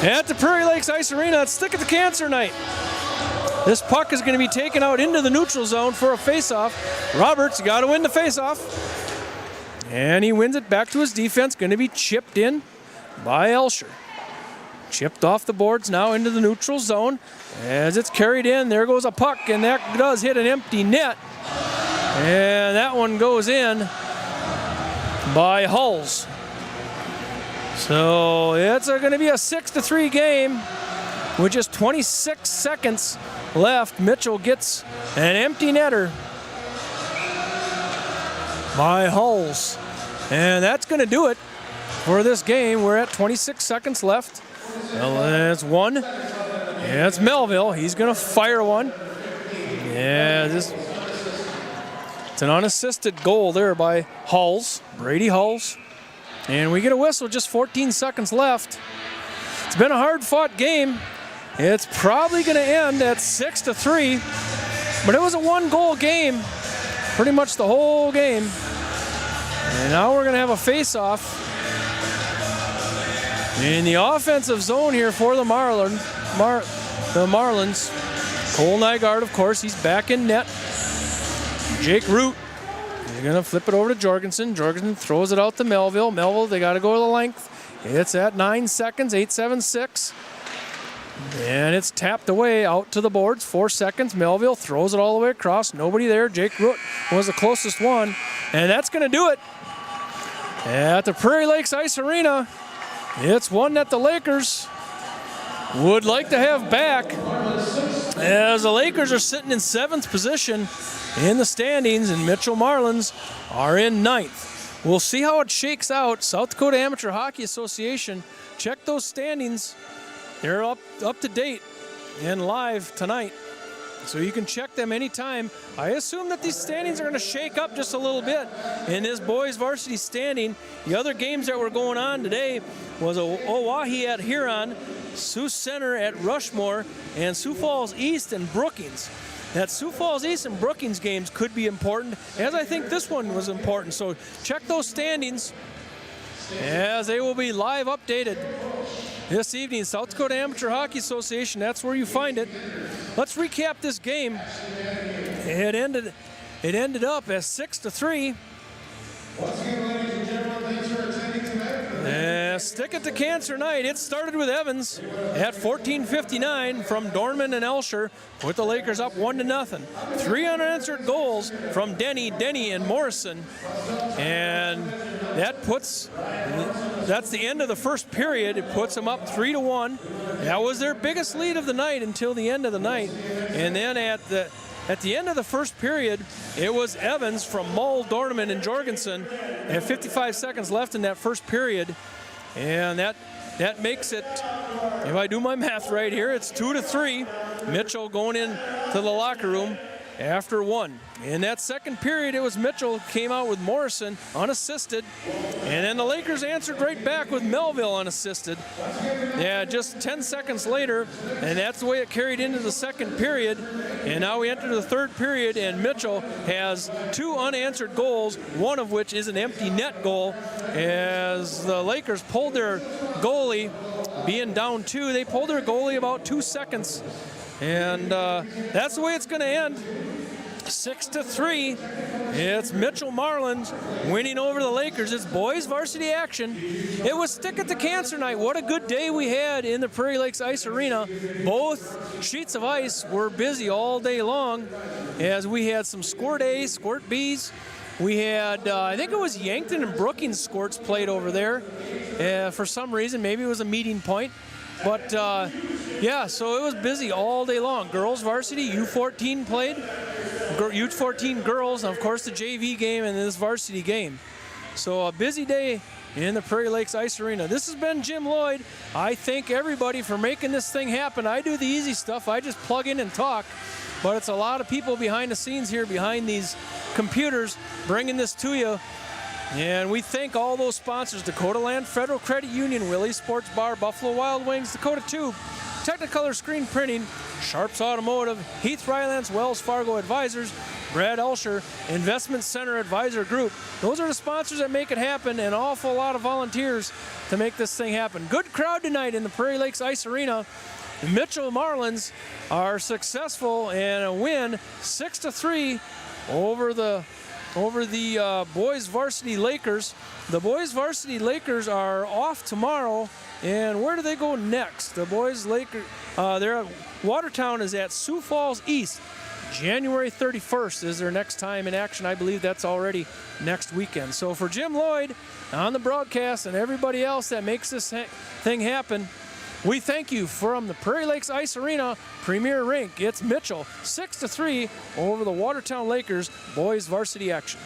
At the Prairie Lakes Ice Arena, it's Stick at the Cancer night. This puck is going to be taken out into the neutral zone for a faceoff. Roberts got to win the faceoff. And he wins it back to his defense. Going to be chipped in by Elsher. Chipped off the boards now into the neutral zone. As it's carried in, there goes a puck, and that does hit an empty net. And that one goes in by Hulls. So it's going to be a 6-3 game with just 26 seconds left. Mitchell gets an empty netter by Hulls. And that's going to do it for this game. We're at 26 seconds left. Well, it's 1. Yeah, it's Melville. He's going to fire one. Yeah, it's an unassisted goal there by Hulls, Brady Hulls. And we get a whistle, just 14 seconds left. It's been a hard-fought game. It's probably going to end at 6-3, but it was a one-goal game, pretty much the whole game. And now we're going to have a face-off in the offensive zone here for the Marlins. Cole Nygaard, of course, he's back in net. Jake Root, he's going to flip it over to Jorgensen. Jorgensen throws it out to Melville. Melville, they got to go to the length. It's at 9 seconds, 8-7-6. And it's tapped away out to the boards, 4 seconds. Melville throws it all the way across. Nobody there. Jake Root was the closest one. And that's going to do it. At the Prairie Lakes Ice Arena, it's one that the Lakers would like to have back, as the Lakers are sitting in 7th position in the standings, and Mitchell Marlins are in 9th. We'll see how it shakes out. South Dakota Amateur Hockey Association, check those standings. They're up to date and live tonight, so you can check them anytime. I assume that these standings are going to shake up just a little bit in this boys varsity standing. The other games that were going on today was Oahe at Huron, Sioux Center at Rushmore, and Sioux Falls East and Brookings. That Sioux Falls East and Brookings games could be important, as I think this one was important. So check those standings, as they will be live updated this evening. South Dakota Amateur Hockey Association, that's where you find it. Let's recap this game. It ended up as 6-3. Once again, ladies and gentlemen, thanks for attending tonight. Stick it to Cancer Night. It started with Evans at 14:59 from Dorman and Elsher, put the Lakers up 1-0. 3 unanswered goals from Denny, and Morrison, and that's the end of the first period. It puts them up 3-1. That was their biggest lead of the night until the end of the night, and then at the end of the first period, it was Evans from Mull, Dorman, and Jorgensen, and 55 seconds left in that first period. And that makes it, if I do my math right here, it's 2-3. Mitchell going in to the locker room after 1. In that second period, it was Mitchell came out with Morrison unassisted, and then the Lakers answered right back with Melville unassisted. Yeah, just 10 seconds later, and that's the way it carried into the second period. And now we enter the third period, and Mitchell has 2 unanswered goals, one of which is an empty net goal, as the Lakers pulled their goalie, being down 2. They pulled their goalie about 2 seconds, and that's the way it's going to end. 6-3. It's Mitchell Marlins winning over the Lakers. It's boys varsity action. It was Stick It to Cancer Night. What a good day we had in the Prairie Lakes Ice Arena. Both sheets of ice were busy all day long, as we had some Squirt A's, Squirt B's. We had, I think it was Yankton and Brookings squirts played over there. For some reason, maybe it was a meeting point. But yeah, so it was busy all day long. Girls varsity, U14 played. U14 girls, and of course the JV game and this varsity game. So a busy day in the Prairie Lakes Ice Arena. This has been Jim Lloyd. I thank everybody for making this thing happen. I do the easy stuff. I just plug in and talk. But it's a lot of people behind the scenes here, behind these computers, bringing this to you. And we thank all those sponsors: Dakota Land Federal Credit Union, Willie's Sports Bar, Buffalo Wild Wings, Dakota Tube, Technicolor Screen Printing, Sharps Automotive, Heath Rylance, Wells Fargo Advisors, Brad Elsher, Investment Center Advisor Group. Those are the sponsors that make it happen, and an awful lot of volunteers to make this thing happen. Good crowd tonight in the Prairie Lakes Ice Arena. The Mitchell Marlins are successful and a win 6-3 over the boys varsity Lakers. The boys varsity Lakers are off tomorrow, and where do they go next? The boys Lakers, they're at Watertown is at Sioux Falls East. January 31st is their next time in action. I believe that's already next weekend. So for Jim Lloyd on the broadcast and everybody else that makes this thing happen, we thank you from the Prairie Lakes Ice Arena Premier Rink. It's Mitchell 6-3 over the Watertown Lakers boys varsity action.